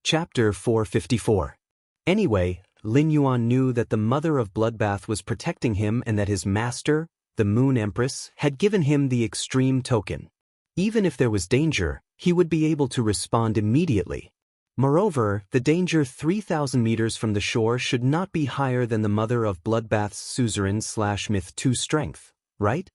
Chapter 454. Anyway, Lin Yuan knew that the mother of Bloodbath was protecting him and that his master, the Moon Empress, had given him the extreme token. Even if there was danger, he would be able to respond immediately. Moreover, the danger 3,000 meters from the shore should not be higher than the mother of Bloodbath's suzerain/myth 2 strength, right?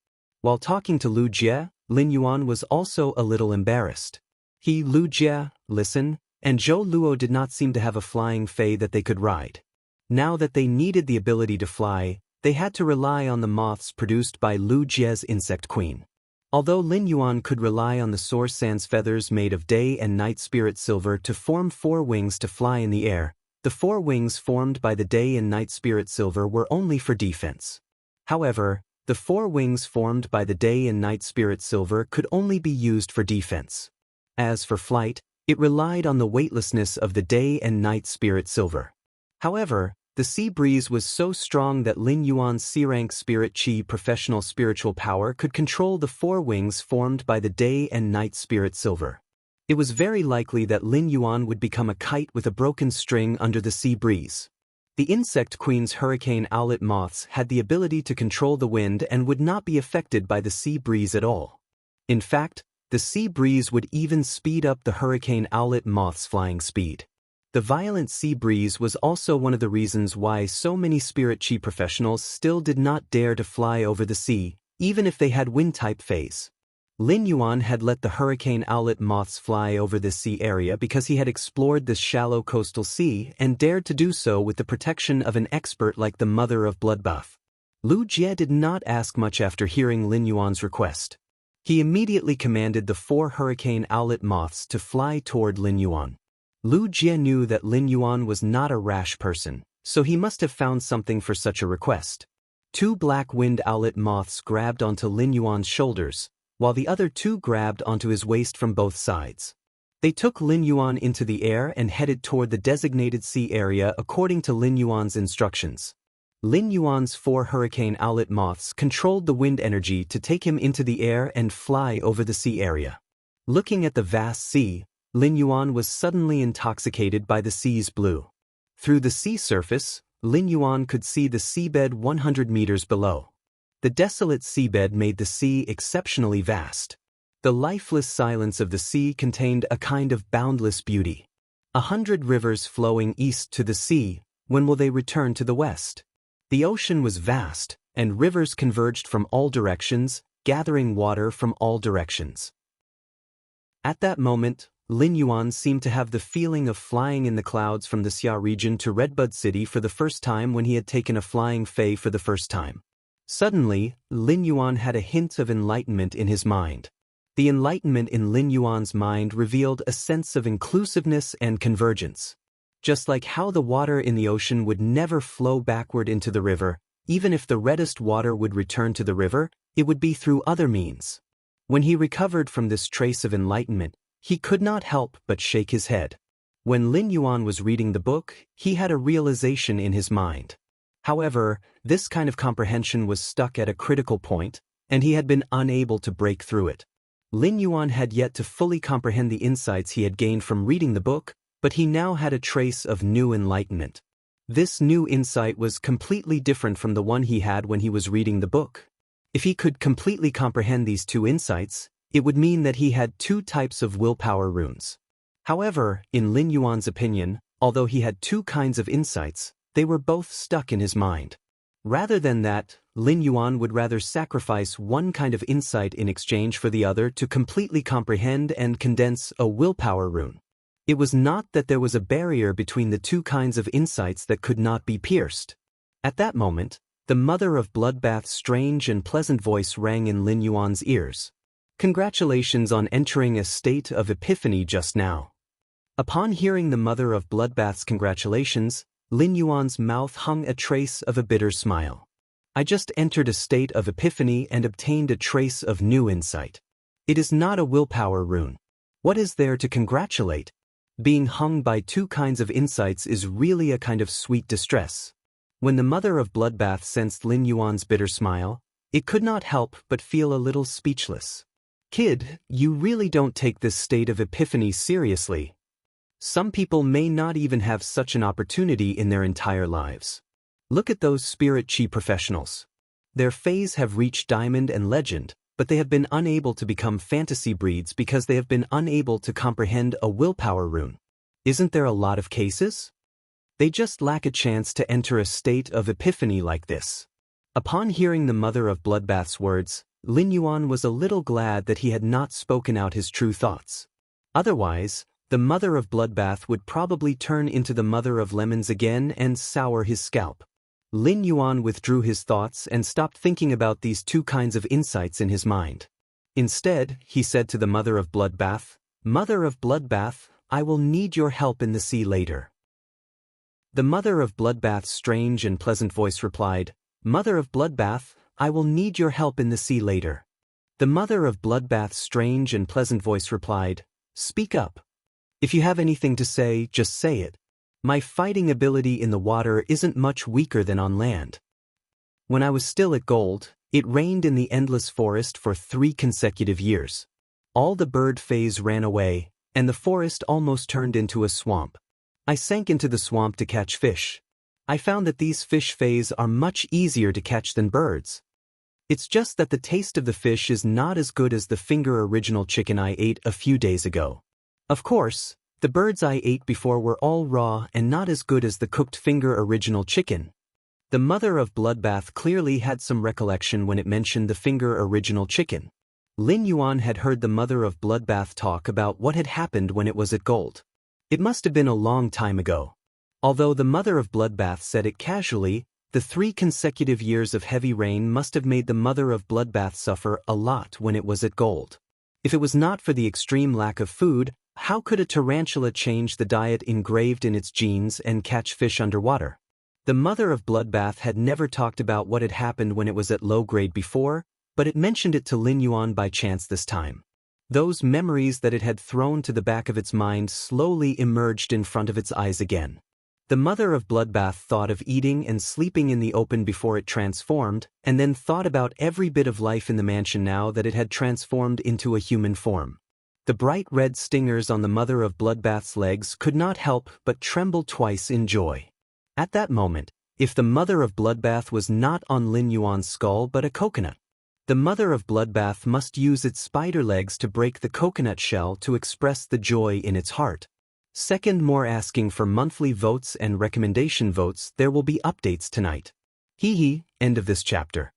While talking to Lu Jie, Lin Yuan was also a little embarrassed. He, Lu Jie, listen, and Zhou Luo did not seem to have a flying fae that they could ride. Now that they needed the ability to fly, they had to rely on the moths produced by Lu Jie's insect queen. Although Lin Yuan could rely on the soar sans feathers made of day and night spirit silver to form 4 wings to fly in the air, the 4 wings formed by the day and night spirit silver were only for defense. However, the 4 wings formed by the day and night spirit silver could only be used for defense. As for flight, it relied on the weightlessness of the day and night spirit silver. However, the sea breeze was so strong that Lin Yuan's C-rank spirit chi professional spiritual power could control the 4 wings formed by the day and night spirit silver. It was very likely that Lin Yuan would become a kite with a broken string under the sea breeze. The insect queen's hurricane owlet moths had the ability to control the wind and would not be affected by the sea breeze at all. In fact, the sea breeze would even speed up the hurricane owlet moth's flying speed. The violent sea breeze was also one of the reasons why so many spirit chi professionals still did not dare to fly over the sea, even if they had wind-type phase. Lin Yuan had let the hurricane owlet moths fly over this sea area because he had explored this shallow coastal sea and dared to do so with the protection of an expert like the mother of Bloodbath. Lu Jie did not ask much after hearing Lin Yuan's request. He immediately commanded the 4 hurricane owlet moths to fly toward Lin Yuan. Lu Jie knew that Lin Yuan was not a rash person, so he must have found something for such a request. 2 black wind owlet moths grabbed onto Lin Yuan's shoulders, while the other 2 grabbed onto his waist from both sides. They took Lin Yuan into the air and headed toward the designated sea area according to Lin Yuan's instructions. Lin Yuan's 4 hurricane owlet moths controlled the wind energy to take him into the air and fly over the sea area. Looking at the vast sea, Lin Yuan was suddenly intoxicated by the sea's blue. Through the sea surface, Lin Yuan could see the seabed 100 meters below. The desolate seabed made the sea exceptionally vast. The lifeless silence of the sea contained a kind of boundless beauty. 100 rivers flowing east to the sea, when will they return to the west? The ocean was vast, and rivers converged from all directions, gathering water from all directions. At that moment, Lin Yuan seemed to have the feeling of flying in the clouds from the Xia region to Redbud City for the first time when he had taken a flying fae for the first time. Suddenly, Lin Yuan had a hint of enlightenment in his mind. The enlightenment in Lin Yuan's mind revealed a sense of inclusiveness and convergence. Just like how the water in the ocean would never flow backward into the river, even if the reddest water would return to the river, it would be through other means. When he recovered from this trace of enlightenment, he could not help but shake his head. When Lin Yuan was reading the book, he had a realization in his mind. However, this kind of comprehension was stuck at a critical point, and he had been unable to break through it. Lin Yuan had yet to fully comprehend the insights he had gained from reading the book, but he now had a trace of new enlightenment. This new insight was completely different from the one he had when he was reading the book. If he could completely comprehend these 2 insights, it would mean that he had 2 types of willpower runes. However, in Lin Yuan's opinion, although he had 2 kinds of insights, they were both stuck in his mind. Rather than that, Lin Yuan would rather sacrifice one kind of insight in exchange for the other to completely comprehend and condense a willpower rune. It was not that there was a barrier between the 2 kinds of insights that could not be pierced. At that moment, the mother of Bloodbath's strange and pleasant voice rang in Lin Yuan's ears. Congratulations on entering a state of epiphany just now. Upon hearing the mother of Bloodbath's congratulations, Lin Yuan's mouth hung a trace of a bitter smile. I just entered a state of epiphany and obtained a trace of new insight. It is not a willpower rune. What is there to congratulate? Being hung by 2 kinds of insights is really a kind of sweet distress. When the mother of Bloodbath sensed Lin Yuan's bitter smile, it could not help but feel a little speechless. Kid, you really don't take this state of epiphany seriously. Some people may not even have such an opportunity in their entire lives. Look at those spirit chi professionals. Their phase have reached diamond and legend, but they have been unable to become fantasy breeds because they have been unable to comprehend a willpower rune. Isn't there a lot of cases? They just lack a chance to enter a state of epiphany like this. Upon hearing the mother of Bloodbath's words, Lin Yuan was a little glad that he had not spoken out his true thoughts. Otherwise, the mother of Bloodbath would probably turn into the mother of lemons again and sour his scalp. Lin Yuan withdrew his thoughts and stopped thinking about these two kinds of insights in his mind. Instead, he said to the mother of Bloodbath, "Mother of Bloodbath, I will need your help in the sea later." The mother of Bloodbath's strange and pleasant voice replied, "Mother of Bloodbath, I will need your help in the sea later." The mother of Bloodbath's strange and pleasant voice replied, "Speak up. If you have anything to say, just say it. My fighting ability in the water isn't much weaker than on land. When I was still at Gold, it rained in the endless forest for 3 consecutive years. All the bird phase ran away, and the forest almost turned into a swamp. I sank into the swamp to catch fish. I found that these fish phase are much easier to catch than birds. It's just that the taste of the fish is not as good as the finger original chicken I ate a few days ago. Of course, the birds I ate before were all raw and not as good as the cooked finger original chicken." The mother of Bloodbath clearly had some recollection when it mentioned the finger original chicken. Lin Yuan had heard the mother of Bloodbath talk about what had happened when it was at Gold. It must have been a long time ago. Although the mother of Bloodbath said it casually, the 3 consecutive years of heavy rain must have made the mother of Bloodbath suffer a lot when it was at Gold. If it was not for the extreme lack of food, how could a tarantula change the diet engraved in its genes and catch fish underwater? The mother of Bloodbath had never talked about what had happened when it was at low grade before, but it mentioned it to Lin Yuan by chance this time. Those memories that it had thrown to the back of its mind slowly emerged in front of its eyes again. The mother of Bloodbath thought of eating and sleeping in the open before it transformed, and then thought about every bit of life in the mansion now that it had transformed into a human form. The bright red stingers on the mother of Bloodbath's legs could not help but tremble twice in joy. At that moment, if the mother of Bloodbath was not on Lin Yuan's skull but a coconut, the mother of Bloodbath must use its spider legs to break the coconut shell to express the joy in its heart. Second, more asking for monthly votes and recommendation votes. There will be updates tonight. End of this chapter.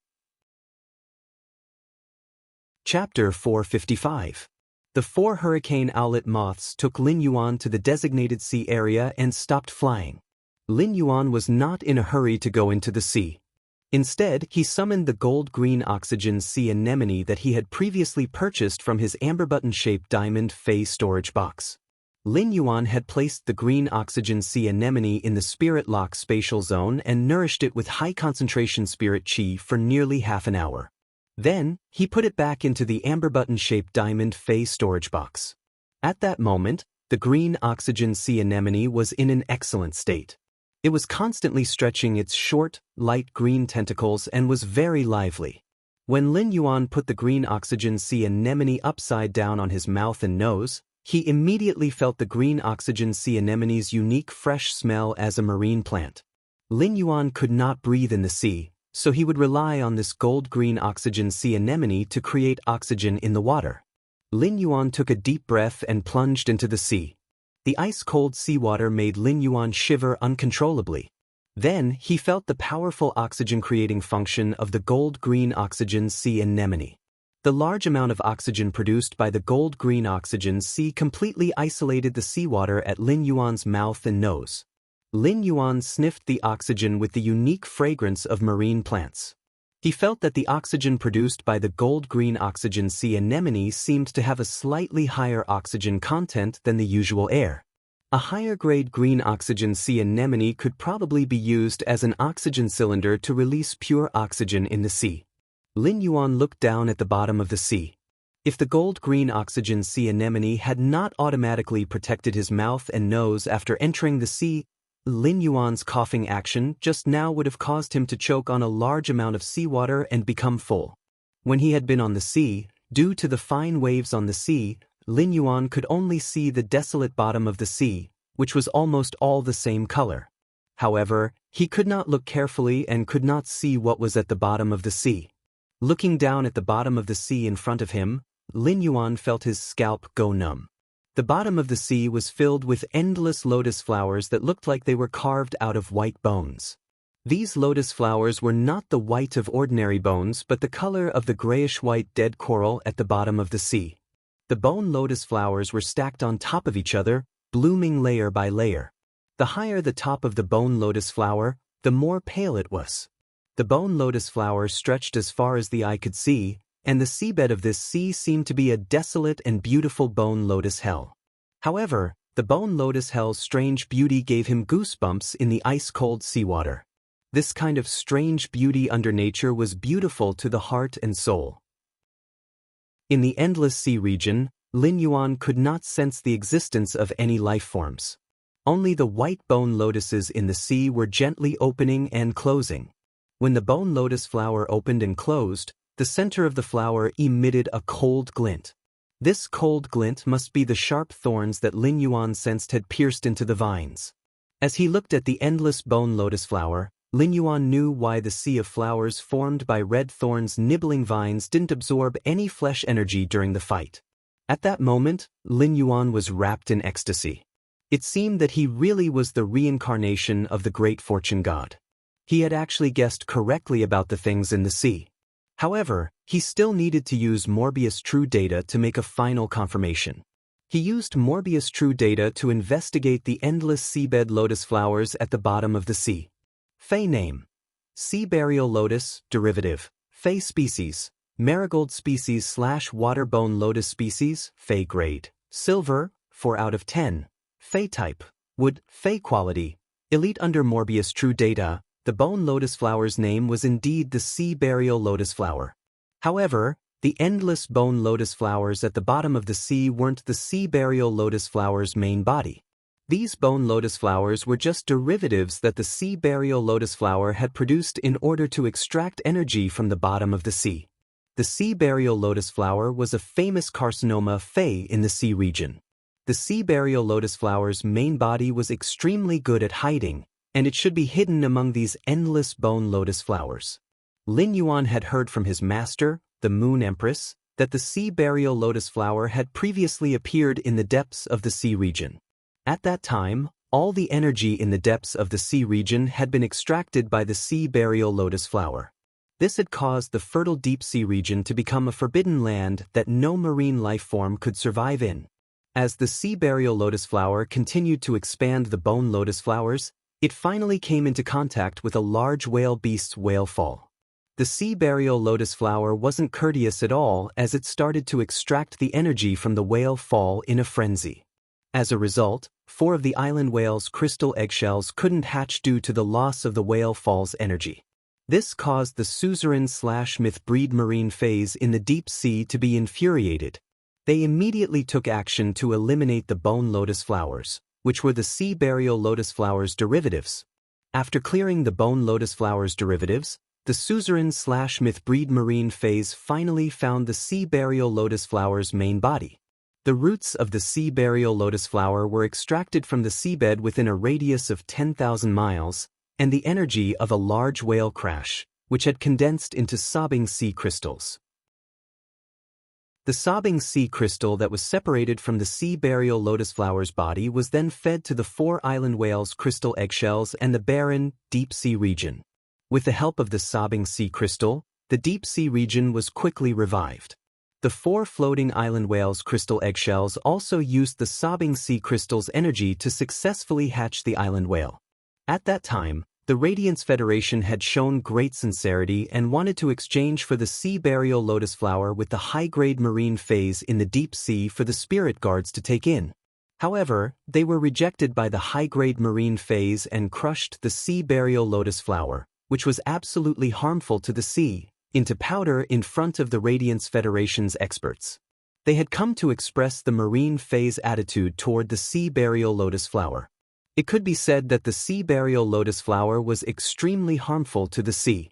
Chapter 455. The 4 hurricane owlet moths took Lin Yuan to the designated sea area and stopped flying. Lin Yuan was not in a hurry to go into the sea. Instead, he summoned the gold-green oxygen sea anemone that he had previously purchased from his amber button-shaped diamond phase storage box. Lin Yuan had placed the green oxygen sea anemone in the spirit lock spatial zone and nourished it with high-concentration spirit chi for nearly half an hour. Then, he put it back into the amber button-shaped diamond phase storage box. At that moment, the green oxygen sea anemone was in an excellent state. It was constantly stretching its short, light green tentacles and was very lively. When Lin Yuan put the green oxygen sea anemone upside down on his mouth and nose, he immediately felt the green oxygen sea anemone's unique fresh smell as a marine plant. Lin Yuan could not breathe in the sea, so he would rely on this gold-green oxygen sea anemone to create oxygen in the water. Lin Yuan took a deep breath and plunged into the sea. The ice-cold seawater made Lin Yuan shiver uncontrollably. Then, he felt the powerful oxygen-creating function of the gold-green oxygen sea anemone. The large amount of oxygen produced by the gold-green oxygen sea completely isolated the seawater at Lin Yuan's mouth and nose. Lin Yuan sniffed the oxygen with the unique fragrance of marine plants. He felt that the oxygen produced by the gold-green oxygen sea anemone seemed to have a slightly higher oxygen content than the usual air. A higher-grade green oxygen sea anemone could probably be used as an oxygen cylinder to release pure oxygen in the sea. Lin Yuan looked down at the bottom of the sea. If the gold-green oxygen sea anemone had not automatically protected his mouth and nose after entering the sea, Lin Yuan's coughing action just now would have caused him to choke on a large amount of seawater and become full. When he had been on the sea, due to the fine waves on the sea, Lin Yuan could only see the desolate bottom of the sea, which was almost all the same color. However, he could not look carefully and could not see what was at the bottom of the sea. Looking down at the bottom of the sea in front of him, Lin Yuan felt his scalp go numb. The bottom of the sea was filled with endless lotus flowers that looked like they were carved out of white bones. These lotus flowers were not the white of ordinary bones but the color of the grayish-white dead coral at the bottom of the sea. The bone lotus flowers were stacked on top of each other, blooming layer by layer. The higher the top of the bone lotus flower, the more pale it was. The bone lotus flower stretched as far as the eye could see, and the seabed of this sea seemed to be a desolate and beautiful bone lotus hell. However, the bone lotus hell's strange beauty gave him goosebumps in the ice-cold seawater. This kind of strange beauty under nature was beautiful to the heart and soul. In the endless sea region, Lin Yuan could not sense the existence of any life forms. Only the white bone lotuses in the sea were gently opening and closing. When the bone lotus flower opened and closed, the center of the flower emitted a cold glint. This cold glint must be the sharp thorns that Lin Yuan sensed had pierced into the vines. As he looked at the endless bone lotus flower, Lin Yuan knew why the sea of flowers formed by red thorns nibbling vines didn't absorb any flesh energy during the fight. At that moment, Lin Yuan was wrapped in ecstasy. It seemed that he really was the reincarnation of the great fortune god. He had actually guessed correctly about the things in the sea. However, he still needed to use Morbius True Data to make a final confirmation. He used Morbius True Data to investigate the endless seabed lotus flowers at the bottom of the sea. Fey name: Sea Burial Lotus, derivative, Fey species, Marigold species / water bone lotus species, Fey grade, silver, 4 out of 10, Fey type, wood, Fey quality, elite. Under Morbius True Data, the bone lotus flower's name was indeed the Sea Burial Lotus flower. However, the endless bone lotus flowers at the bottom of the sea weren't the Sea Burial Lotus flower's main body. These bone lotus flowers were just derivatives that the Sea Burial Lotus flower had produced in order to extract energy from the bottom of the sea. The Sea Burial Lotus flower was a famous carcinoma Fey in the sea region. The Sea Burial Lotus flower's main body was extremely good at hiding, and it should be hidden among these endless bone lotus flowers. Lin Yuan had heard from his master, the Moon Empress, that the Sea Burial Lotus flower had previously appeared in the depths of the sea region. At that time, all the energy in the depths of the sea region had been extracted by the Sea Burial Lotus flower. This had caused the fertile deep sea region to become a forbidden land that no marine life form could survive in. As the Sea Burial Lotus flower continued to expand the bone lotus flowers, it finally came into contact with a large whale beast's whale fall. The Sea Burial Lotus flower wasn't courteous at all as it started to extract the energy from the whale fall in a frenzy. As a result, 4 of the island whale's crystal eggshells couldn't hatch due to the loss of the whale fall's energy. This caused the suzerain/myth-breed marine phase in the deep sea to be infuriated. They immediately took action to eliminate the bone lotus flowers, which were the Sea Burial Lotus flower's derivatives. After clearing the bone lotus flower's derivatives, the suzerain/myth-breed marine phase finally found the Sea Burial Lotus flower's main body. The roots of the Sea Burial Lotus flower were extracted from the seabed within a radius of 10,000 miles, and the energy of a large whale crash, which had condensed into sobbing sea crystals. The sobbing sea crystal that was separated from the Sea Burial Lotus flower's body was then fed to the 4 island whales' crystal eggshells and the barren, deep sea region. With the help of the sobbing sea crystal, the deep sea region was quickly revived. The 4 floating island whales' crystal eggshells also used the sobbing sea crystal's energy to successfully hatch the island whale. At that time, the Radiance Federation had shown great sincerity and wanted to exchange for the Sea Burial Lotus flower with the high-grade marine phase in the deep sea for the spirit guards to take in. However, they were rejected by the high-grade marine phase and crushed the Sea Burial Lotus flower, which was absolutely harmful to the sea, into powder in front of the Radiance Federation's experts. They had come to express the marine phase attitude toward the Sea Burial Lotus flower. It could be said that the Sea Burial Lotus flower was extremely harmful to the sea.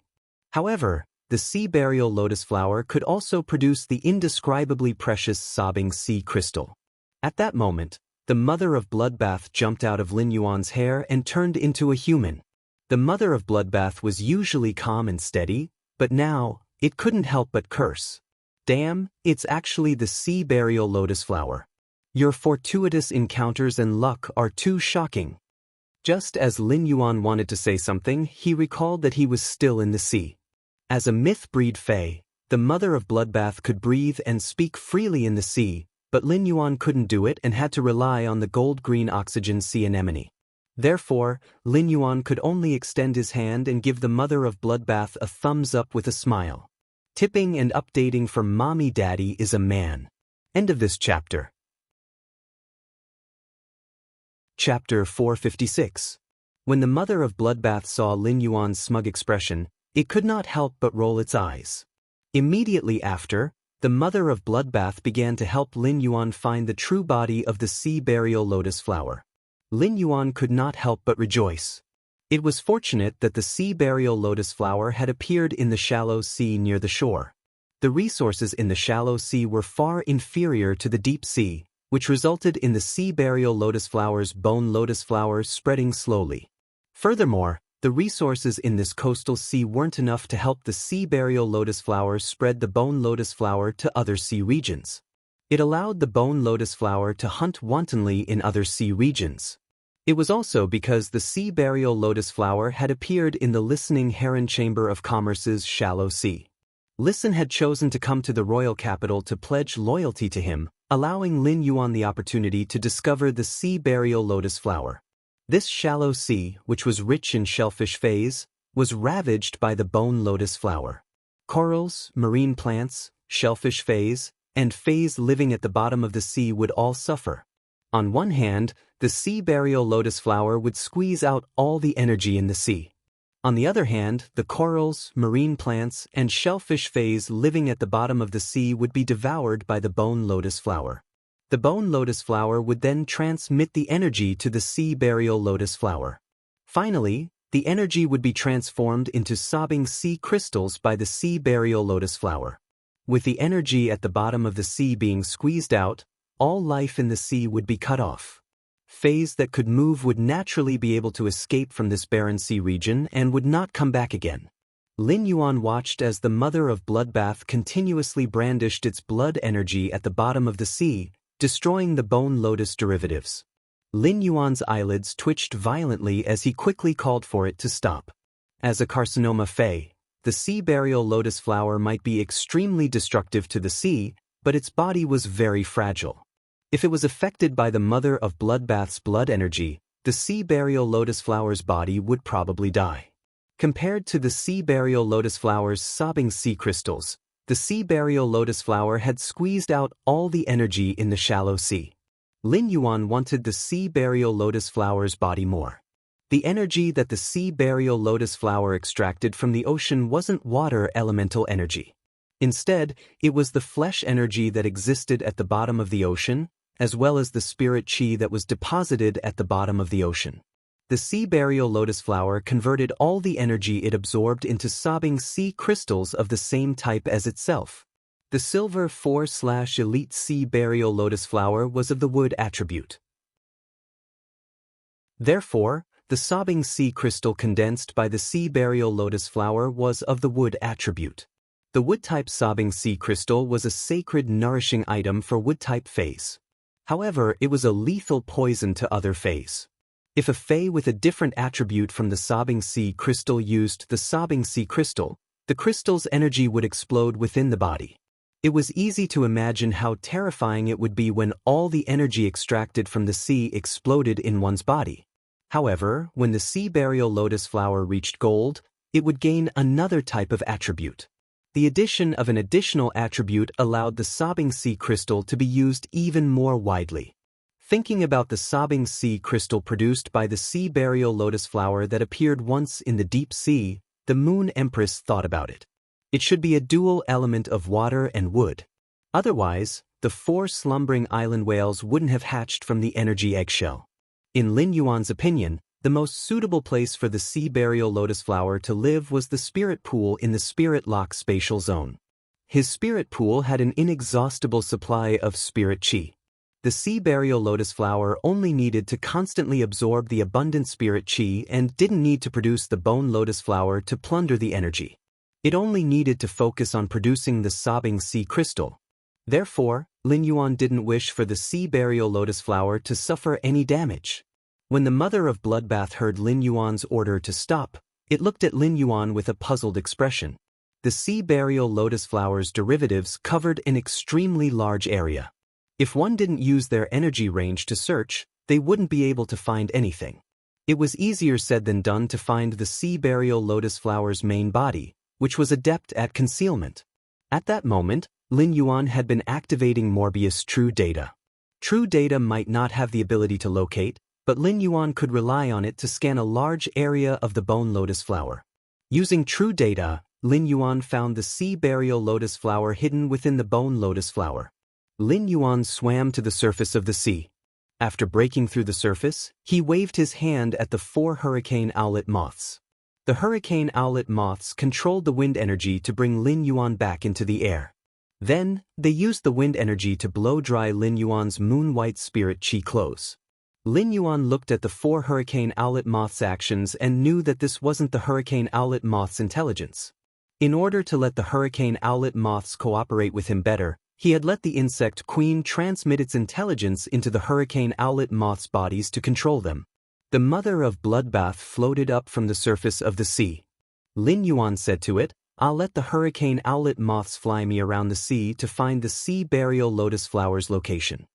However, the Sea Burial Lotus flower could also produce the indescribably precious sobbing sea crystal. At that moment, The mother of Bloodbath jumped out of Lin Yuan's hair and turned into a human. The mother of Bloodbath was usually calm and steady, but now, it couldn't help but curse. Damn, it's actually the sea burial lotus flower. Your fortuitous encounters and luck are too shocking. Just as Lin Yuan wanted to say something, he recalled that he was still in the sea. As a myth-breed fae, the mother of Bloodbath could breathe and speak freely in the sea, but Lin Yuan couldn't do it and had to rely on the gold-green oxygen sea anemone. Therefore, Lin Yuan could only extend his hand and give the mother of Bloodbath a thumbs up with a smile. Tipping and updating for Mommy Daddy is a man. End of this chapter. Chapter 456. When the mother of Bloodbath saw Lin Yuan's smug expression, it could not help but roll its eyes. Immediately after, the mother of Bloodbath began to help Lin Yuan find the true body of the sea burial lotus flower. Lin Yuan could not help but rejoice. It was fortunate that the sea burial lotus flower had appeared in the shallow sea near the shore. The resources in the shallow sea were far inferior to the deep sea, which resulted in the sea burial lotus flower's bone lotus flowers spreading slowly. Furthermore, the resources in this coastal sea weren't enough to help the sea burial lotus flower spread the bone lotus flower to other sea regions. It allowed the bone lotus flower to hunt wantonly in other sea regions. It was also because the sea burial lotus flower had appeared in the listening heron chamber of commerce's shallow sea. Listen had chosen to come to the royal capital to pledge loyalty to him, allowing Lin Yuan the opportunity to discover the sea burial lotus flower. This shallow sea, which was rich in shellfish phase, was ravaged by the bone lotus flower. Corals, marine plants, shellfish phase, and phase living at the bottom of the sea would all suffer. On one hand, the sea burial lotus flower would squeeze out all the energy in the sea. On the other hand, the corals, marine plants, and shellfish phase living at the bottom of the sea would be devoured by the bone lotus flower. The bone lotus flower would then transmit the energy to the sea burial lotus flower. Finally, the energy would be transformed into sobbing sea crystals by the sea burial lotus flower. With the energy at the bottom of the sea being squeezed out, all life in the sea would be cut off. Phase that could move would naturally be able to escape from this barren sea region and would not come back again. Lin Yuan watched as the mother of Bloodbath continuously brandished its blood energy at the bottom of the sea, destroying the bone lotus derivatives. Lin Yuan's eyelids twitched violently as he quickly called for it to stop. As a carcinoma fae, the sea burial lotus flower might be extremely destructive to the sea, but its body was very fragile. If it was affected by the mother of Bloodbath's blood energy, the sea burial lotus flower's body would probably die. Compared to the sea burial lotus flower's sobbing sea crystals, the sea burial lotus flower had squeezed out all the energy in the shallow sea. Lin Yuan wanted the sea burial lotus flower's body more. The energy that the sea burial lotus flower extracted from the ocean wasn't water elemental energy. Instead, it was the flesh energy that existed at the bottom of the ocean, as well as the spirit chi that was deposited at the bottom of the ocean. The sea burial lotus flower converted all the energy it absorbed into sobbing sea crystals of the same type as itself. The silver 4/elite sea burial lotus flower was of the wood attribute. Therefore, the sobbing sea crystal condensed by the sea burial lotus flower was of the wood attribute. The wood-type sobbing sea crystal was a sacred nourishing item for wood-type faes. However, it was a lethal poison to other faes. If a fae with a different attribute from the sobbing sea crystal used the sobbing sea crystal, the crystal's energy would explode within the body. It was easy to imagine how terrifying it would be when all the energy extracted from the sea exploded in one's body. However, when the sea burial lotus flower reached gold, it would gain another type of attribute. The addition of an additional attribute allowed the sobbing sea crystal to be used even more widely. Thinking about the sobbing sea crystal produced by the sea burial lotus flower that appeared once in the deep sea, the Moon Empress thought about it. It should be a dual element of water and wood. Otherwise, the 4 slumbering island whales wouldn't have hatched from the energy eggshell. In Lin Yuan's opinion, the most suitable place for the sea burial lotus flower to live was the spirit pool in the spirit lock spatial zone. His spirit pool had an inexhaustible supply of spirit chi. The sea burial lotus flower only needed to constantly absorb the abundant spirit qi and didn't need to produce the bone lotus flower to plunder the energy. It only needed to focus on producing the sobbing sea crystal. Therefore, Lin Yuan didn't wish for the sea burial lotus flower to suffer any damage. When the mother of Bloodbath heard Lin Yuan's order to stop, it looked at Lin Yuan with a puzzled expression. The sea burial lotus flower's derivatives covered an extremely large area. If one didn't use their energy range to search, they wouldn't be able to find anything. It was easier said than done to find the sea burial lotus flower's main body, which was adept at concealment. At that moment, Lin Yuan had been activating Morbius True Data. True Data might not have the ability to locate, but Lin Yuan could rely on it to scan a large area of the bone lotus flower. Using True Data, Lin Yuan found the sea burial lotus flower hidden within the bone lotus flower. Lin Yuan swam to the surface of the sea. After breaking through the surface, he waved his hand at the 4 hurricane owlet moths. The hurricane owlet moths controlled the wind energy to bring Lin Yuan back into the air. Then, they used the wind energy to blow dry Lin Yuan's moon-white spirit qi clothes. Lin Yuan looked at the 4 hurricane owlet moths' actions and knew that this wasn't the hurricane owlet moths' intelligence. In order to let the hurricane owlet moths cooperate with him better, he had let the insect queen transmit its intelligence into the hurricane owlet moths' bodies to control them. The mother of Bloodbath floated up from the surface of the sea. Lin Yuan said to it, "I'll let the hurricane owlet moths fly me around the sea to find the sea burial lotus flower's location."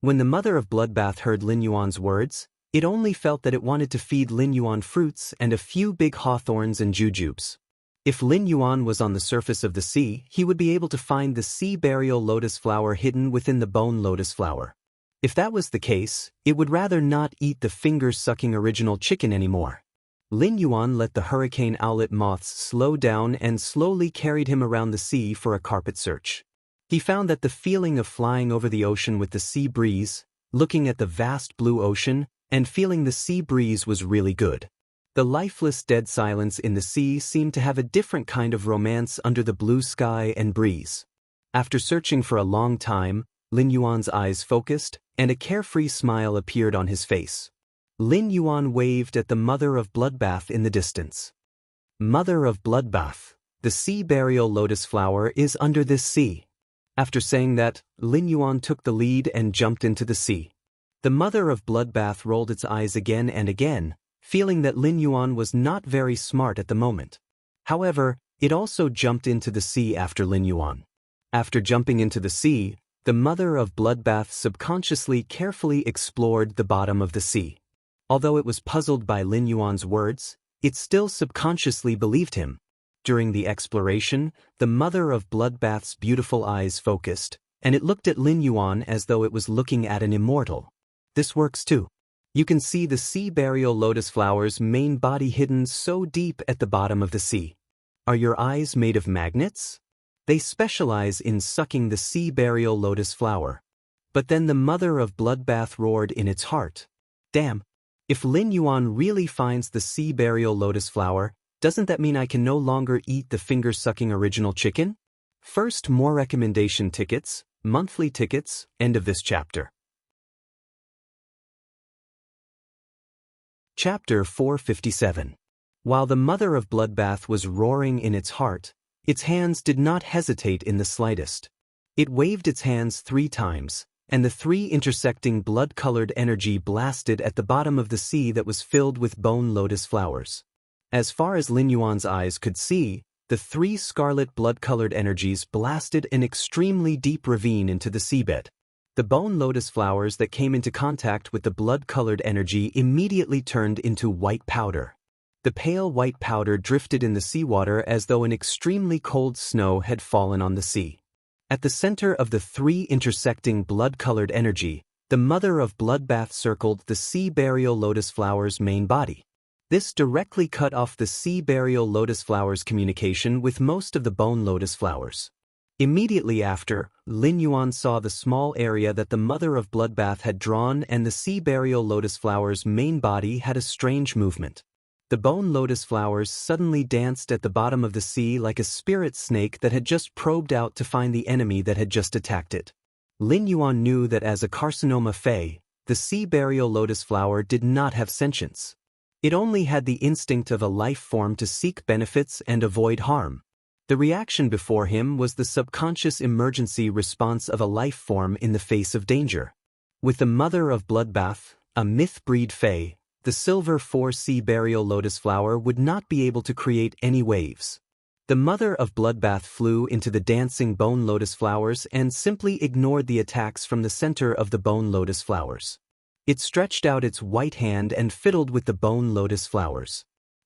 When the mother of Bloodbath heard Lin Yuan's words, it only felt that it wanted to feed Lin Yuan fruits and a few big hawthorns and jujubes. If Lin Yuan was on the surface of the sea, he would be able to find the sea burial lotus flower hidden within the bone lotus flower. If that was the case, it would rather not eat the finger-sucking original chicken anymore. Lin Yuan let the hurricane owlet moths slow down and slowly carried him around the sea for a carpet search. He found that the feeling of flying over the ocean with the sea breeze, looking at the vast blue ocean, and feeling the sea breeze was really good. The lifeless dead silence in the sea seemed to have a different kind of romance under the blue sky and breeze. After searching for a long time, Lin Yuan's eyes focused, and a carefree smile appeared on his face. Lin Yuan waved at the mother of Bloodbath in the distance. "Mother of Bloodbath, the sea burial lotus flower is under this sea." After saying that, Lin Yuan took the lead and jumped into the sea. The mother of Bloodbath rolled its eyes again and again, feeling that Lin Yuan was not very smart at the moment. However, it also jumped into the sea after Lin Yuan. After jumping into the sea, the mother of Bloodbath subconsciously carefully explored the bottom of the sea. Although it was puzzled by Lin Yuan's words, it still subconsciously believed him. During the exploration, the mother of Bloodbath's beautiful eyes focused, and it looked at Lin Yuan as though it was looking at an immortal. This works too. You can see the sea burial lotus flower's main body hidden so deep at the bottom of the sea. Are your eyes made of magnets? They specialize in sucking the sea burial lotus flower. But then the mother of Bloodbath roared in its heart. Damn! If Lin Yuan really finds the sea burial lotus flower, doesn't that mean I can no longer eat the finger-sucking original chicken? First, more recommendation tickets, monthly tickets, end of this chapter. Chapter 457. While the mother of Bloodbath was roaring in its heart, its hands did not hesitate in the slightest. It waved its hands 3 times, and the 3 intersecting blood-colored energy blasted at the bottom of the sea that was filled with bone lotus flowers. As far as Lin Yuan's eyes could see, the 3 scarlet blood-colored energies blasted an extremely deep ravine into the seabed. The bone lotus flowers that came into contact with the blood-colored energy immediately turned into white powder. The pale white powder drifted in the seawater as though an extremely cold snow had fallen on the sea. At the center of the 3 intersecting blood-colored energy, the mother of Bloodbath circled the sea burial lotus flower's main body. This directly cut off the sea burial lotus flower's communication with most of the bone lotus flowers. Immediately after, Lin Yuan saw the small area that the mother of Bloodbath had drawn, and the sea burial lotus flower's main body had a strange movement. The bone lotus flowers suddenly danced at the bottom of the sea like a spirit snake that had just probed out to find the enemy that had just attacked it. Lin Yuan knew that as a carcinoma fey, the sea burial lotus flower did not have sentience. It only had the instinct of a life form to seek benefits and avoid harm. The reaction before him was the subconscious emergency response of a life form in the face of danger. With the mother of bloodbath, a myth-breed fey, the silver 4 sea burial lotus flower would not be able to create any waves. The mother of bloodbath flew into the dancing bone lotus flowers and simply ignored the attacks from the center of the bone lotus flowers. It stretched out its white hand and fiddled with the bone lotus flowers.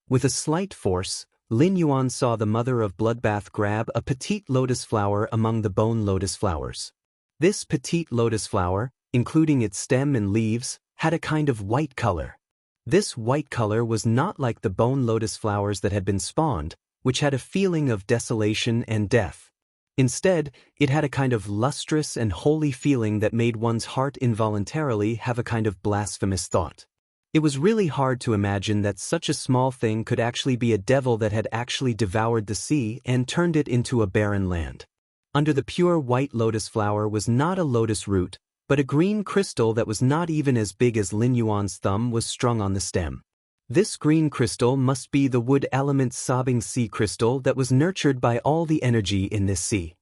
With a slight force, Lin Yuan saw the mother of bloodbath grab a petite lotus flower among the bone lotus flowers. This petite lotus flower, including its stem and leaves, had a kind of white color. This white color was not like the bone lotus flowers that had been spawned, which had a feeling of desolation and death. Instead, it had a kind of lustrous and holy feeling that made one's heart involuntarily have a kind of blasphemous thought. It was really hard to imagine that such a small thing could actually be a devil that had actually devoured the sea and turned it into a barren land. Under the pure white lotus flower was not a lotus root, but a green crystal that was not even as big as Lin Yuan's thumb was strung on the stem. This green crystal must be the wood element sobbing sea crystal that was nurtured by all the energy in this sea.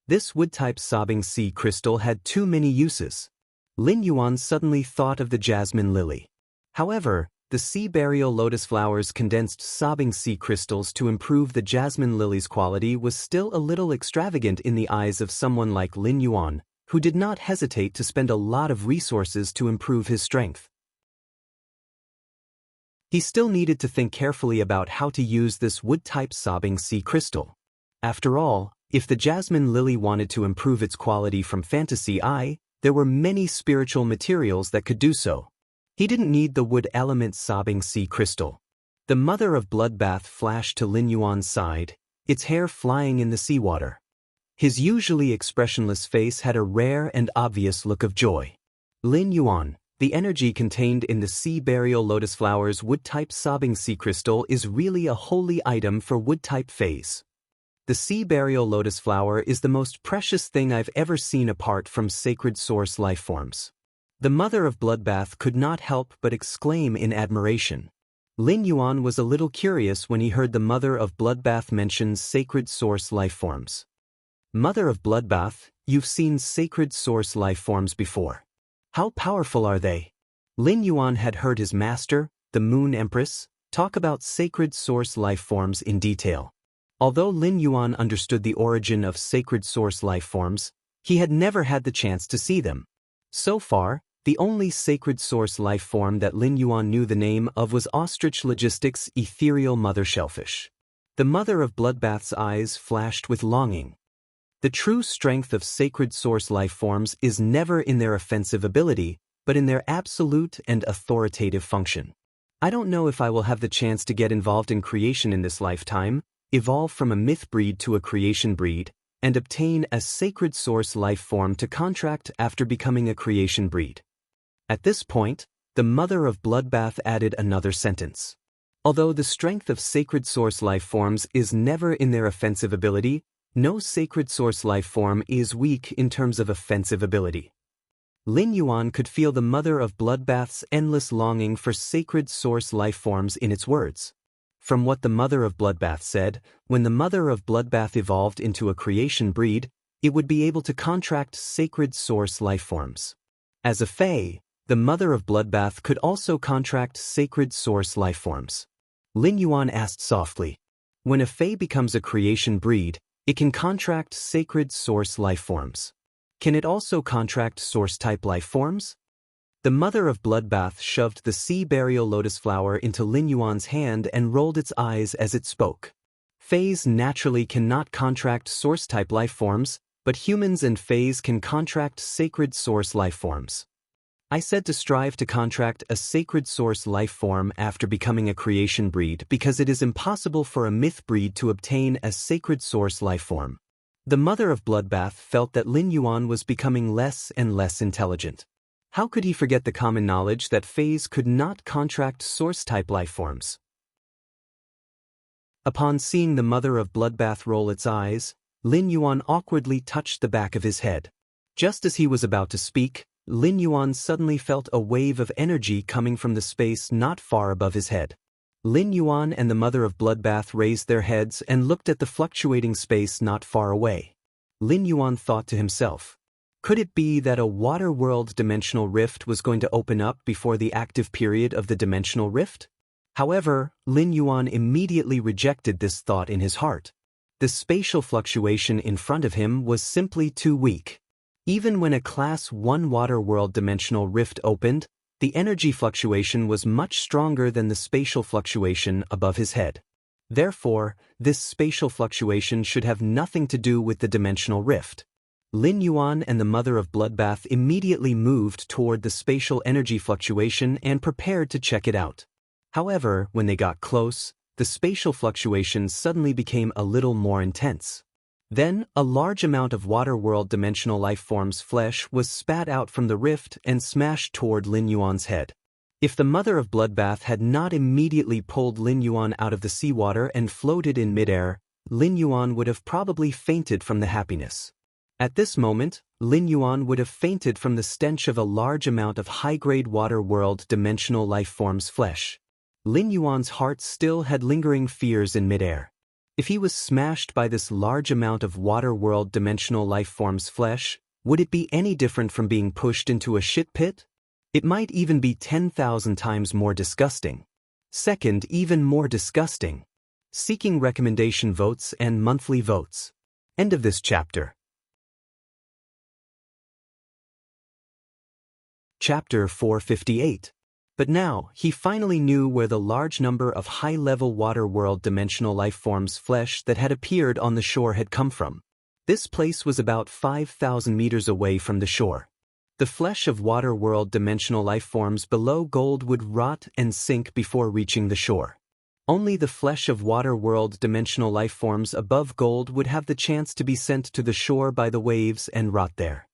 This wood-type sobbing sea crystal had too many uses. Lin Yuan suddenly thought of the jasmine lily. However, the sea burial lotus flowers condensed sobbing sea crystals to improve the jasmine lily's quality was still a little extravagant in the eyes of someone like Lin Yuan, who did not hesitate to spend a lot of resources to improve his strength. He still needed to think carefully about how to use this wood-type sobbing sea crystal. After all, if the jasmine lily wanted to improve its quality from fantasy eye, there were many spiritual materials that could do so. He didn't need the wood element sobbing sea crystal. The mother of bloodbath flashed to Lin Yuan's side, its hair flying in the seawater. His usually expressionless face had a rare and obvious look of joy. Lin Yuan, the energy contained in the sea burial lotus flower's wood-type sobbing sea crystal is really a holy item for wood-type fays. The sea burial lotus flower is the most precious thing I've ever seen apart from sacred source life forms. The mother of bloodbath could not help but exclaim in admiration. Lin Yuan was a little curious when he heard the mother of bloodbath mention sacred source life forms. Mother of bloodbath, you've seen sacred source life forms before. How powerful are they? Lin Yuan had heard his master, the Moon Empress, talk about sacred source life forms in detail. Although Lin Yuan understood the origin of sacred source life forms, he had never had the chance to see them. So far, the only sacred source life form that Lin Yuan knew the name of was Ostrich Logistics' ethereal mother shellfish. The mother of bloodbath's eyes flashed with longing. The true strength of sacred source life forms is never in their offensive ability, but in their absolute and authoritative function. I don't know if I will have the chance to get involved in creation in this lifetime, evolve from a myth breed to a creation breed, and obtain a sacred source life form to contract after becoming a creation breed. At this point, the mother of bloodbath added another sentence. Although the strength of sacred source life forms is never in their offensive ability, no sacred source life form is weak in terms of offensive ability. Lin Yuan could feel the mother of bloodbath's endless longing for sacred source life forms in its words. From what the mother of bloodbath said, when the mother of bloodbath evolved into a creation breed, it would be able to contract sacred source life forms. As a fae, the mother of bloodbath could also contract sacred source life forms. Lin Yuan asked softly, when a fae becomes a creation breed, it can contract sacred source life forms. Can it also contract source-type life forms? The mother of bloodbath shoved the sea burial lotus flower into Lin Yuan's hand and rolled its eyes as it spoke. Fays naturally cannot contract source-type life forms, but humans and fays can contract sacred source life forms. I said to strive to contract a sacred source life form after becoming a creation breed because it is impossible for a myth breed to obtain a sacred source life form. The mother of bloodbath felt that Lin Yuan was becoming less and less intelligent. How could he forget the common knowledge that fays could not contract source-type life forms? Upon seeing the mother of bloodbath roll its eyes, Lin Yuan awkwardly touched the back of his head. Just as he was about to speak, Lin Yuan suddenly felt a wave of energy coming from the space not far above his head. Lin Yuan and the Mother of Bloodbath raised their heads and looked at the fluctuating space not far away. Lin Yuan thought to himself, could it be that a water world dimensional rift was going to open up before the active period of the dimensional rift? However, Lin Yuan immediately rejected this thought in his heart. The spatial fluctuation in front of him was simply too weak. Even when a Class 1 water world dimensional rift opened, the energy fluctuation was much stronger than the spatial fluctuation above his head. Therefore, this spatial fluctuation should have nothing to do with the dimensional rift. Lin Yuan and the Mother of Bloodbath immediately moved toward the spatial energy fluctuation and prepared to check it out. However, when they got close, the spatial fluctuation suddenly became a little more intense. Then, a large amount of water world dimensional life form's flesh was spat out from the rift and smashed toward Lin Yuan's head. If the Mother of Bloodbath had not immediately pulled Lin Yuan out of the seawater and floated in midair, Lin Yuan would have probably fainted from the happiness. At this moment, Lin Yuan would have fainted from the stench of a large amount of high-grade water world dimensional life form's flesh. Lin Yuan's heart still had lingering fears in midair. If he was smashed by this large amount of water world dimensional life form's flesh, would it be any different from being pushed into a shit pit? It might even be 10,000 times more disgusting. Second, even more disgusting. Seeking recommendation votes and monthly votes. End of this chapter. Chapter 458. But now, he finally knew where the large number of high-level water world dimensional life forms' flesh that had appeared on the shore had come from. This place was about 5,000 meters away from the shore. The flesh of water world dimensional life forms below gold would rot and sink before reaching the shore. Only the flesh of water world dimensional life forms above gold would have the chance to be sent to the shore by the waves and rot there.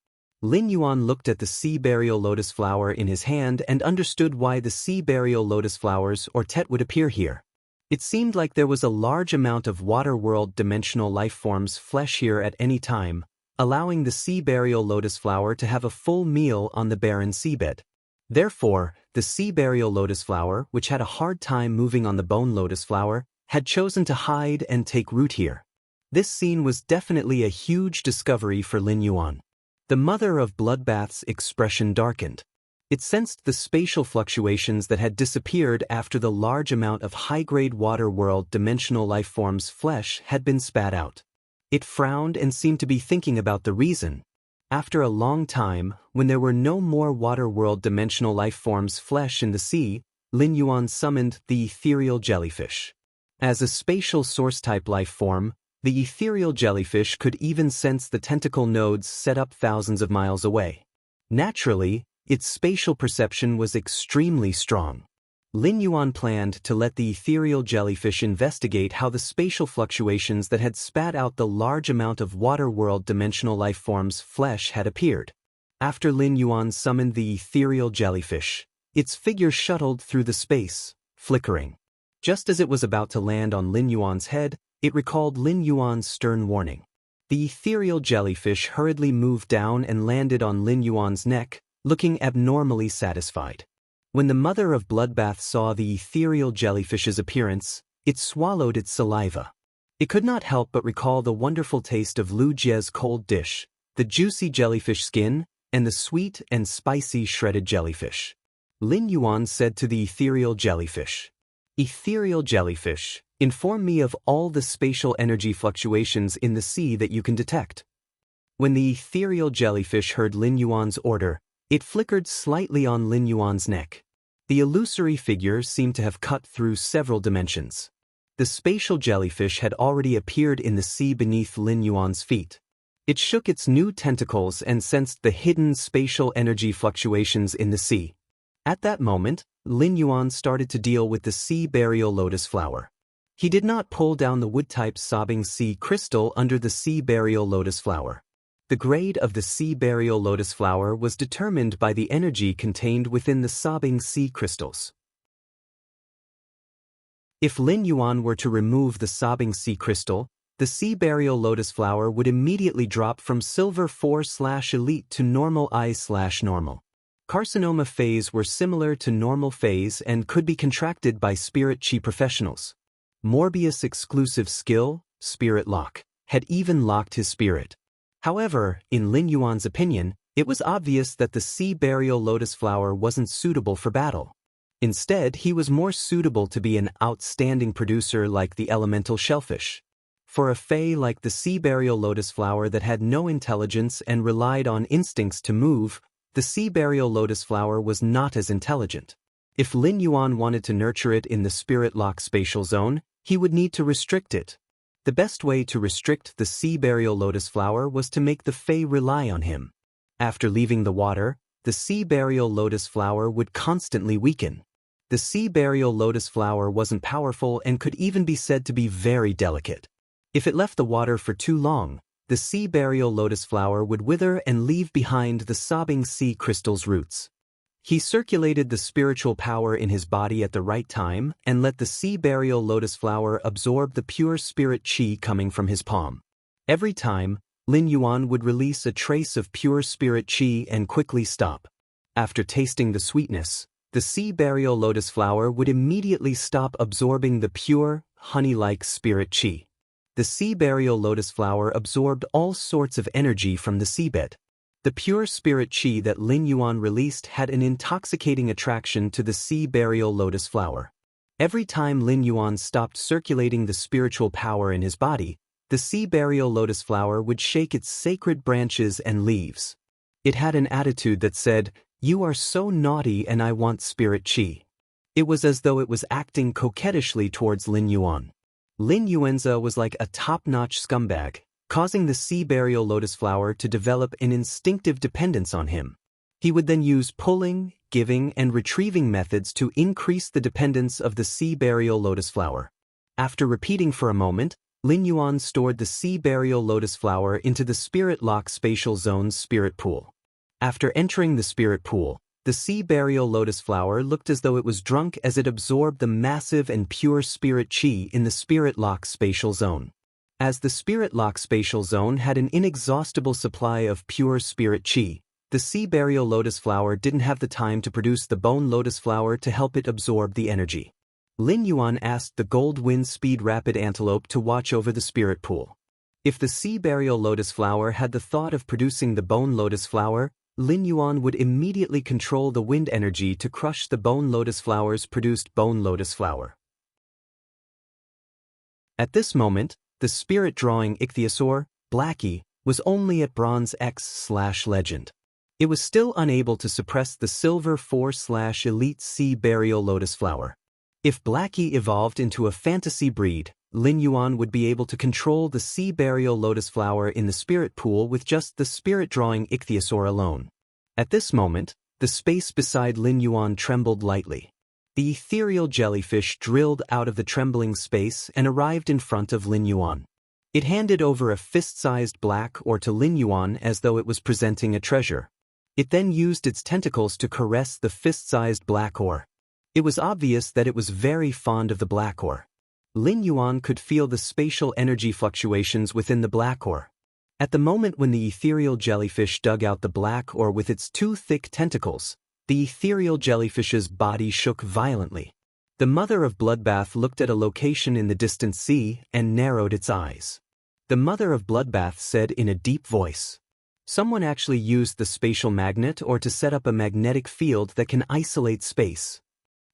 Lin Yuan looked at the sea burial lotus flower in his hand and understood why the sea burial lotus flowers or tet would appear here. It seemed like there was a large amount of water world dimensional life forms flesh here at any time, allowing the sea burial lotus flower to have a full meal on the barren seabed. Therefore, the sea burial lotus flower, which had a hard time moving on the bone lotus flower, had chosen to hide and take root here. This scene was definitely a huge discovery for Lin Yuan. The Mother of Bloodbath's expression darkened. It sensed the spatial fluctuations that had disappeared after the large amount of high-grade water world dimensional life forms' flesh had been spat out. It frowned and seemed to be thinking about the reason. After a long time, when there were no more water world dimensional life forms' flesh in the sea, Lin Yuan summoned the ethereal jellyfish. As a spatial source-type life form, the ethereal jellyfish could even sense the tentacle nodes set up thousands of miles away. Naturally, its spatial perception was extremely strong. Lin Yuan planned to let the ethereal jellyfish investigate how the spatial fluctuations that had spat out the large amount of water world dimensional life forms' flesh had appeared. After Lin Yuan summoned the ethereal jellyfish, its figure shuttled through the space, flickering. Just as it was about to land on Lin Yuan's head, it recalled Lin Yuan's stern warning. The ethereal jellyfish hurriedly moved down and landed on Lin Yuan's neck, looking abnormally satisfied. When the Mother of Bloodbath saw the ethereal jellyfish's appearance, it swallowed its saliva. It could not help but recall the wonderful taste of Lu Jie's cold dish, the juicy jellyfish skin, and the sweet and spicy shredded jellyfish. Lin Yuan said to the ethereal jellyfish, "Ethereal jellyfish, inform me of all the spatial energy fluctuations in the sea that you can detect." When the ethereal jellyfish heard Lin Yuan's order, it flickered slightly on Lin Yuan's neck. The illusory figure seemed to have cut through several dimensions. The spatial jellyfish had already appeared in the sea beneath Lin Yuan's feet. It shook its new tentacles and sensed the hidden spatial energy fluctuations in the sea. At that moment, Lin Yuan started to deal with the sea burial lotus flower. He did not pull down the wood-type sobbing sea crystal under the sea burial lotus flower. The grade of the sea burial lotus flower was determined by the energy contained within the sobbing sea crystals. If Lin Yuan were to remove the sobbing sea crystal, the sea burial lotus flower would immediately drop from silver 4/elite to normal I/normal. Carcinoma phase were similar to normal phase and could be contracted by spirit chi professionals. Morbius' exclusive skill, Spirit Lock, had even locked his spirit. However, in Lin Yuan's opinion, it was obvious that the sea burial lotus flower wasn't suitable for battle. Instead, he was more suitable to be an outstanding producer like the elemental shellfish. For a fae like the sea burial lotus flower that had no intelligence and relied on instincts to move, the sea burial lotus flower was not as intelligent. If Lin Yuan wanted to nurture it in the spirit lock spatial zone, he would need to restrict it. The best way to restrict the sea burial lotus flower was to make the fae rely on him. After leaving the water, the sea burial lotus flower would constantly weaken. The sea burial lotus flower wasn't powerful and could even be said to be very delicate. If it left the water for too long, the sea burial lotus flower would wither and leave behind the sobbing sea crystal's roots. He circulated the spiritual power in his body at the right time and let the sea burial lotus flower absorb the pure spirit chi coming from his palm. Every time, Lin Yuan would release a trace of pure spirit chi and quickly stop. After tasting the sweetness, the sea burial lotus flower would immediately stop absorbing the pure, honey-like spirit chi. The sea burial lotus flower absorbed all sorts of energy from the seabed. The pure spirit chi that Lin Yuan released had an intoxicating attraction to the sea burial lotus flower. Every time Lin Yuan stopped circulating the spiritual power in his body, the sea burial lotus flower would shake its sacred branches and leaves. It had an attitude that said, "You are so naughty and I want spirit chi." It was as though it was acting coquettishly towards Lin Yuan. Lin Yuanza was like a top-notch scumbag, causing the sea burial lotus flower to develop an instinctive dependence on him. He would then use pulling, giving, and retrieving methods to increase the dependence of the sea burial lotus flower. After repeating for a moment, Lin Yuan stored the sea burial lotus flower into the Spirit Lock Spatial Zone's spirit pool. After entering the spirit pool, the sea burial lotus flower looked as though it was drunk as it absorbed the massive and pure spirit chi in the Spirit Lock Spatial Zone. As the Spirit Lock Spatial Zone had an inexhaustible supply of pure spirit chi, the sea burial lotus flower didn't have the time to produce the bone lotus flower to help it absorb the energy. Lin Yuan asked the gold wind speed rapid antelope to watch over the spirit pool. If the sea burial lotus flower had the thought of producing the bone lotus flower, Lin Yuan would immediately control the wind energy to crush the bone lotus flower's produced bone lotus flower. At this moment, the spirit-drawing ichthyosaur, Blackie, was only at bronze X/legend. It was still unable to suppress the silver 4/elite sea burial lotus flower. If Blackie evolved into a fantasy breed, Lin Yuan would be able to control the sea burial lotus flower in the spirit pool with just the spirit-drawing ichthyosaur alone. At this moment, the space beside Lin Yuan trembled lightly. The ethereal jellyfish drilled out of the trembling space and arrived in front of Lin Yuan. It handed over a fist-sized black ore to Lin Yuan as though it was presenting a treasure. It then used its tentacles to caress the fist-sized black ore. It was obvious that it was very fond of the black ore. Lin Yuan could feel the spatial energy fluctuations within the black ore. At the moment when the ethereal jellyfish dug out the black ore with its two thick tentacles, the ethereal jellyfish's body shook violently. The mother of Bloodbath looked at a location in the distant sea and narrowed its eyes. The mother of Bloodbath said in a deep voice, "Someone actually used the spatial magnet or to set up a magnetic field that can isolate space.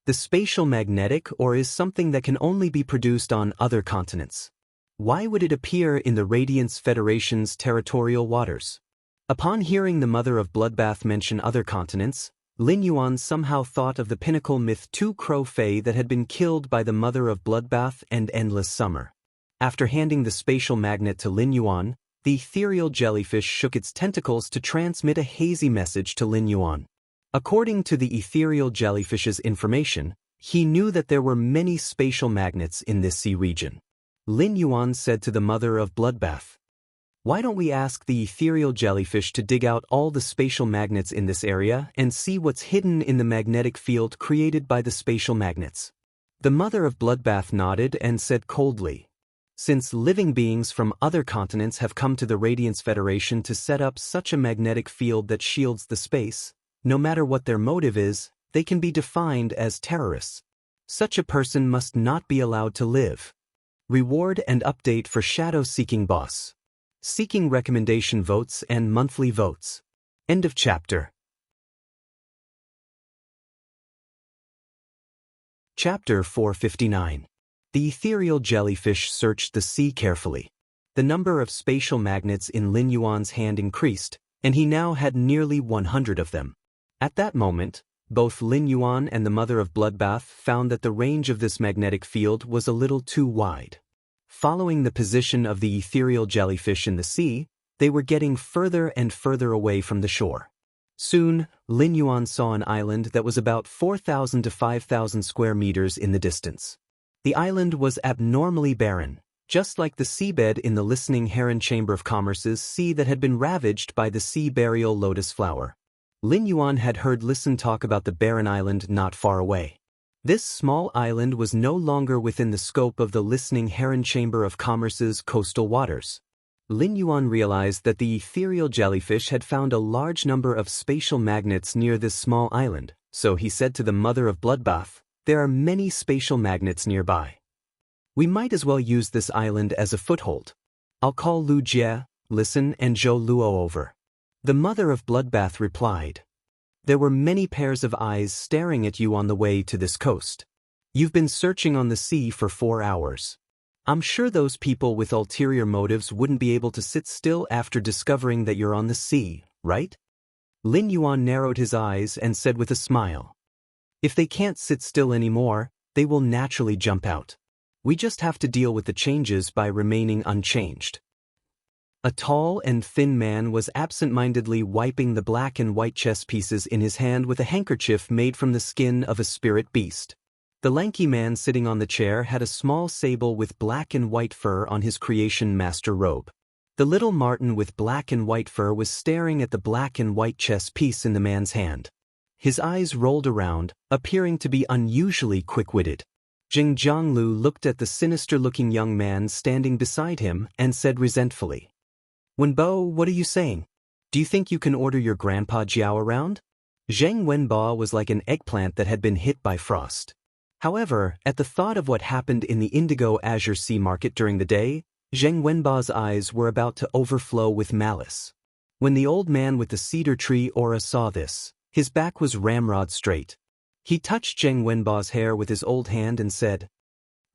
The spatial magnetic or is something that can only be produced on other continents. Why would it appear in the Radiance Federation's territorial waters?" Upon hearing the mother of Bloodbath mention other continents, Lin Yuan somehow thought of the pinnacle myth 2 Crow Fae that had been killed by the mother of Bloodbath and Endless Summer. After handing the spatial magnet to Lin Yuan, the ethereal jellyfish shook its tentacles to transmit a hazy message to Lin Yuan. According to the ethereal jellyfish's information, he knew that there were many spatial magnets in this sea region. Lin Yuan said to the mother of Bloodbath, "Why don't we ask the ethereal jellyfish to dig out all the spatial magnets in this area and see what's hidden in the magnetic field created by the spatial magnets?" The mother of Bloodbath nodded and said coldly, Since living beings from other continents have come to the Radiance Federation to set up such a magnetic field that shields the space, no matter what their motive is, they can be defined as terrorists. Such a person must not be allowed to live. Reward and update for Shadow Seeking Boss. Seeking recommendation votes and monthly votes. End of chapter. Chapter 459. The ethereal jellyfish searched the sea carefully. The number of spatial magnets in Lin Yuan's hand increased, and he now had nearly 100 of them. At that moment, both Lin Yuan and the Mother of Bloodbath found that the range of this magnetic field was a little too wide. Following the position of the ethereal jellyfish in the sea, they were getting further and further away from the shore. Soon, Lin Yuan saw an island that was about 4,000 to 5,000 square meters in the distance. The island was abnormally barren, just like the seabed in the Listening Heron Chamber of Commerce's sea that had been ravaged by the sea burial lotus flower. Lin Yuan had heard Listen talk about the barren island not far away. This small island was no longer within the scope of the Listening Heron Chamber of Commerce's coastal waters. Lin Yuan realized that the ethereal jellyfish had found a large number of spatial magnets near this small island, so he said to the Mother of Bloodbath, "There are many spatial magnets nearby. We might as well use this island as a foothold. I'll call Lu Jie, Listen, and Zhou Luo over." The Mother of Bloodbath replied, "There were many pairs of eyes staring at you on the way to this coast. You've been searching on the sea for 4 hours. I'm sure those people with ulterior motives wouldn't be able to sit still after discovering that you're on the sea, right?" Lin Yuan narrowed his eyes and said with a smile, "If they can't sit still anymore, they will naturally jump out. We just have to deal with the changes by remaining unchanged." A tall and thin man was absent-mindedly wiping the black and white chess pieces in his hand with a handkerchief made from the skin of a spirit beast. The lanky man sitting on the chair had a small sable with black and white fur on his creation master robe. The little Martin with black and white fur was staring at the black and white chess piece in the man's hand. His eyes rolled around, appearing to be unusually quick-witted. Jing Jianglu looked at the sinister-looking young man standing beside him and said resentfully, "Wenbo, what are you saying? Do you think you can order your grandpa Jiao around?" Zheng Wenbo was like an eggplant that had been hit by frost. However, at the thought of what happened in the Indigo Azure Sea Market during the day, Zheng Wenbo's eyes were about to overflow with malice. When the old man with the cedar tree aura saw this, his back was ramrod straight. He touched Zheng Wenbo's hair with his old hand and said,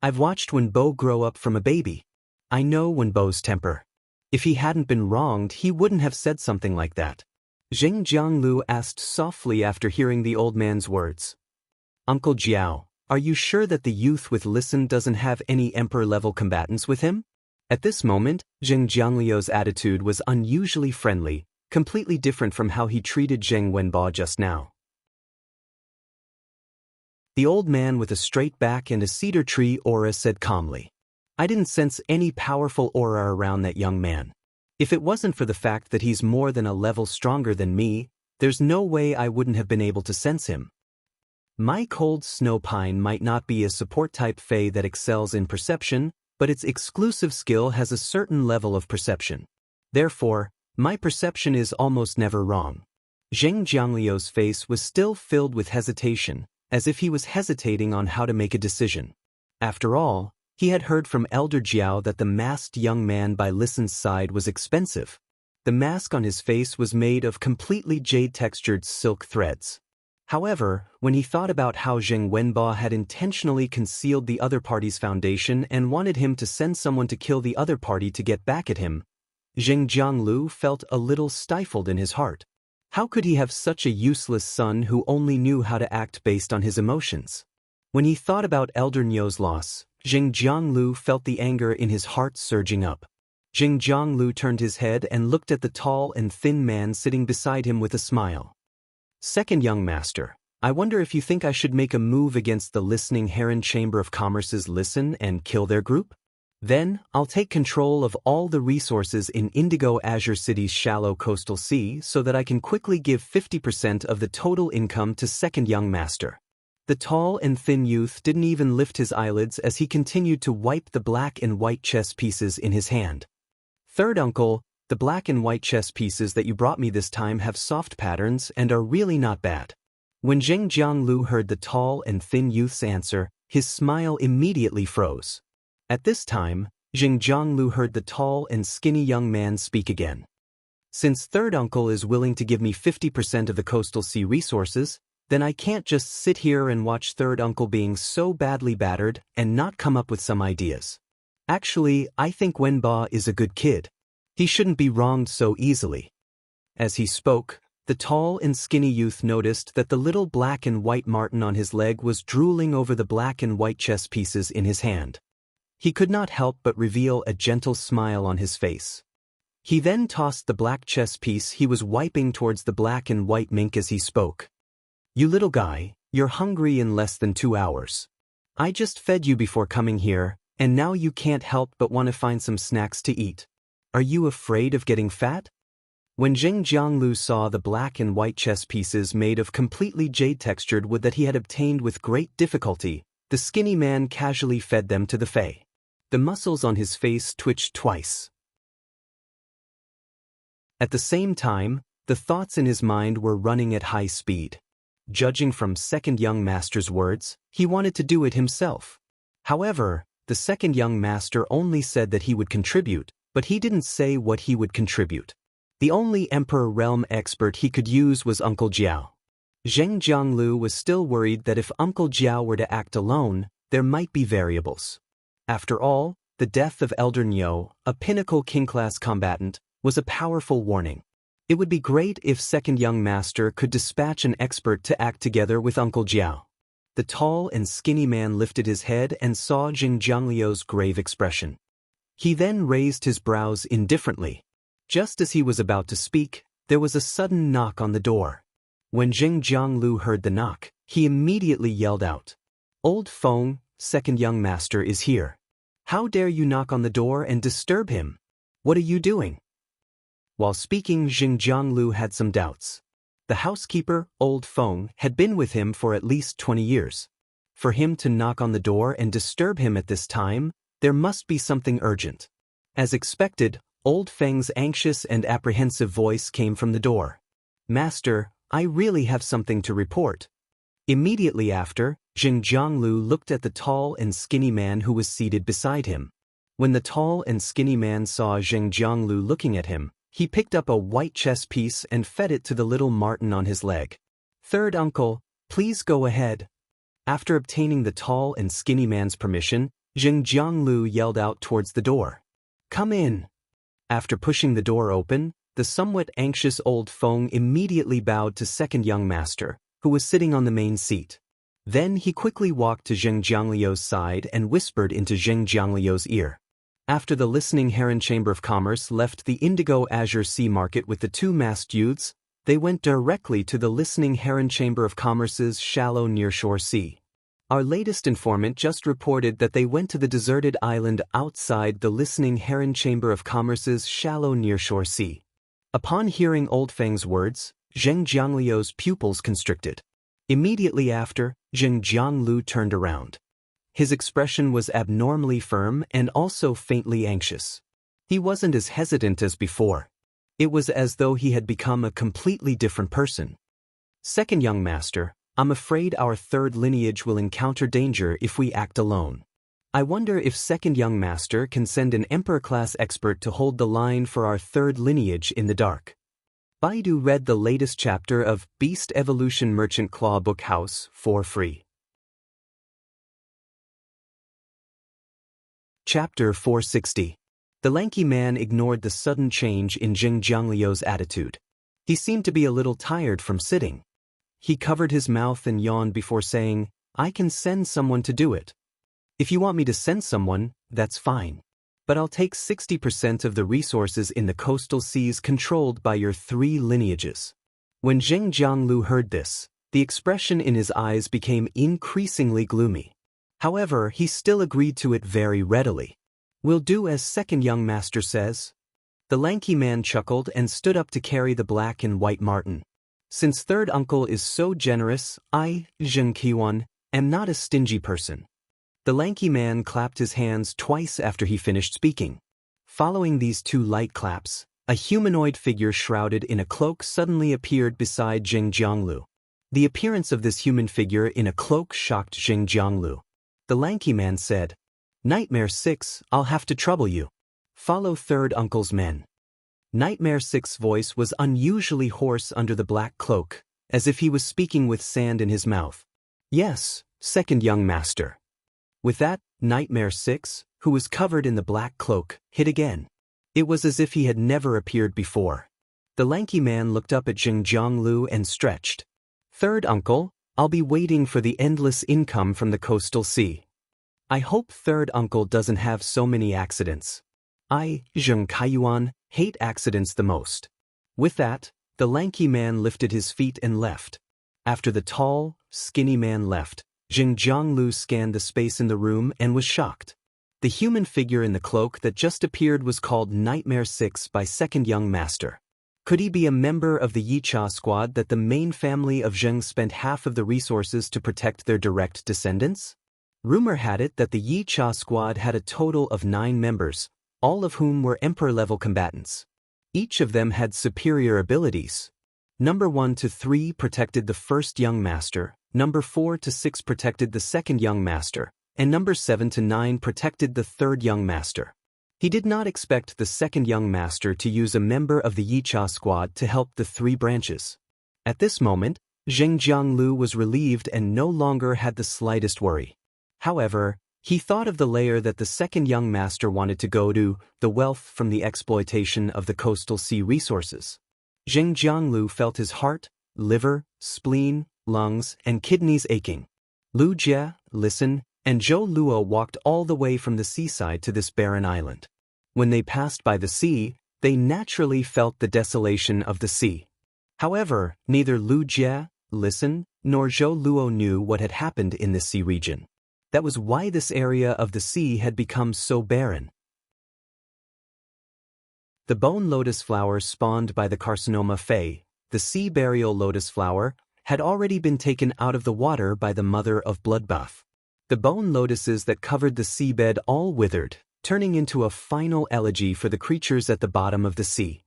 "I've watched Wenbo grow up from a baby. I know Wenbo's temper. If he hadn't been wronged, he wouldn't have said something like that." Zheng Jianglu asked softly after hearing the old man's words, "Uncle Jiao, are you sure that the youth with Listen doesn't have any emperor-level combatants with him?" At this moment, Zheng Jiangliu's attitude was unusually friendly, completely different from how he treated Zheng Wenbo just now. The old man with a straight back and a cedar tree aura said calmly, "I didn't sense any powerful aura around that young man. If it wasn't for the fact that he's more than a level stronger than me, there's no way I wouldn't have been able to sense him. My cold snow pine might not be a support-type fae that excels in perception, but its exclusive skill has a certain level of perception. Therefore, my perception is almost never wrong." Zheng Jiangliu's face was still filled with hesitation, as if he was hesitating on how to make a decision. After all, he had heard from Elder Jiao that the masked young man by Listen's side was expensive. The mask on his face was made of completely jade-textured silk threads. However, when he thought about how Zheng Wenbo had intentionally concealed the other party's foundation and wanted him to send someone to kill the other party to get back at him, Zheng Jianglu felt a little stifled in his heart. How could he have such a useless son who only knew how to act based on his emotions? When he thought about Elder Nyo's loss, Zheng Jianglu felt the anger in his heart surging up. Zheng Jianglu turned his head and looked at the tall and thin man sitting beside him with a smile. "Second young master, I wonder if you think I should make a move against the Listening Heron Chamber of Commerce's Listen and kill their group? Then, I'll take control of all the resources in Indigo Azure City's shallow coastal sea so that I can quickly give 50% of the total income to second young master. The tall and thin youth didn't even lift his eyelids as he continued to wipe the black and white chess pieces in his hand. Third uncle, the black and white chess pieces that you brought me this time have soft patterns and are really not bad. When Zheng Jianglu heard the tall and thin youth's answer, his smile immediately froze. At this time, Zheng Jianglu heard the tall and skinny young man speak again. Since third uncle is willing to give me 50% of the coastal sea resources, then I can't just sit here and watch third uncle being so badly battered and not come up with some ideas. Actually, I think Wenba is a good kid. He shouldn't be wronged so easily. As he spoke, the tall and skinny youth noticed that the little black and white marten on his leg was drooling over the black and white chess pieces in his hand. He could not help but reveal a gentle smile on his face. He then tossed the black chess piece he was wiping towards the black and white mink as he spoke. "You little guy, you're hungry in less than 2 hours. I just fed you before coming here, and now you can't help but want to find some snacks to eat. Are you afraid of getting fat?" When Zheng Jianglu saw the black and white chess pieces made of completely jade-textured wood that he had obtained with great difficulty, the skinny man casually fed them to the Fae. The muscles on his face twitched twice. At the same time, the thoughts in his mind were running at high speed. Judging from second young master's words, he wanted to do it himself. However, the second young master only said that he would contribute, but he didn't say what he would contribute. The only Emperor Realm expert he could use was Uncle Jiao. Zheng Jianglu was still worried that if Uncle Jiao were to act alone, there might be variables. After all, the death of Elder Niu, a pinnacle king-class combatant, was a powerful warning. It would be great if second young master could dispatch an expert to act together with Uncle Jiao. The tall and skinny man lifted his head and saw Zheng Jiangliu's grave expression. He then raised his brows indifferently. Just as he was about to speak, there was a sudden knock on the door. When Zheng Jianglu heard the knock, he immediately yelled out, "Old Feng, second young master is here. How dare you knock on the door and disturb him? What are you doing?" While speaking, Zheng Jianglu had some doubts. The housekeeper, Old Feng, had been with him for at least 20 years. For him to knock on the door and disturb him at this time, there must be something urgent. As expected, Old Feng's anxious and apprehensive voice came from the door. "Master, I really have something to report." Immediately after, Zheng Jianglu looked at the tall and skinny man who was seated beside him. When the tall and skinny man saw Zheng Jianglu looking at him, he picked up a white chess piece and fed it to the little marten on his leg. "Third uncle, please go ahead." After obtaining the tall and skinny man's permission, Zheng Jianglu yelled out towards the door, "Come in." After pushing the door open, the somewhat anxious Old Feng immediately bowed to second young master, who was sitting on the main seat. Then he quickly walked to Zheng Jiangliu's side and whispered into Zheng Jiangliu's ear. After the listening Heron Chamber of Commerce left the Indigo Azure Sea Market with the two masked youths, they went directly to the listening Heron Chamber of Commerce's shallow nearshore sea. Our latest informant just reported that they went to the deserted island outside the listening Heron Chamber of Commerce's shallow nearshore sea. Upon hearing Old Feng's words, Zheng Jiangliu's pupils constricted. Immediately after, Zheng Jianglu turned around. His expression was abnormally firm and also faintly anxious. He wasn't as hesitant as before. It was as though he had become a completely different person. "Second young master, I'm afraid our third lineage will encounter danger if we act alone. I wonder if second young master can send an emperor-class expert to hold the line for our third lineage in the dark." Baidu read the latest chapter of Beast Evolution Merchant Claw Book House for free. Chapter 460. The lanky man ignored the sudden change in Zheng Jiangliu's attitude. He seemed to be a little tired from sitting. He covered his mouth and yawned before saying, "I can send someone to do it. If you want me to send someone, that's fine. But I'll take 60% of the resources in the coastal seas controlled by your three lineages." When Zheng Jianglu heard this, the expression in his eyes became increasingly gloomy. However, he still agreed to it very readily. "We'll do as second young master says." The lanky man chuckled and stood up to carry the black and white marten. "Since third uncle is so generous, I, Zheng Qiwan, am not a stingy person." The lanky man clapped his hands twice after he finished speaking. Following these two light claps, a humanoid figure shrouded in a cloak suddenly appeared beside Jing Jianglu. The appearance of this human figure in a cloak shocked Jing Jianglu. The lanky man said, "Nightmare 6, I'll have to trouble you. Follow third uncle's men." Nightmare 6's voice was unusually hoarse under the black cloak, as if he was speaking with sand in his mouth. "Yes, second young master." With that, Nightmare 6, who was covered in the black cloak, hit again. It was as if he had never appeared before. The lanky man looked up at Jing Jianglu and stretched. "Third uncle, I'll be waiting for the endless income from the coastal sea. I hope third uncle doesn't have so many accidents. I, Zheng Kaiyuan, hate accidents the most." With that, the lanky man lifted his feet and left. After the tall, skinny man left, Jing Jianglu scanned the space in the room and was shocked. The human figure in the cloak that just appeared was called Nightmare 6 by second young master. Could he be a member of the Yicha squad that the main family of Zheng spent half of the resources to protect their direct descendants? Rumor had it that the Yicha squad had a total of 9 members, all of whom were emperor-level combatants. Each of them had superior abilities. Number 1 to 3 protected the first young master, number 4 to 6 protected the second young master, and number 7 to 9 protected the third young master. He did not expect the second young master to use a member of the Yicha squad to help the 3 branches. At this moment, Zheng Jianglu was relieved and no longer had the slightest worry. However, he thought of the layer that the second young master wanted to go to, the wealth from the exploitation of the coastal sea resources. Zheng Jianglu felt his heart, liver, spleen, lungs, and kidneys aching. Lu Jie, Listen, and Zhou Luo walked all the way from the seaside to this barren island. When they passed by the sea, they naturally felt the desolation of the sea. However, neither Lu Jie, Listen, nor Zhou Luo knew what had happened in the sea region. That was why this area of the sea had become so barren. The bone lotus flower spawned by the carcinoma Fei, the sea burial lotus flower, had already been taken out of the water by the mother of bloodbath. The bone lotuses that covered the seabed all withered, turning into a final elegy for the creatures at the bottom of the sea.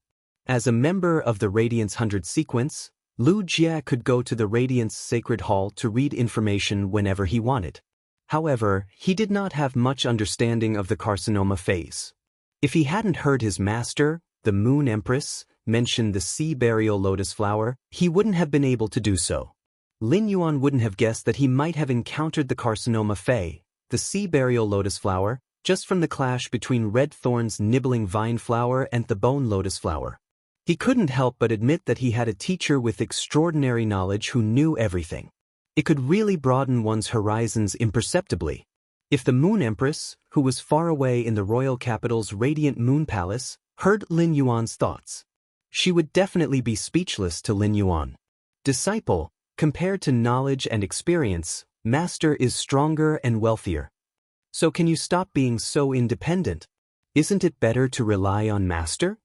As a member of the Radiance 100 sequence, Lu Jie could go to the Radiance Sacred Hall to read information whenever he wanted. However, he did not have much understanding of the carcinoma phase. If he hadn't heard his master, the Moon Empress, mention the sea burial lotus flower, he wouldn't have been able to do so. Lin Yuan wouldn't have guessed that he might have encountered the carcinoma Fei, the sea burial lotus flower, just from the clash between red thorns nibbling vine flower and the bone lotus flower. He couldn't help but admit that he had a teacher with extraordinary knowledge who knew everything. It could really broaden one's horizons imperceptibly. If the Moon Empress, who was far away in the royal capital's radiant moon palace, heard Lin Yuan's thoughts, she would definitely be speechless to Lin Yuan. Disciple, compared to knowledge and experience, master is stronger and wealthier. So can you stop being so independent? Isn't it better to rely on master?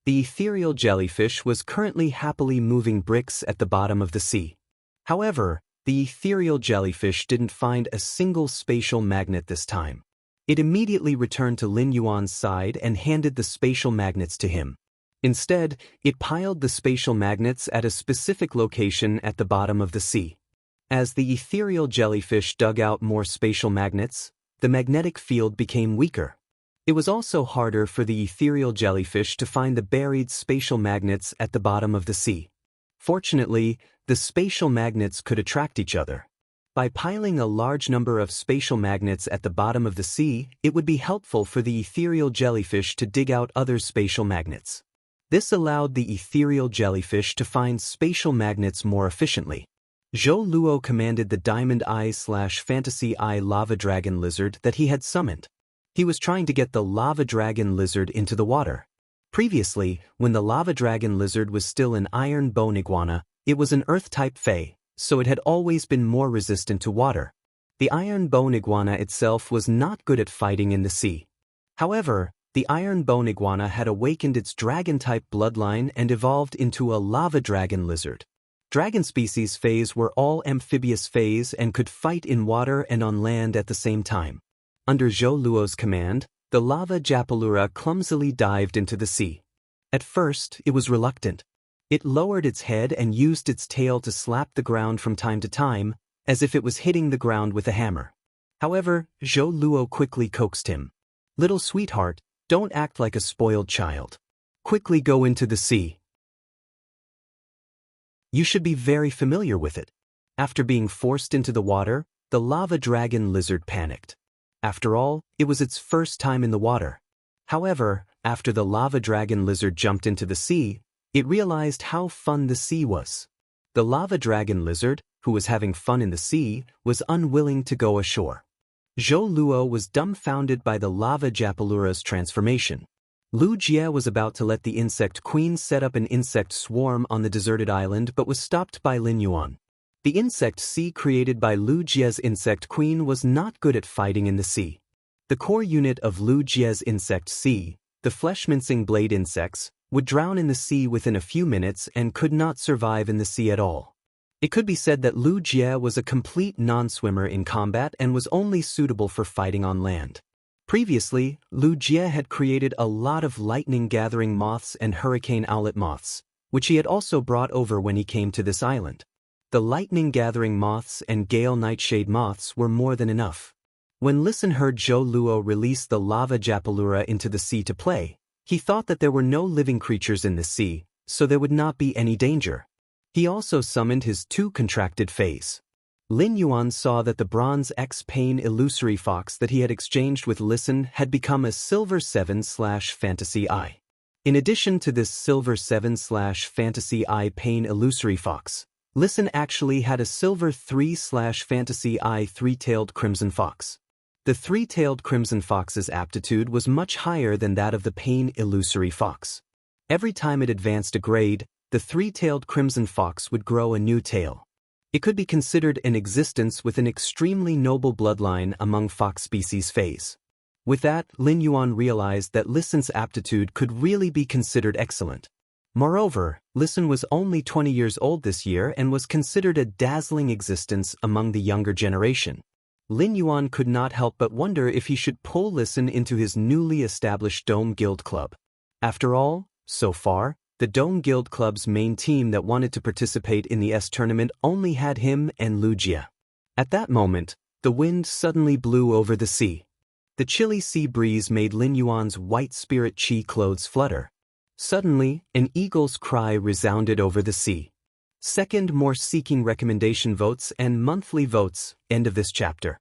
The ethereal jellyfish was currently happily moving bricks at the bottom of the sea. However, the ethereal jellyfish didn't find a single spatial magnet this time. It immediately returned to Lin Yuan's side and handed the spatial magnets to him. Instead, it piled the spatial magnets at a specific location at the bottom of the sea. As the ethereal jellyfish dug out more spatial magnets, the magnetic field became weaker. It was also harder for the ethereal jellyfish to find the buried spatial magnets at the bottom of the sea. Fortunately, the spatial magnets could attract each other. By piling a large number of spatial magnets at the bottom of the sea, it would be helpful for the ethereal jellyfish to dig out other spatial magnets. This allowed the ethereal jellyfish to find spatial magnets more efficiently. Zhou Luo commanded the Diamond Eye/Fantasy Eye Lava Dragon Lizard that he had summoned. He was trying to get the Lava Dragon Lizard into the water. Previously, when the Lava Dragon Lizard was still an Iron Bone Iguana, it was an Earth-type Fey, so it had always been more resistant to water. The Iron Bone Iguana itself was not good at fighting in the sea. However, the Iron Bone Iguana had awakened its dragon-type bloodline and evolved into a Lava Dragon Lizard. Dragon species phase were all amphibious phase and could fight in water and on land at the same time. Under Zhou Luo's command, the lava Japalura clumsily dived into the sea. At first, it was reluctant. It lowered its head and used its tail to slap the ground from time to time, as if it was hitting the ground with a hammer. However, Zhou Luo quickly coaxed him. "Little sweetheart, don't act like a spoiled child. Quickly go into the sea. You should be very familiar with it." After being forced into the water, the lava dragon lizard panicked. After all, it was its first time in the water. However, after the lava dragon lizard jumped into the sea, it realized how fun the sea was. The lava dragon lizard, who was having fun in the sea, was unwilling to go ashore. Zhou Luo was dumbfounded by the lava Japalura's transformation. Lu Jie was about to let the insect queen set up an insect swarm on the deserted island but was stopped by Lin Yuan. The insect sea created by Lu Jie's insect queen was not good at fighting in the sea. The core unit of Lu Jie's insect sea, the flesh-mincing blade insects, would drown in the sea within a few minutes and could not survive in the sea at all. It could be said that Lu Jie was a complete non-swimmer in combat and was only suitable for fighting on land. Previously, Lu Jie had created a lot of lightning-gathering moths and hurricane owlet moths, which he had also brought over when he came to this island. The lightning-gathering moths and gale nightshade moths were more than enough. When Listen heard Zhou Luo release the lava Japalura into the sea to play, he thought that there were no living creatures in the sea, so there would not be any danger. He also summoned his two contracted fays. Lin Yuan saw that the bronze X-Pain illusory fox that he had exchanged with Listen had become a silver 7/fantasy eye. In addition to this silver 7/fantasy eye pain illusory fox, Listen actually had a silver 3/fantasy eye three-tailed crimson fox. The three-tailed crimson fox's aptitude was much higher than that of the pain illusory fox. Every time it advanced a grade, the three-tailed crimson fox would grow a new tail. It could be considered an existence with an extremely noble bloodline among fox species fays. With that, Lin Yuan realized that Listen's aptitude could really be considered excellent. Moreover, Listen was only 20 years old this year and was considered a dazzling existence among the younger generation. Lin Yuan could not help but wonder if he should pull Listen into his newly established Dome Guild Club. After all, so far, the Dome Guild Club's main team that wanted to participate in the S tournament only had him and Lu Jie. At that moment, the wind suddenly blew over the sea. The chilly sea breeze made Lin Yuan's white spirit chi clothes flutter. Suddenly, an eagle's cry resounded over the sea. Second, more seeking recommendation votes and monthly votes. End of this chapter.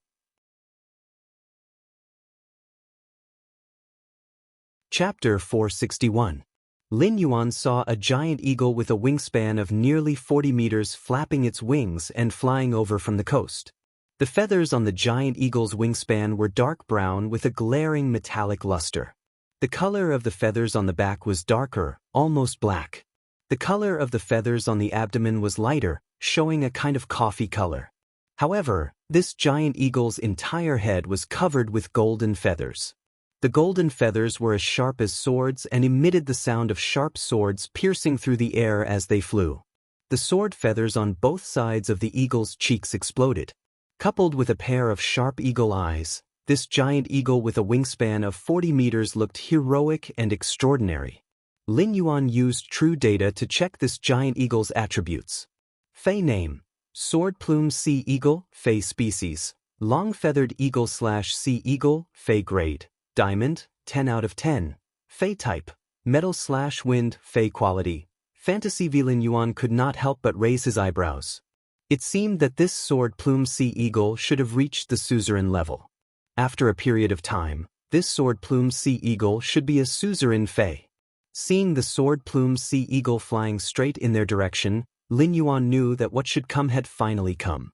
Chapter 461. Lin Yuan saw a giant eagle with a wingspan of nearly 40 meters flapping its wings and flying over from the coast. The feathers on the giant eagle's wingspan were dark brown with a glaring metallic luster. The color of the feathers on the back was darker, almost black. The color of the feathers on the abdomen was lighter, showing a kind of coffee color. However, this giant eagle's entire head was covered with golden feathers. The golden feathers were as sharp as swords and emitted the sound of sharp swords piercing through the air as they flew. The sword feathers on both sides of the eagle's cheeks exploded. Coupled with a pair of sharp eagle eyes, this giant eagle with a wingspan of 40 meters looked heroic and extraordinary. Lin Yuan used true data to check this giant eagle's attributes. Fey name: Sword Plume Sea Eagle, Fey species. Long-feathered eagle/sea eagle, Fey grade. Diamond, 10 out of 10. Fey type: metal/wind, Fey quality. Fantasy. Lin Yuan could not help but raise his eyebrows. It seemed that this sword plume sea eagle should have reached the suzerain level. After a period of time, this sword plume sea eagle should be a suzerain Fey. Seeing the sword plume sea eagle flying straight in their direction, Lin Yuan knew that what should come had finally come.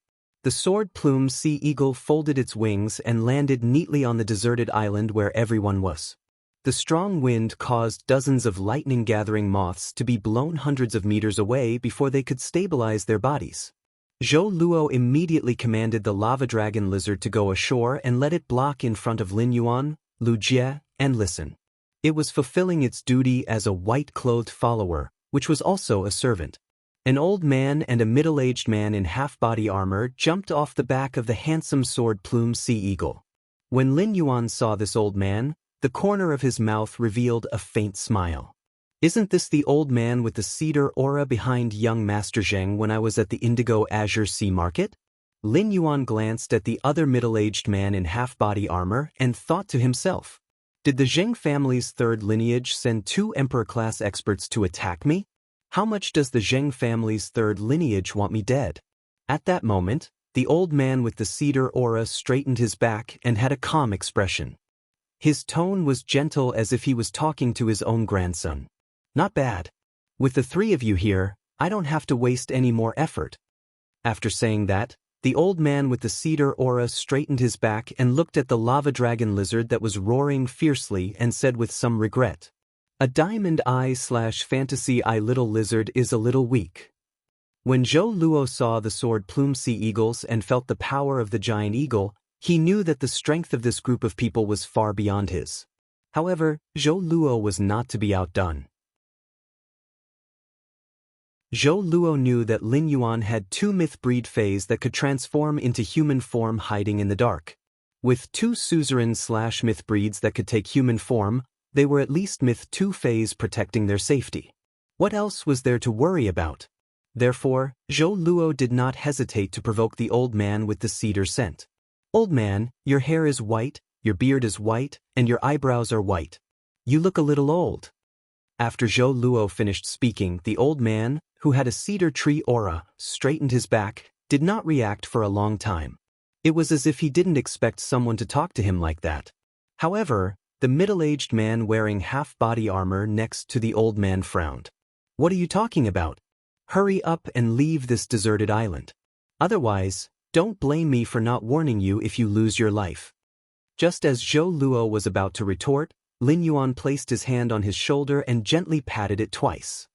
The sword plume sea eagle folded its wings and landed neatly on the deserted island where everyone was. The strong wind caused dozens of lightning-gathering moths to be blown hundreds of meters away before they could stabilize their bodies. Zhou Luo immediately commanded the lava dragon lizard to go ashore and let it block in front of Lin Yuan, Lu Jie, and Listen. It was fulfilling its duty as a white-clothed follower, which was also a servant. An old man and a middle-aged man in half-body armor jumped off the back of the handsome sword-plumed sea eagle. When Lin Yuan saw this old man, the corner of his mouth revealed a faint smile. Isn't this the old man with the cedar aura behind young Master Zheng when I was at the Indigo Azure Sea Market? Lin Yuan glanced at the other middle-aged man in half-body armor and thought to himself, did the Zheng family's third lineage send 2 Emperor-class experts to attack me? How much does the Zheng family's third lineage want me dead? At that moment, the old man with the cedar aura straightened his back and had a calm expression. His tone was gentle as if he was talking to his own grandson. Not bad. With the 3 of you here, I don't have to waste any more effort. After saying that, the old man with the cedar aura straightened his back and looked at the lava dragon lizard that was roaring fiercely and said with some regret, "A diamond eye/fantasy eye little lizard is a little weak." When Zhou Luo saw the sword-plumed sea eagles and felt the power of the giant eagle, he knew that the strength of this group of people was far beyond his. However, Zhou Luo was not to be outdone. Zhou Luo knew that Lin Yuan had 2 myth-breed fays that could transform into human form hiding in the dark. With 2 suzerain/myth breeds that could take human form, they were at least myth 2 fays protecting their safety. What else was there to worry about? Therefore, Zhou Luo did not hesitate to provoke the old man with the cedar scent. "Old man, your hair is white, your beard is white, and your eyebrows are white. You look a little old." After Zhou Luo finished speaking, the old man, who had a cedar tree aura, straightened his back, did not react for a long time. It was as if he didn't expect someone to talk to him like that. However, the middle-aged man wearing half-body armor next to the old man frowned. "What are you talking about? Hurry up and leave this deserted island. Otherwise, don't blame me for not warning you if you lose your life." Just as Zhou Luo was about to retort, Lin Yuan placed his hand on his shoulder and gently patted it twice.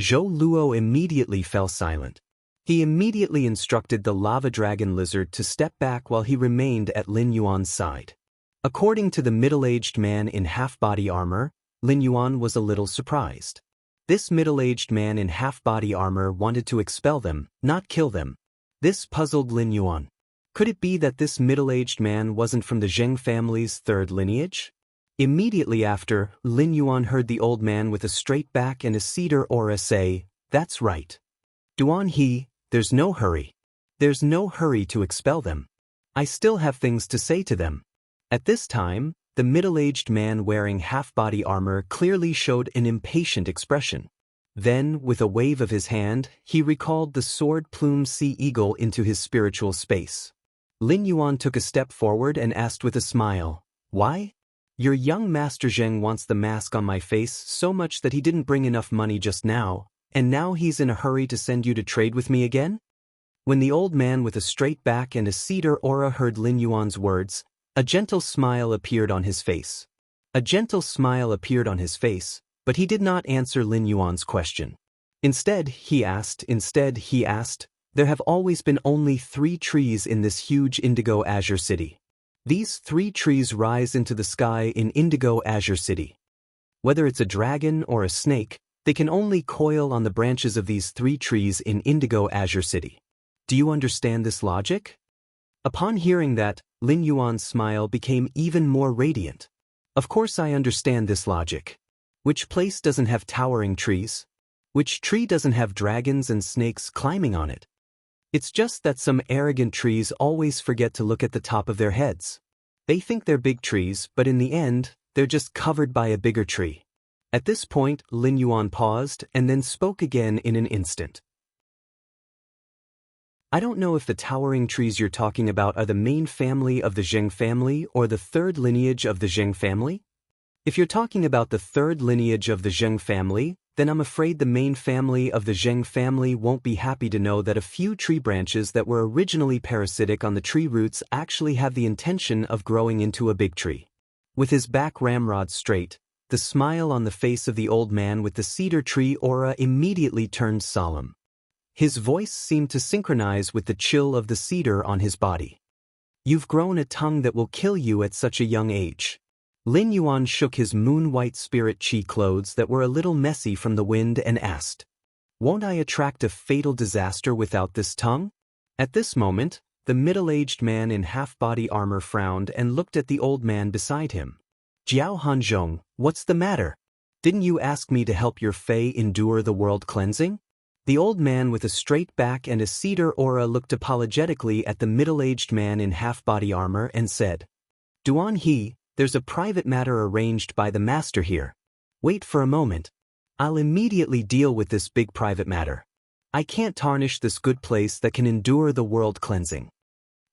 Zhou Luo immediately fell silent. He immediately instructed the lava dragon lizard to step back while he remained at Lin Yuan's side. According to the middle-aged man in half-body armor, Lin Yuan was a little surprised. This middle-aged man in half-body armor wanted to expel them, not kill them. This puzzled Lin Yuan. Could it be that this middle-aged man wasn't from the Zheng family's third lineage? Immediately after, Lin Yuan heard the old man with a straight back and a cedar aura say, "That's right. Duan He, there's no hurry. There's no hurry to expel them. I still have things to say to them." At this time, the middle-aged man wearing half-body armor clearly showed an impatient expression. Then, with a wave of his hand, he recalled the sword-plumed sea eagle into his spiritual space. Lin Yuan took a step forward and asked with a smile, "Why? Your young Master Zheng wants the mask on my face so much that he didn't bring enough money just now, and now he's in a hurry to send you to trade with me again?" When the old man with a straight back and a cedar aura heard Lin Yuan's words, a gentle smile appeared on his face. A gentle smile appeared on his face, but he did not answer Lin Yuan's question. Instead, he asked, "There have always been only 3 trees in this huge Indigo Azure City. These 3 trees rise into the sky in Indigo Azure City. Whether it's a dragon or a snake, they can only coil on the branches of these 3 trees in Indigo Azure City. Do you understand this logic?" Upon hearing that, Lin Yuan's smile became even more radiant. "Of course I understand this logic. Which place doesn't have towering trees? Which tree doesn't have dragons and snakes climbing on it? It's just that some arrogant trees always forget to look at the top of their heads. They think they're big trees, but in the end, they're just covered by a bigger tree." At this point, Lin Yuan paused and then spoke again in an instant. "I don't know if the towering trees you're talking about are the main family of the Zheng family or the third lineage of the Zheng family. If you're talking about the third lineage of the Zheng family, then I'm afraid the main family of the Zheng family won't be happy to know that a few tree branches that were originally parasitic on the tree roots actually have the intention of growing into a big tree." With his back ramrod straight, the smile on the face of the old man with the cedar tree aura immediately turned solemn. His voice seemed to synchronize with the chill of the cedar on his body. "You've grown a tongue that will kill you at such a young age." Lin Yuan shook his moon-white spirit chi clothes that were a little messy from the wind and asked, Won't I attract a fatal disaster without this tongue? At this moment, the middle-aged man in half-body armor frowned and looked at the old man beside him. Jiao Hanzhong, what's the matter? Didn't you ask me to help your Fae endure the world cleansing? The old man with a straight back and a cedar aura looked apologetically at the middle-aged man in half-body armor and said, Duan He, there's a private matter arranged by the master here. Wait for a moment. I'll immediately deal with this big private matter. I can't tarnish this good place that can endure the world cleansing.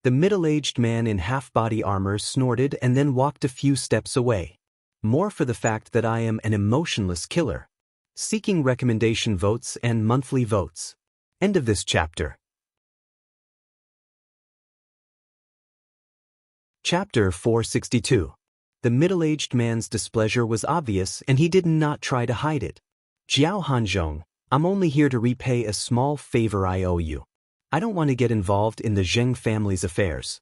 The middle-aged man in half-body armor snorted and then walked a few steps away. More for the fact that I am an emotionless killer. Seeking recommendation votes and monthly votes. End of this chapter. Chapter 462. The middle-aged man's displeasure was obvious and he did not try to hide it. Jiao Hanzhong, I'm only here to repay a small favor I owe you. I don't want to get involved in the Zheng family's affairs.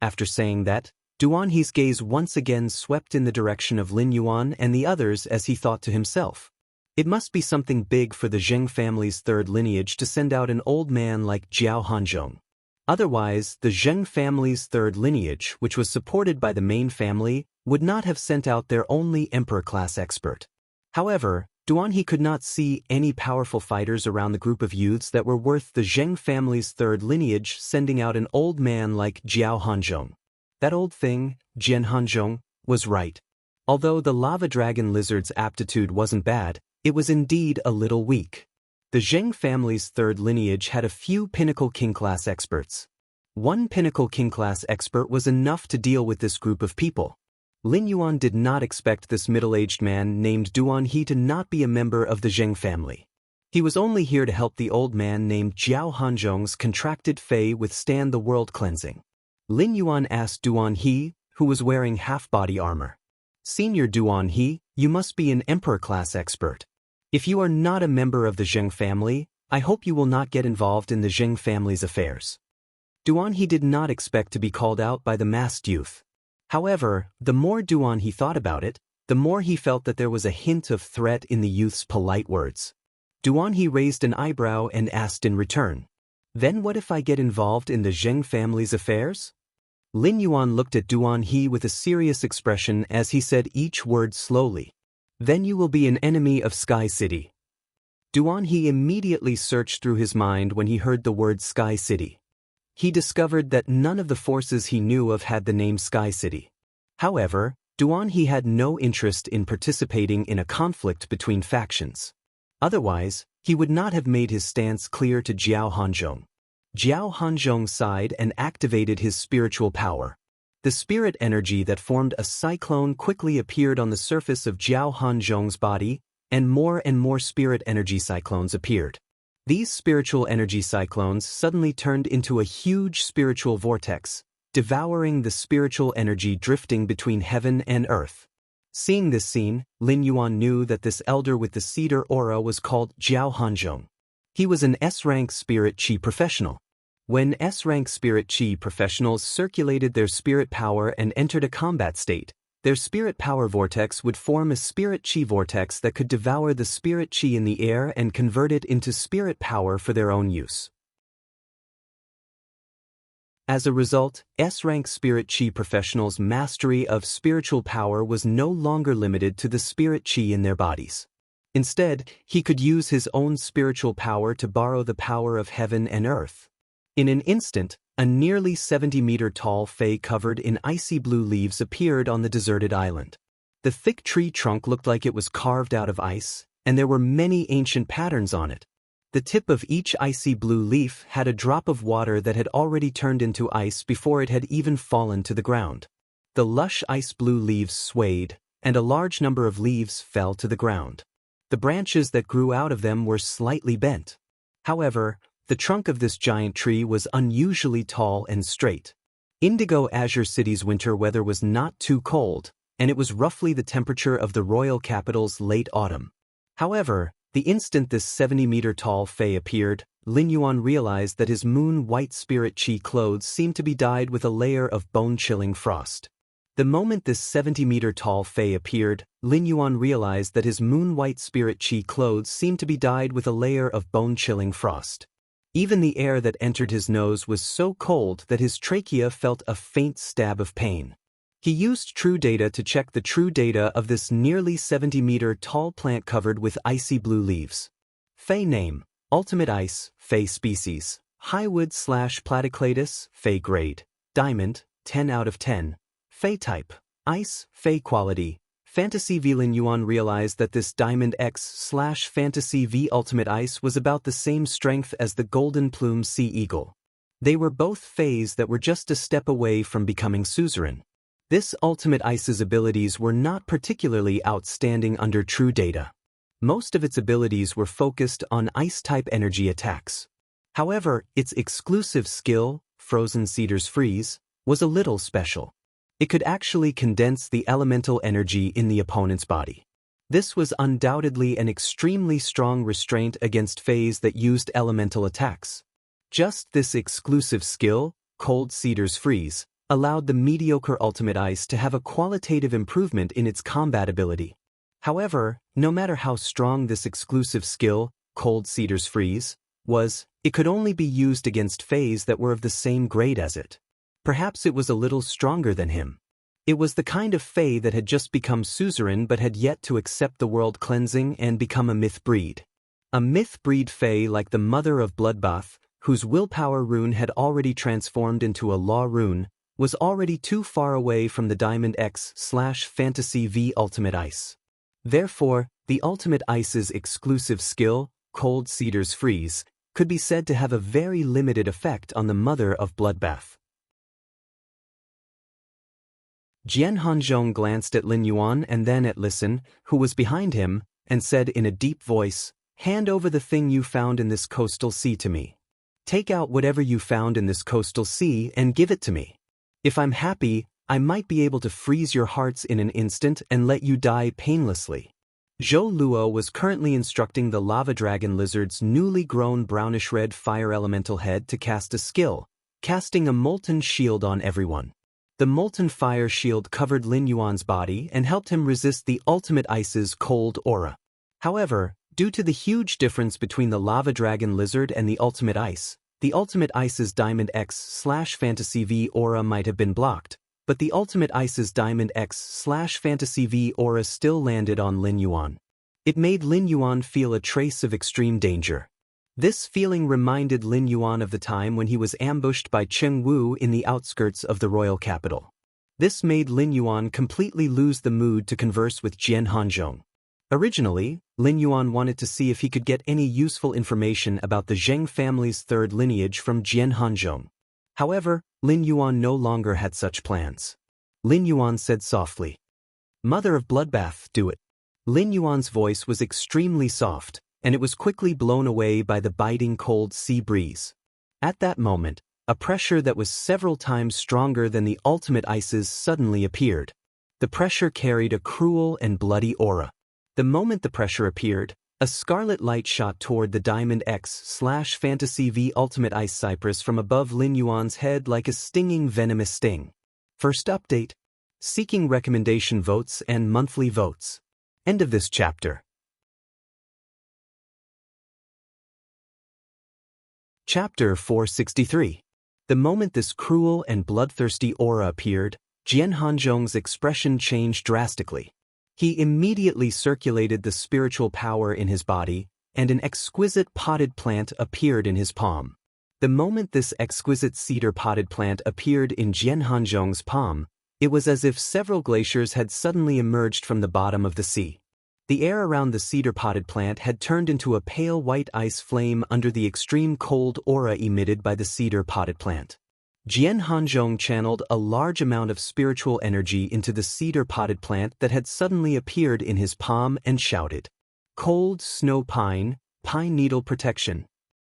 After saying that, Duan He's gaze once again swept in the direction of Lin Yuan and the others as he thought to himself. It must be something big for the Zheng family's third lineage to send out an old man like Jiao Hanzhong. Otherwise, the Zheng family's third lineage, which was supported by the main family, would not have sent out their only emperor-class expert. However, Duan He could not see any powerful fighters around the group of youths that were worth the Zheng family's third lineage sending out an old man like Jiao Hanzhong. That old thing, Jian Hanzhong, was right. Although the lava dragon lizard's aptitude wasn't bad, it was indeed a little weak. The Zheng family's third lineage had a few Pinnacle King-class experts. One Pinnacle King-class expert was enough to deal with this group of people. Lin Yuan did not expect this middle-aged man named Duan He to not be a member of the Zheng family. He was only here to help the old man named Jiao Hanzhong's contracted Fae withstand the world cleansing. Lin Yuan asked Duan He, who was wearing half-body armor. Senior Duan He, you must be an emperor-class expert. If you are not a member of the Zheng family, I hope you will not get involved in the Zheng family's affairs. Duan He did not expect to be called out by the masked youth. However, the more Duan He thought about it, the more he felt that there was a hint of threat in the youth's polite words. Duan He raised an eyebrow and asked in return, Then what if I get involved in the Zheng family's affairs? Lin Yuan looked at Duan He with a serious expression as he said each word slowly. Then you will be an enemy of Sky City. Duan He immediately searched through his mind when he heard the word Sky City. He discovered that none of the forces he knew of had the name Sky City. However, Duan He had no interest in participating in a conflict between factions. Otherwise, he would not have made his stance clear to Jiao Hanzhong. Jiao Hanzhong sighed and activated his spiritual power. The spirit energy that formed a cyclone quickly appeared on the surface of Jiao Hanzhong's body, and more spirit energy cyclones appeared. These spiritual energy cyclones suddenly turned into a huge spiritual vortex, devouring the spiritual energy drifting between heaven and earth. Seeing this scene, Lin Yuan knew that this elder with the cedar aura was called Jiao Hanzhong. He was an S-rank spirit chi professional. When S-rank spirit chi professionals circulated their spirit power and entered a combat state, their spirit power vortex would form a spirit chi vortex that could devour the spirit chi in the air and convert it into spirit power for their own use. As a result, S-rank spirit chi professionals' mastery of spiritual power was no longer limited to the spirit chi in their bodies. Instead, he could use his own spiritual power to borrow the power of heaven and earth. In an instant, a nearly 70-meter-tall Fae covered in icy blue leaves appeared on the deserted island. The thick tree trunk looked like it was carved out of ice, and there were many ancient patterns on it. The tip of each icy blue leaf had a drop of water that had already turned into ice before it had even fallen to the ground. The lush ice blue leaves swayed, and a large number of leaves fell to the ground. The branches that grew out of them were slightly bent. However, the trunk of this giant tree was unusually tall and straight. Indigo Azure City's winter weather was not too cold, and it was roughly the temperature of the royal capital's late autumn. However, the instant this 70-meter-tall Fae appeared, Lin Yuan realized that his moon-white spirit chi clothes seemed to be dyed with a layer of bone-chilling frost. The moment this 70-meter-tall fae appeared, Lin Yuan realized that his moon-white spirit chi clothes seemed to be dyed with a layer of bone-chilling frost. Even the air that entered his nose was so cold that his trachea felt a faint stab of pain. He used true data to check the true data of this nearly 70-meter-tall plant covered with icy blue leaves. Fae name: Ultimate Ice, Fae species, Highwood/Platycladus, Fae grade, Diamond, 10 out of 10. Fae type: Ice, Fae quality. Fantasy V. Lin Yuan realized that this Diamond X/Fantasy V Ultimate Ice was about the same strength as the Golden Plume Sea Eagle. They were both Faes that were just a step away from becoming suzerain. This Ultimate Ice's abilities were not particularly outstanding under true data. Most of its abilities were focused on Ice-type energy attacks. However, its exclusive skill, Frozen Cedar's Freeze, was a little special. It could actually condense the elemental energy in the opponent's body. This was undoubtedly an extremely strong restraint against Faes that used elemental attacks. Just this exclusive skill, Cold Cedar's Freeze, allowed the mediocre Ultimate Ice to have a qualitative improvement in its combat ability. However, no matter how strong this exclusive skill, Cold Cedar's Freeze, was, it could only be used against Faes that were of the same grade as it. Perhaps it was a little stronger than him. It was the kind of Fae that had just become suzerain but had yet to accept the world cleansing and become a myth breed. A myth breed Fae like the Mother of Bloodbath, whose willpower rune had already transformed into a law rune, was already too far away from the Diamond X/Fantasy V Ultimate Ice. Therefore, the Ultimate Ice's exclusive skill, Cold Cedar's Freeze, could be said to have a very limited effect on the Mother of Bloodbath. Jian Hanzhong glanced at Lin Yuan and then at Listen, who was behind him, and said in a deep voice, "Hand over the thing you found in this coastal sea to me. Take out whatever you found in this coastal sea and give it to me. If I'm happy, I might be able to freeze your hearts in an instant and let you die painlessly." Zhou Luo was currently instructing the lava dragon lizard's newly grown brownish-red fire elemental head to cast a skill, casting a molten shield on everyone. The molten fire shield covered Lin Yuan's body and helped him resist the Ultimate Ice's cold aura. However, due to the huge difference between the lava dragon lizard and the Ultimate Ice's Diamond X/Fantasy V aura might have been blocked, but the Ultimate Ice's Diamond X/Fantasy V aura still landed on Lin Yuan. It made Lin Yuan feel a trace of extreme danger. This feeling reminded Lin Yuan of the time when he was ambushed by Cheng Wu in the outskirts of the royal capital. This made Lin Yuan completely lose the mood to converse with Jian Hanzhong. Originally, Lin Yuan wanted to see if he could get any useful information about the Zheng family's third lineage from Jian Hanzhong. However, Lin Yuan no longer had such plans. Lin Yuan said softly, "Mother of Bloodbath, do it." Lin Yuan's voice was extremely soft, and it was quickly blown away by the biting cold sea breeze. At that moment, a pressure that was several times stronger than the Ultimate Ice's suddenly appeared. The pressure carried a cruel and bloody aura. The moment the pressure appeared, a scarlet light shot toward the Diamond X/Fantasy V Ultimate Ice Cypress from above Lin Yuan's head like a stinging venomous sting. First update: seeking recommendation votes and monthly votes. End of this chapter. Chapter 463. The moment this cruel and bloodthirsty aura appeared, Jian Hanzhong's expression changed drastically. He immediately circulated the spiritual power in his body, and an exquisite potted plant appeared in his palm. The moment this exquisite cedar potted plant appeared in Jian Hanzhong's palm, it was as if several glaciers had suddenly emerged from the bottom of the sea. The air around the cedar potted plant had turned into a pale white ice flame under the extreme cold aura emitted by the cedar potted plant. Jian Hanzhong channeled a large amount of spiritual energy into the cedar potted plant that had suddenly appeared in his palm and shouted, "Cold snow pine, pine needle protection.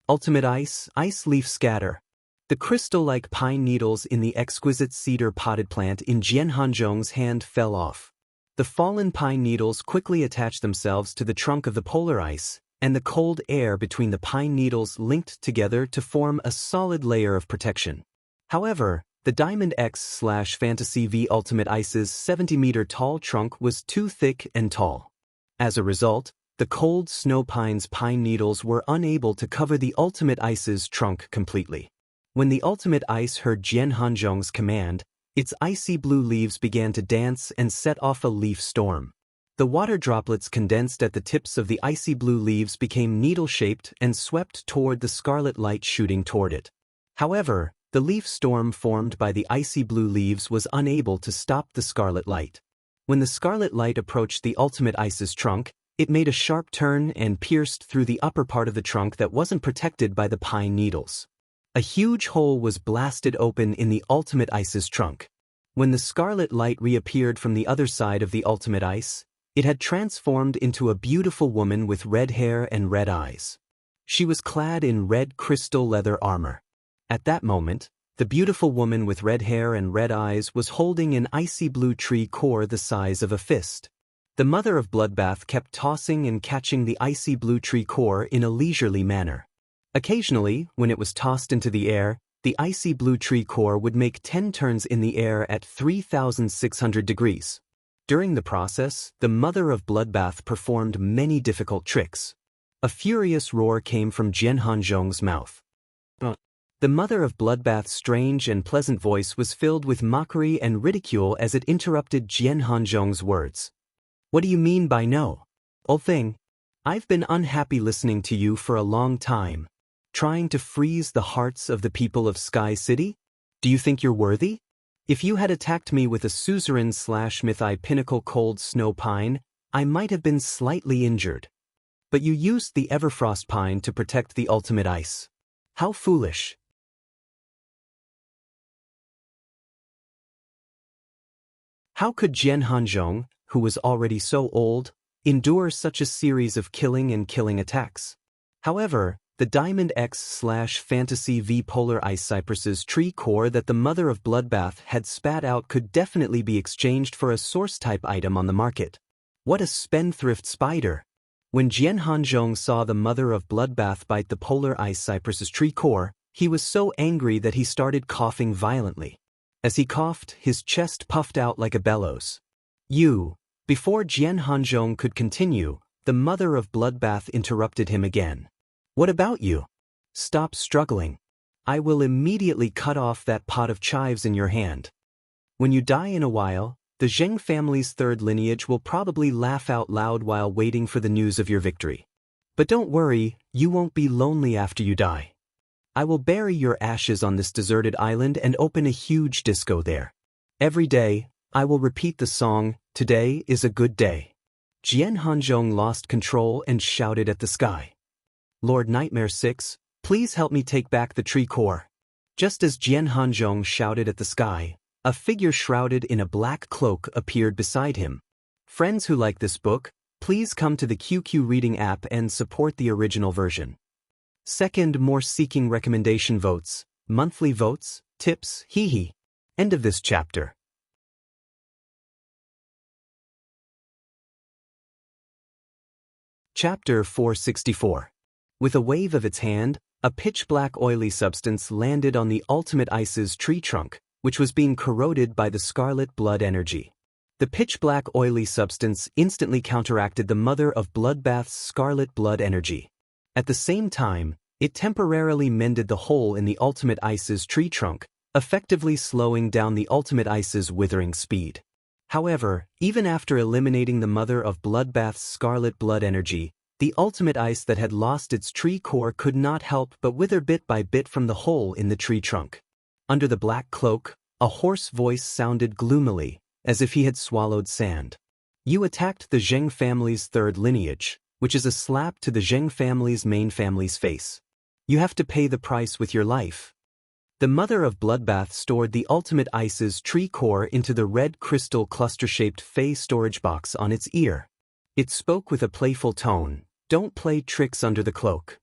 Ultimate ice, ice leaf scatter." The crystal-like pine needles in the exquisite cedar potted plant in Jian Hanzhong's hand fell off. The fallen pine needles quickly attached themselves to the trunk of the polar ice, and the cold air between the pine needles linked together to form a solid layer of protection. However, The Diamond X/Fantasy V Ultimate Ice's 70-meter-tall trunk was too thick and tall. As a result, the cold snow pine's pine needles were unable to cover the Ultimate Ice's trunk completely. When the Ultimate Ice heard Jian Hanzhong's command, its icy blue leaves began to dance and set off a leaf storm. The water droplets condensed at the tips of the icy blue leaves became needle-shaped and swept toward the scarlet light shooting toward it. However, the leaf storm formed by the icy blue leaves was unable to stop the scarlet light. When the scarlet light approached the Ultimate Ice's trunk, it made a sharp turn and pierced through the upper part of the trunk that wasn't protected by the pine needles. A huge hole was blasted open in the Ultimate Ice's trunk. When the scarlet light reappeared from the other side of the Ultimate Ice, it had transformed into a beautiful woman with red hair and red eyes. She was clad in red crystal leather armor. At that moment, the beautiful woman with red hair and red eyes was holding an icy blue tree core the size of a fist. The mother of Bloodbath kept tossing and catching the icy blue tree core in a leisurely manner. Occasionally, when it was tossed into the air, the icy blue tree core would make 10 turns in the air at 3,600 degrees. During the process, the mother of Bloodbath performed many difficult tricks. A furious roar came from Jian Hanzhong's mouth. The mother of Bloodbath's strange and pleasant voice was filled with mockery and ridicule as it interrupted Jian Hanzhong's words. What do you mean by no? Old thing, I've been unhappy listening to you for a long time. Trying to freeze the hearts of the people of Sky City? Do you think you're worthy? If you had attacked me with a suzerain/mythi pinnacle cold snow pine, I might have been slightly injured. But you used the Everfrost pine to protect the Ultimate Ice. How foolish. How could Jian Hanzhong, who was already so old, endure such a series of killing attacks? However, the Diamond X/Fantasy V Polar Ice Cypress's tree core that the mother of Bloodbath had spat out could definitely be exchanged for a source-type item on the market. What a spendthrift spider! When Jian Hanzhong saw the mother of Bloodbath bite the Polar Ice Cypress's tree core, he was so angry that he started coughing violently. As he coughed, his chest puffed out like a bellows. Before Jian Hanzhong could continue, the mother of Bloodbath interrupted him again. What about you? Stop struggling. I will immediately cut off that pot of chives in your hand. When you die in a while, the Zheng family's third lineage will probably laugh out loud while waiting for the news of your victory. But don't worry, you won't be lonely after you die. I will bury your ashes on this deserted island and open a huge disco there. Every day, I will repeat the song, "Today is a good day." Jian Hanzhong lost control and shouted at the sky. Lord Nightmare 6, please help me take back the tree core. Just as Jian Hanzhong shouted at the sky, a figure shrouded in a black cloak appeared beside him. Friends who like this book, please come to the QQ Reading app and support the original version. Second, more seeking recommendation votes, monthly votes, tips, hee. End of this chapter. Chapter 464. With a wave of its hand, a pitch-black oily substance landed on the Ultimate Ice's tree trunk, which was being corroded by the scarlet blood energy. The pitch-black oily substance instantly counteracted the mother of Bloodbath's scarlet blood energy. At the same time, it temporarily mended the hole in the Ultimate Ice's tree trunk, effectively slowing down the Ultimate Ice's withering speed. However, even after eliminating the mother of Bloodbath's scarlet blood energy, the Ultimate Ice that had lost its tree core could not help but wither bit by bit from the hole in the tree trunk. Under the black cloak, a hoarse voice sounded gloomily, as if he had swallowed sand. You attacked the Zheng family's third lineage, which is a slap to the Zheng family's main family's face. You have to pay the price with your life. The mother of Bloodbath stored the Ultimate Ice's tree core into the red crystal cluster-shaped Fey storage box on its ear. It spoke with a playful tone. Don't play tricks under the cloak.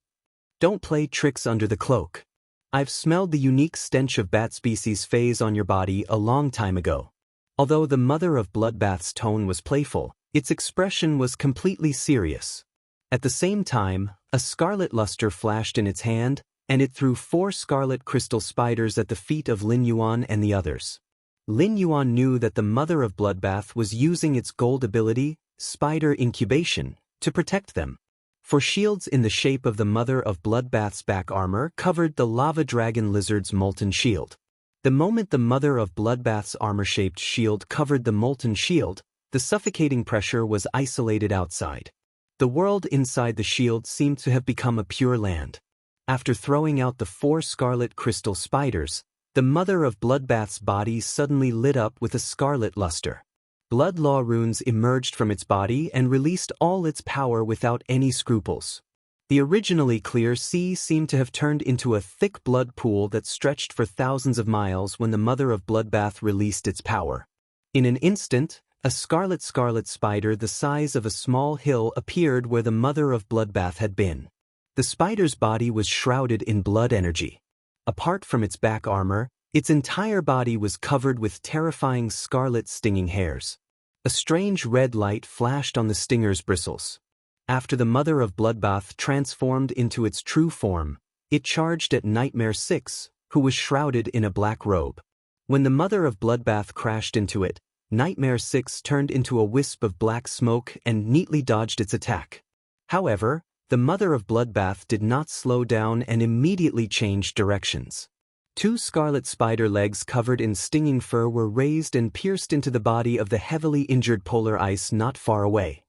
Don't play tricks under the cloak. I've smelled the unique stench of bat species Feys on your body a long time ago. Although the mother of Bloodbath's tone was playful, its expression was completely serious. At the same time, a scarlet luster flashed in its hand, and it threw 4 scarlet crystal spiders at the feet of Lin Yuan and the others. Lin Yuan knew that the mother of Bloodbath was using its gold ability, spider incubation, to protect them. For shields in the shape of the mother of Bloodbath's back armor covered the lava dragon lizard's molten shield. The moment the mother of Bloodbath's armor-shaped shield covered the molten shield, the suffocating pressure was isolated outside. The world inside the shield seemed to have become a pure land. After throwing out the 4 scarlet crystal spiders, the mother of Bloodbath's body suddenly lit up with a scarlet luster. Blood law runes emerged from its body and released all its power without any scruples. The originally clear sea seemed to have turned into a thick blood pool that stretched for thousands of miles when the mother of Bloodbath released its power. In an instant, a scarlet spider the size of a small hill appeared where the mother of Bloodbath had been. The spider's body was shrouded in blood energy. Apart from its back armor, its entire body was covered with terrifying scarlet stinging hairs. A strange red light flashed on the stinger's bristles. After the mother of Bloodbath transformed into its true form, it charged at Nightmare 6, who was shrouded in a black robe. When the mother of Bloodbath crashed into it, Nightmare 6 turned into a wisp of black smoke and neatly dodged its attack. However, the mother of Bloodbath did not slow down and immediately changed directions. 2 scarlet spider legs covered in stinging fur were raised and pierced into the body of the heavily injured polar ice not far away.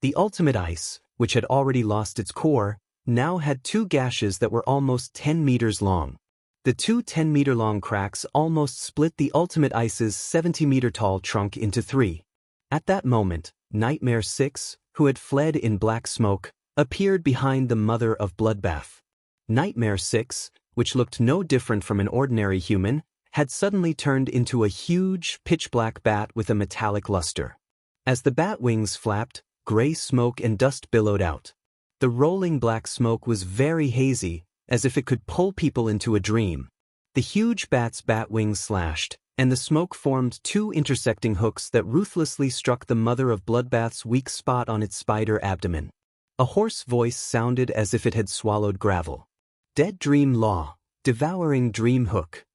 The ultimate ice, which had already lost its core, now had 2 gashes that were almost 10 meters long. The 2 10-meter-long cracks almost split the ultimate ice's 70-meter-tall trunk into 3. At that moment, Nightmare 6, who had fled in black smoke, appeared behind the mother of Bloodbath. Nightmare 6, which looked no different from an ordinary human, had suddenly turned into a huge, pitch-black bat with a metallic luster. As the bat wings flapped, gray smoke and dust billowed out. The rolling black smoke was very hazy, as if it could pull people into a dream. The huge bat's bat wings slashed, and the smoke formed 2 intersecting hooks that ruthlessly struck the mother of Bloodbath's weak spot on its spider abdomen. A hoarse voice sounded as if it had swallowed gravel. Dead Dream Law, Devouring Dream Hook.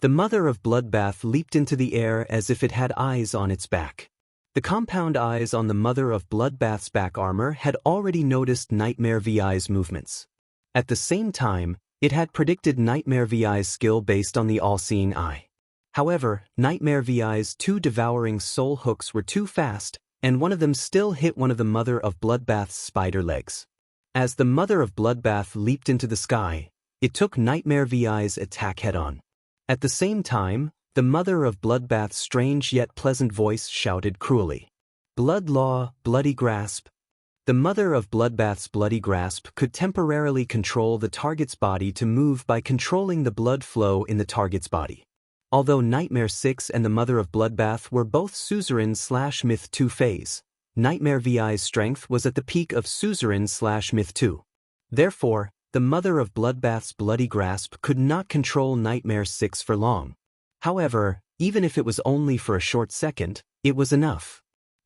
The mother of Bloodbath leaped into the air as if it had eyes on its back. The compound eyes on the mother of Bloodbath's back armor had already noticed Nightmare VI's movements. At the same time, it had predicted Nightmare VI's skill based on the all-seeing eye. However, Nightmare VI's 2 devouring soul hooks were too fast, and one of them still hit one of the mother of Bloodbath's spider legs. As the mother of Bloodbath leaped into the sky, it took Nightmare VI's attack head-on. At the same time, the mother of Bloodbath's strange yet pleasant voice shouted cruelly. Blood Law, Bloody Grasp. The mother of Bloodbath's bloody grasp could temporarily control the target's body to move by controlling the blood flow in the target's body. Although Nightmare 6 and the mother of Bloodbath were both Suzerain/Myth 2 phase, Nightmare VI's strength was at the peak of Suzerain/Myth 2. Therefore, the mother of Bloodbath's bloody grasp could not control Nightmare 6 for long. However, even if it was only for a short second, it was enough.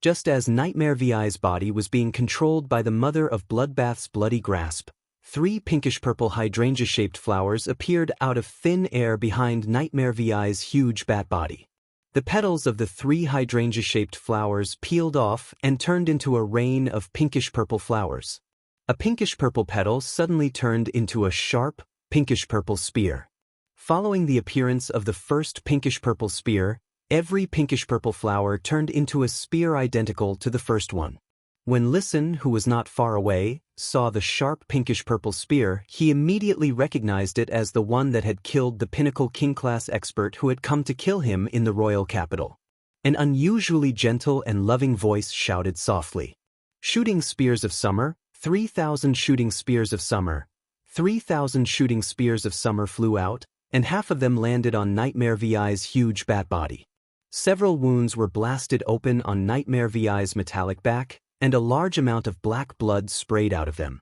Just as Nightmare VI's body was being controlled by the mother of Bloodbath's bloody grasp, 3 pinkish-purple hydrangea-shaped flowers appeared out of thin air behind Nightmare VI's huge bat body. The petals of the 3 hydrangea-shaped flowers peeled off and turned into a rain of pinkish-purple flowers. A pinkish-purple petal suddenly turned into a sharp, pinkish-purple spear. Following the appearance of the first pinkish-purple spear, every pinkish-purple flower turned into a spear identical to the first one. When Listen, who was not far away, saw the sharp pinkish-purple spear, he immediately recognized it as the one that had killed the pinnacle king-class expert who had come to kill him in the royal capital. An unusually gentle and loving voice shouted softly. Shooting spears of summer, 3,000 shooting spears of summer. 3,000 shooting spears of summer flew out, and half of them landed on Nightmare VI's huge bat body. Several wounds were blasted open on Nightmare VI's metallic back, and a large amount of black blood sprayed out of them.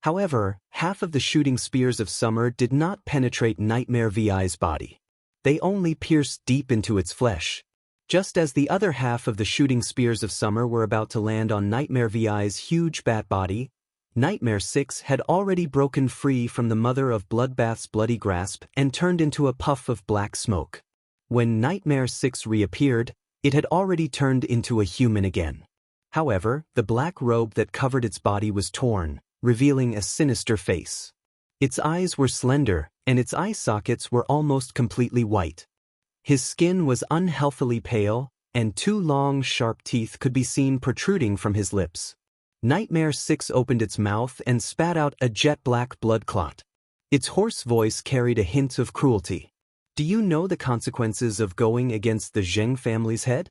However, half of the shooting spears of summer did not penetrate Nightmare VI's body. They only pierced deep into its flesh. Just as the other half of the shooting spears of summer were about to land on Nightmare VI's huge bat body, Nightmare 6 had already broken free from the mother of Bloodbath's bloody grasp and turned into a puff of black smoke. When Nightmare 6 reappeared, it had already turned into a human again. However, the black robe that covered its body was torn, revealing a sinister face. Its eyes were slender, and its eye sockets were almost completely white. His skin was unhealthily pale, and two long, sharp teeth could be seen protruding from his lips. Nightmare 6 opened its mouth and spat out a jet-black blood clot. Its hoarse voice carried a hint of cruelty. Do you know the consequences of going against the Zheng family's head?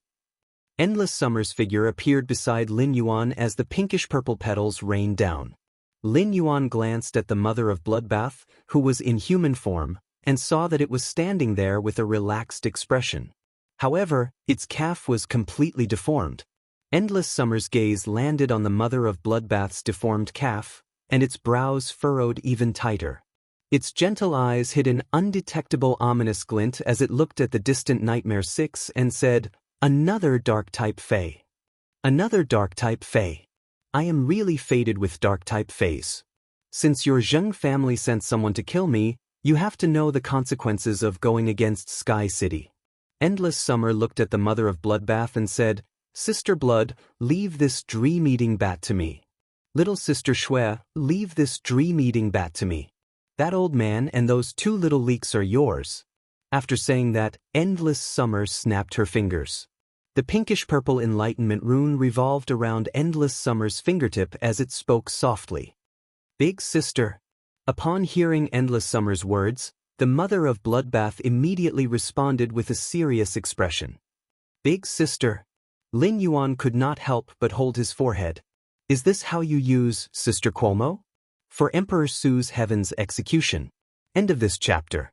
Endless Summer's figure appeared beside Lin Yuan as the pinkish-purple petals rained down. Lin Yuan glanced at the mother of Bloodbath, who was in human form, and saw that it was standing there with a relaxed expression. However, its calf was completely deformed. Endless Summer's gaze landed on the mother of Bloodbath's deformed calf, and its brows furrowed even tighter. Its gentle eyes hid an undetectable ominous glint as it looked at the distant Nightmare 6 and said, "Another dark-type Fae. Another dark-type Fae. I am really fated with dark-type Faes. Since your Zheng family sent someone to kill me, you have to know the consequences of going against Sky City." Endless Summer looked at the mother of Bloodbath and said, "Sister Blood, leave this dream-eating bat to me. Little Sister Shui, leave this dream-eating bat to me. That old man and those two little leeks are yours." After saying that, Endless Summer snapped her fingers. The pinkish-purple enlightenment rune revolved around Endless Summer's fingertip as it spoke softly. "Big Sister." Upon hearing Endless Summer's words, the mother of Bloodbath immediately responded with a serious expression. "Big Sister." Lin Yuan could not help but hold his forehead. "Is this how you use Sister Cuomo? For Emperor Su's Heaven's execution." End of this chapter.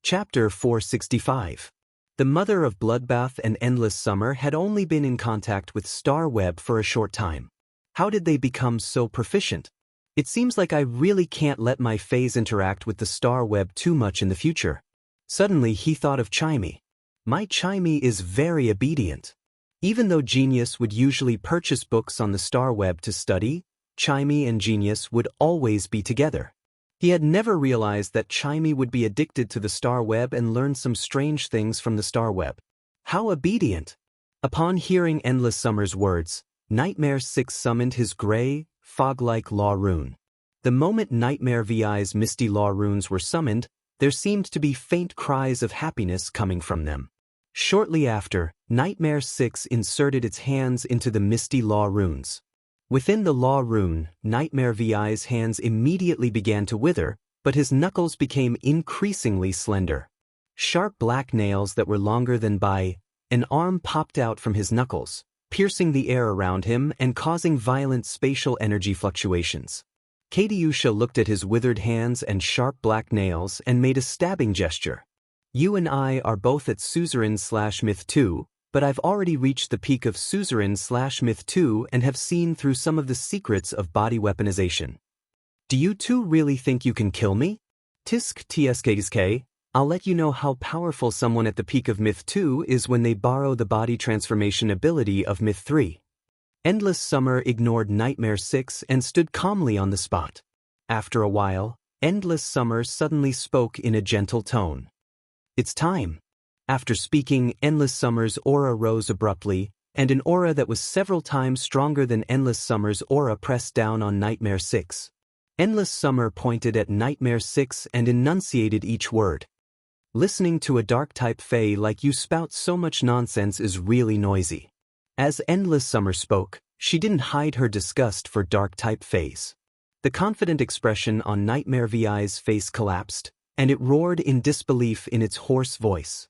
Chapter 465. The mother of Bloodbath and Endless Summer had only been in contact with Star Web for a short time. How did they become so proficient? It seems like I really can't let my Faes interact with the Star Web too much in the future. Suddenly he thought of Chimey. My Chimey is very obedient. Even though Genius would usually purchase books on the Star Web to study, Chimey and Genius would always be together. He had never realized that Chimey would be addicted to the Star Web and learn some strange things from the Star Web. How obedient! Upon hearing Endless Summer's words, Nightmare 6 summoned his gray, fog-like law rune. The moment Nightmare VI's misty law runes were summoned, there seemed to be faint cries of happiness coming from them. Shortly after, Nightmare 6 inserted its hands into the misty law runes. Within the law rune, Nightmare VI's hands immediately began to wither, but his knuckles became increasingly slender. Sharp black nails that were longer than an arm popped out from his knuckles, piercing the air around him and causing violent spatial energy fluctuations. Katiusha looked at his withered hands and sharp black nails and made a stabbing gesture. "You and I are both at Suzerain/Myth 2, but I've already reached the peak of Suzerain/Myth 2 and have seen through some of the secrets of body weaponization. Do you two really think you can kill me? Tisk tsk, I'll let you know how powerful someone at the peak of Myth 2 is when they borrow the body transformation ability of Myth 3. Endless Summer ignored Nightmare 6 and stood calmly on the spot. After a while, Endless Summer suddenly spoke in a gentle tone. "It's time." After speaking, Endless Summer's aura rose abruptly, and an aura that was several times stronger than Endless Summer's aura pressed down on Nightmare 6. Endless Summer pointed at Nightmare 6 and enunciated each word. "Listening to a dark-type Fae like you spout so much nonsense is really noisy." As Endless Summer spoke, she didn't hide her disgust for dark-type Faes. The confident expression on Nightmare VI's face collapsed, and it roared in disbelief in its hoarse voice.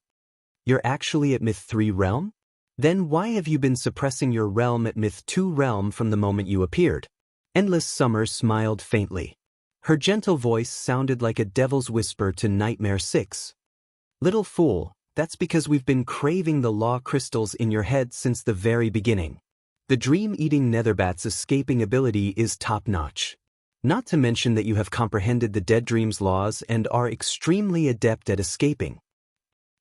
"You're actually at Myth 3 realm? Then why have you been suppressing your realm at Myth 2 realm from the moment you appeared?" Endless Summer smiled faintly. Her gentle voice sounded like a devil's whisper to Nightmare 6. "Little fool, that's because we've been craving the law crystals in your head since the very beginning. The dream-eating netherbat's escaping ability is top-notch. Not to mention that you have comprehended the dead dream's laws and are extremely adept at escaping.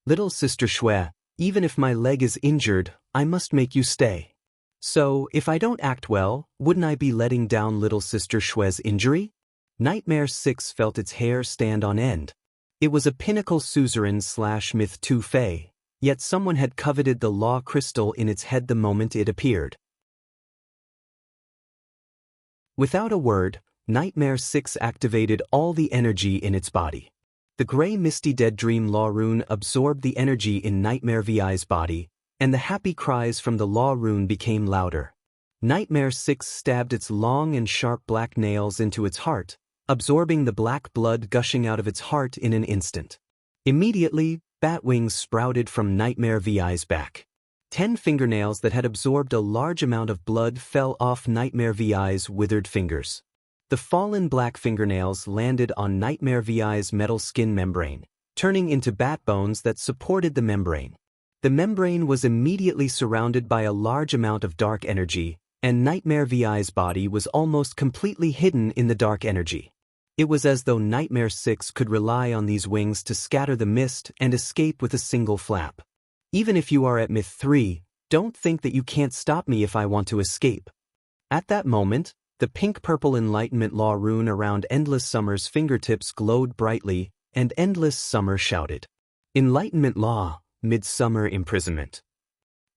Little Sister Shui, even if my leg is injured, I must make you stay. So, if I don't act well, wouldn't I be letting down Little Sister Shui's injury? Nightmare 6 felt its hair stand on end. It was a pinnacle suzerain/myth 2 Fey, yet someone had coveted the law crystal in its head the moment it appeared. Without a word, Nightmare 6 activated all the energy in its body. The gray misty dead dream law rune absorbed the energy in Nightmare VI's body, and the happy cries from the law rune became louder. Nightmare 6 stabbed its long and sharp black nails into its heart, absorbing the black blood gushing out of its heart in an instant. Immediately, bat wings sprouted from Nightmare VI's back. 10 fingernails that had absorbed a large amount of blood fell off Nightmare VI's withered fingers. The fallen black fingernails landed on Nightmare VI's metal skin membrane, turning into bat bones that supported the membrane. The membrane was immediately surrounded by a large amount of dark energy, and Nightmare VI's body was almost completely hidden in the dark energy. It was as though Nightmare 6 could rely on these wings to scatter the mist and escape with a single flap. Even if you are at Myth 3, don't think that you can't stop me if I want to escape. At that moment, the pink-purple Enlightenment Law rune around Endless Summer's fingertips glowed brightly, and Endless Summer shouted, "Enlightenment Law, Midsummer Imprisonment."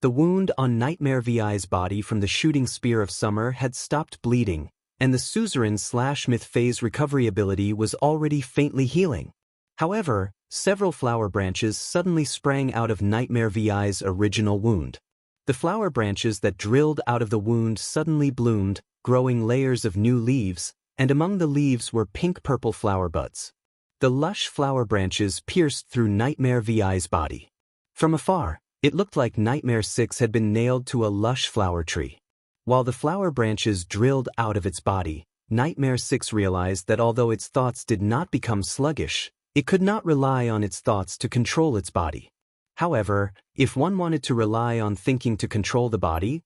The wound on Nightmare VI's body from the shooting spear of summer had stopped bleeding, and the suzerain/myth phase recovery ability was already faintly healing. However, several flower branches suddenly sprang out of Nightmare VI's original wound. The flower branches that drilled out of the wound suddenly bloomed, growing layers of new leaves, and among the leaves were pink-purple flower buds. The lush flower branches pierced through Nightmare VI's body. From afar, it looked like Nightmare 6 had been nailed to a lush flower tree. While the flower branches drilled out of its body, Nightmare 6 realized that although its thoughts did not become sluggish, it could not rely on its thoughts to control its body. However, if one wanted to rely on thinking to control the body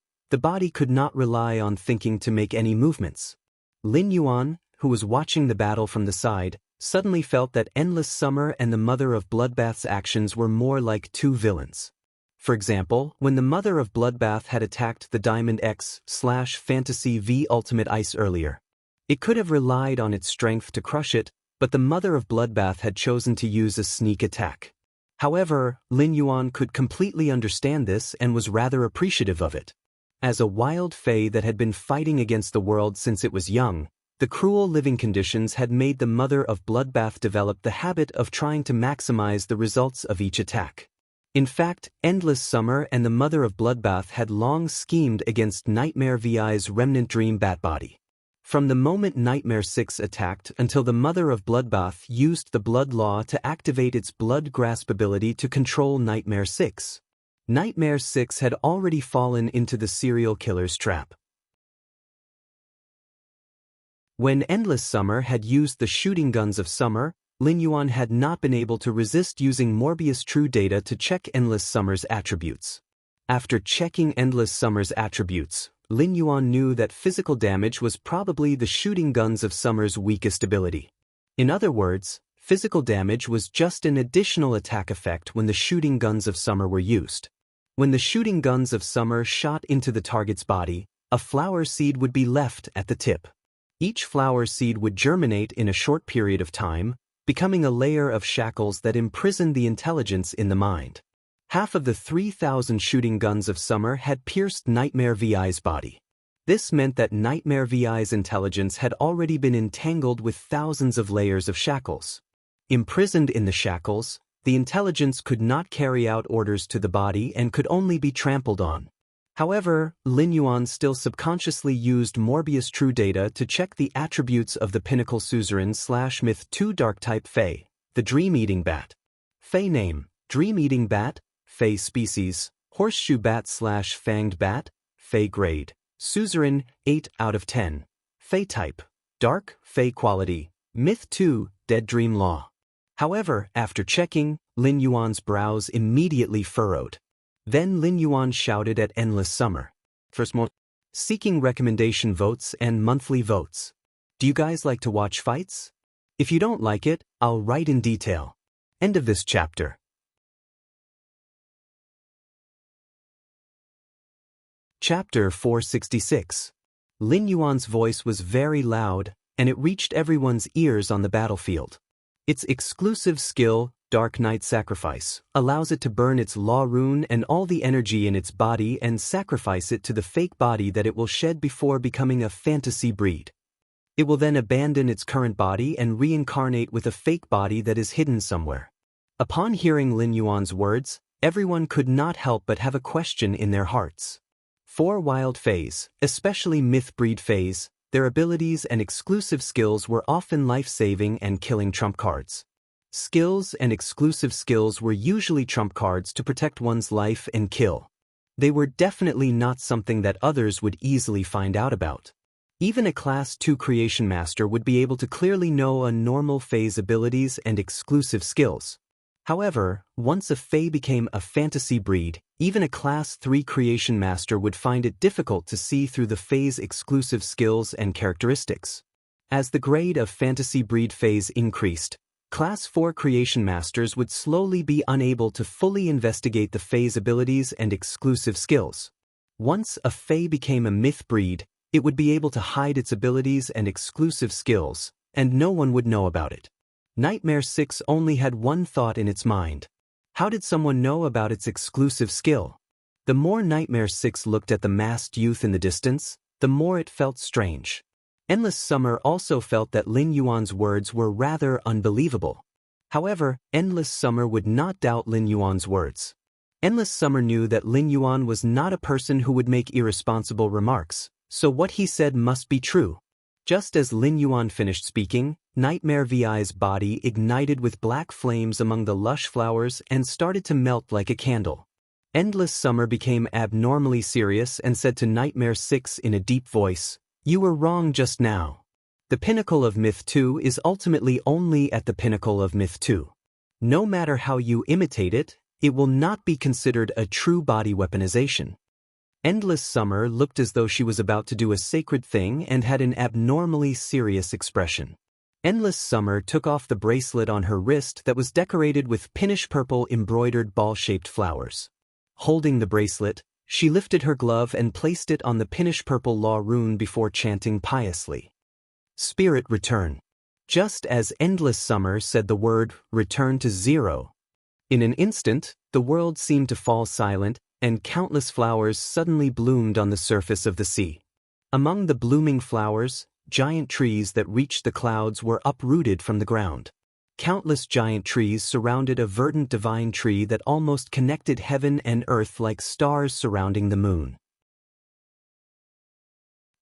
could not rely on thinking to make any movements. Lin Yuan, who was watching the battle from the side, suddenly felt that Endless Summer and the Mother of Bloodbath's actions were more like two villains. For example, when the Mother of Bloodbath had attacked the Diamond X/Fantasy V Ultimate Ice earlier, it could have relied on its strength to crush it, but the Mother of Bloodbath had chosen to use a sneak attack. However, Lin Yuan could completely understand this and was rather appreciative of it. As a wild fae that had been fighting against the world since it was young, the cruel living conditions had made the Mother of Bloodbath develop the habit of trying to maximize the results of each attack. In fact, Endless Summer and the Mother of Bloodbath had long schemed against Nightmare VI's remnant dream bat body. From the moment Nightmare 6 attacked until the Mother of Bloodbath used the Blood Law to activate its blood grasp ability to control Nightmare 6. Nightmare 6 had already fallen into the serial killer's trap. When Endless Summer had used the shooting guns of Summer, Lin Yuan had not been able to resist using Morbius True Data to check Endless Summer's attributes. After checking Endless Summer's attributes, Lin Yuan knew that physical damage was probably the shooting guns of Summer's weakest ability. In other words, physical damage was just an additional attack effect when the shooting guns of Summer were used. When the shooting guns of Summer shot into the target's body, a flower seed would be left at the tip. Each flower seed would germinate in a short period of time, becoming a layer of shackles that imprisoned the intelligence in the mind. Half of the 3,000 shooting guns of Summer had pierced Nightmare VI's body. This meant that Nightmare VI's intelligence had already been entangled with thousands of layers of shackles. Imprisoned in the shackles, the intelligence could not carry out orders to the body and could only be trampled on. However, Lin Yuan still subconsciously used Morbius True Data to check the attributes of the Pinnacle Suzerain/Myth 2 Dark-type Fae, the Dream-Eating Bat. Fae name, Dream-Eating Bat, Fae species, Horseshoe Bat/Fanged Bat, Fae grade, Suzerain, 8 out of 10. Fae type, Dark, Fae quality, Myth 2, Dead Dream Law. However, after checking, Lin Yuan's brows immediately furrowed. Then Lin Yuan shouted at Endless Summer. Seeking recommendation votes and monthly votes. Do you guys like to watch fights? If you don't like it, I'll write in detail. End of this chapter. Chapter 466. Lin Yuan's voice was very loud, and it reached everyone's ears on the battlefield. Its exclusive skill, Dark Night Sacrifice, allows it to burn its law rune and all the energy in its body and sacrifice it to the fake body that it will shed before becoming a fantasy breed. It will then abandon its current body and reincarnate with a fake body that is hidden somewhere. Upon hearing Lin Yuan's words, everyone could not help but have a question in their hearts. For wild fays, especially myth breed fays, their abilities and exclusive skills were often life-saving and killing trump cards. Skills and exclusive skills were usually trump cards to protect one's life and kill. They were definitely not something that others would easily find out about. Even a Class 2 Creation Master would be able to clearly know a normal Fae's abilities and exclusive skills. However, once a Fae became a fantasy breed, even a Class 3 Creation Master would find it difficult to see through the Fae's exclusive skills and characteristics. As the grade of fantasy breed Faes increased, Class 4 Creation Masters would slowly be unable to fully investigate the Fae's abilities and exclusive skills. Once a Fae became a myth breed, it would be able to hide its abilities and exclusive skills, and no one would know about it. Nightmare 6 only had one thought in its mind. How did someone know about its exclusive skill? The more Nightmare 6 looked at the masked youth in the distance, the more it felt strange. Endless Summer also felt that Lin Yuan's words were rather unbelievable. However, Endless Summer would not doubt Lin Yuan's words. Endless Summer knew that Lin Yuan was not a person who would make irresponsible remarks, so what he said must be true. Just as Lin Yuan finished speaking, Nightmare VI's body ignited with black flames among the lush flowers and started to melt like a candle. Endless Summer became abnormally serious and said to Nightmare 6 in a deep voice, "You were wrong just now. The pinnacle of Myth 2 is ultimately only at the pinnacle of Myth 2. No matter how you imitate it, it will not be considered a true body weaponization." Endless Summer looked as though she was about to do a sacred thing and had an abnormally serious expression. Endless Summer took off the bracelet on her wrist that was decorated with pinkish purple embroidered ball-shaped flowers. Holding the bracelet, she lifted her glove and placed it on the pinkish purple law rune before chanting piously. Spirit return. Just as Endless Summer said the word return to 0. In an instant, the world seemed to fall silent, and countless flowers suddenly bloomed on the surface of the sea. Among the blooming flowers, giant trees that reached the clouds were uprooted from the ground. Countless giant trees surrounded a verdant divine tree that almost connected heaven and earth like stars surrounding the moon.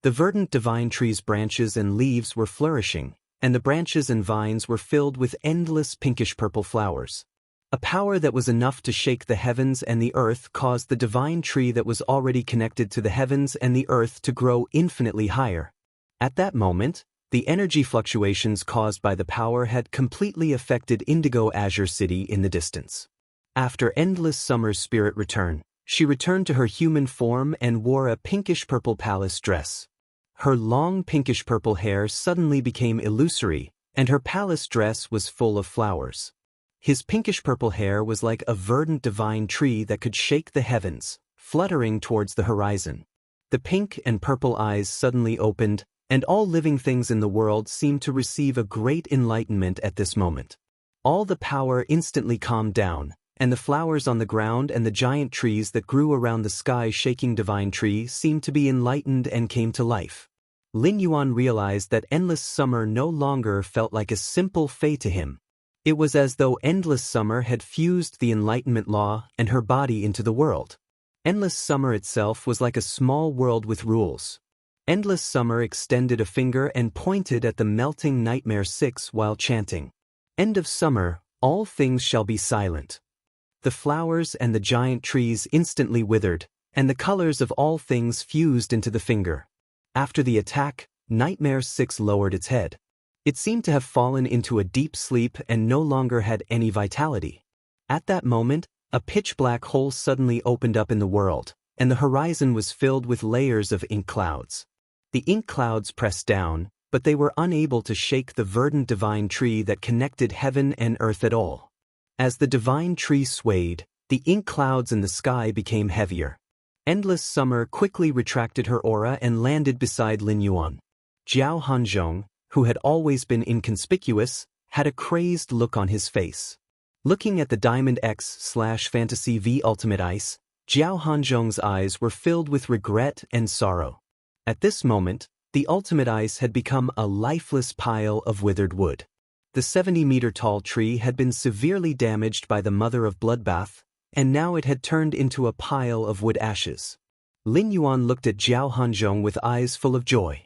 The verdant divine tree's branches and leaves were flourishing, and the branches and vines were filled with endless pinkish-purple flowers. A power that was enough to shake the heavens and the earth caused the divine tree that was already connected to the heavens and the earth to grow infinitely higher. At that moment, the energy fluctuations caused by the power had completely affected Indigo Azure City in the distance. After Endless Summer's spirit return, she returned to her human form and wore a pinkish-purple palace dress. Her long pinkish-purple hair suddenly became illusory, and her palace dress was full of flowers. His pinkish-purple hair was like a verdant divine tree that could shake the heavens, fluttering towards the horizon. The pink and purple eyes suddenly opened, and all living things in the world seemed to receive a great enlightenment at this moment. All the power instantly calmed down, and the flowers on the ground and the giant trees that grew around the sky-shaking divine tree seemed to be enlightened and came to life. Lin Yuan realized that Endless Summer no longer felt like a simple fae to him. It was as though Endless Summer had fused the Enlightenment Law and her body into the world. Endless Summer itself was like a small world with rules. Endless Summer extended a finger and pointed at the melting Nightmare 6 while chanting, "End of summer, all things shall be silent." The flowers and the giant trees instantly withered, and the colors of all things fused into the finger. After the attack, Nightmare 6 lowered its head. It seemed to have fallen into a deep sleep and no longer had any vitality. At that moment, a pitch-black hole suddenly opened up in the world, and the horizon was filled with layers of ink clouds. The ink clouds pressed down, but they were unable to shake the verdant divine tree that connected heaven and earth at all. As the divine tree swayed, the ink clouds in the sky became heavier. Endless Summer quickly retracted her aura and landed beside Lin Yuan. Jiao Hanzhong, who had always been inconspicuous, had a crazed look on his face. Looking at the Diamond X/Fantasy V Ultimate Ice, Jiao Hanzhong's eyes were filled with regret and sorrow. At this moment, the Ultimate Ice had become a lifeless pile of withered wood. The 70-meter-tall tree had been severely damaged by the Mother of Bloodbath, and now it had turned into a pile of wood ashes. Lin Yuan looked at Jiao Hanzhong with eyes full of joy.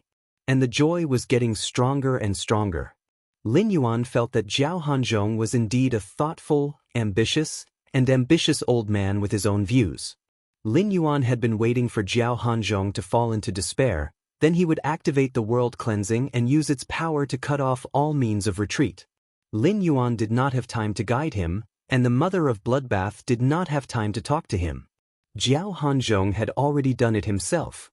And the joy was getting stronger and stronger. Lin Yuan felt that Jiao Hanzhong was indeed a thoughtful, ambitious old man with his own views. Lin Yuan had been waiting for Jiao Hanzhong to fall into despair, then he would activate the world cleansing and use its power to cut off all means of retreat. Lin Yuan did not have time to guide him, and the Mother of Bloodbath did not have time to talk to him. Jiao Hanzhong had already done it himself.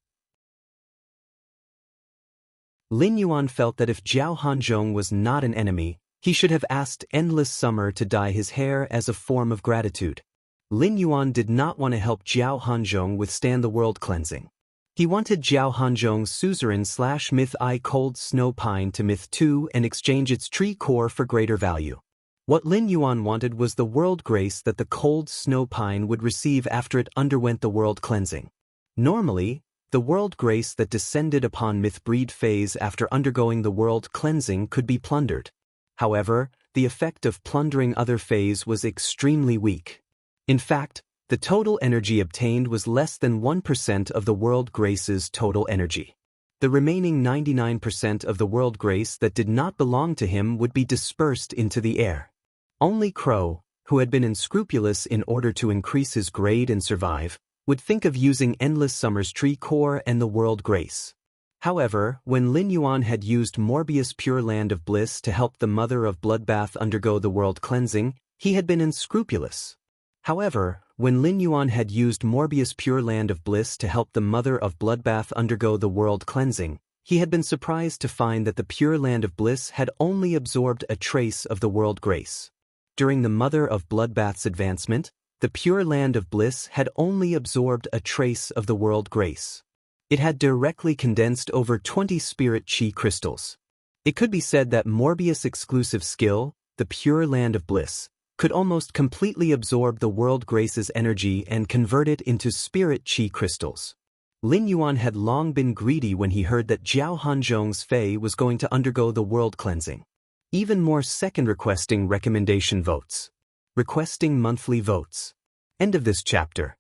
Lin Yuan felt that if Jiao Hanzhong was not an enemy, he should have asked Endless Summer to dye his hair as a form of gratitude. Lin Yuan did not want to help Jiao Hanzhong withstand the world cleansing. He wanted Jiao Hanzhong's suzerain/myth I Cold Snow Pine to myth 2 and exchange its tree core for greater value. What Lin Yuan wanted was the world grace that the Cold Snow Pine would receive after it underwent the world cleansing. Normally, the world grace that descended upon myth breed phase after undergoing the world cleansing could be plundered. However, the effect of plundering other phase was extremely weak. In fact, the total energy obtained was less than 1% of the world grace's total energy. The remaining 99% of the world grace that did not belong to him would be dispersed into the air. Only Crow, who had been unscrupulous in order to increase his grade and survive, would think of using Endless Summer's tree core and the world grace. However, when Lin Yuan had used Morbius Pure Land of Bliss to help the Mother of Bloodbath undergo the world cleansing, he had been unscrupulous. However, when Lin Yuan had used Morbius Pure Land of Bliss to help the Mother of Bloodbath undergo the world cleansing, he had been surprised to find that the Pure Land of Bliss had only absorbed a trace of the world grace. During the Mother of Bloodbath's advancement, the Pure Land of Bliss had only absorbed a trace of the world grace. It had directly condensed over 20 spirit chi crystals. It could be said that Morbius' exclusive skill, the Pure Land of Bliss, could almost completely absorb the world grace's energy and convert it into spirit chi crystals. Lin Yuan had long been greedy when he heard that Jiao Hanzhong's Fei was going to undergo the world cleansing. Even more second requesting recommendation votes. Requesting monthly votes. End of this chapter.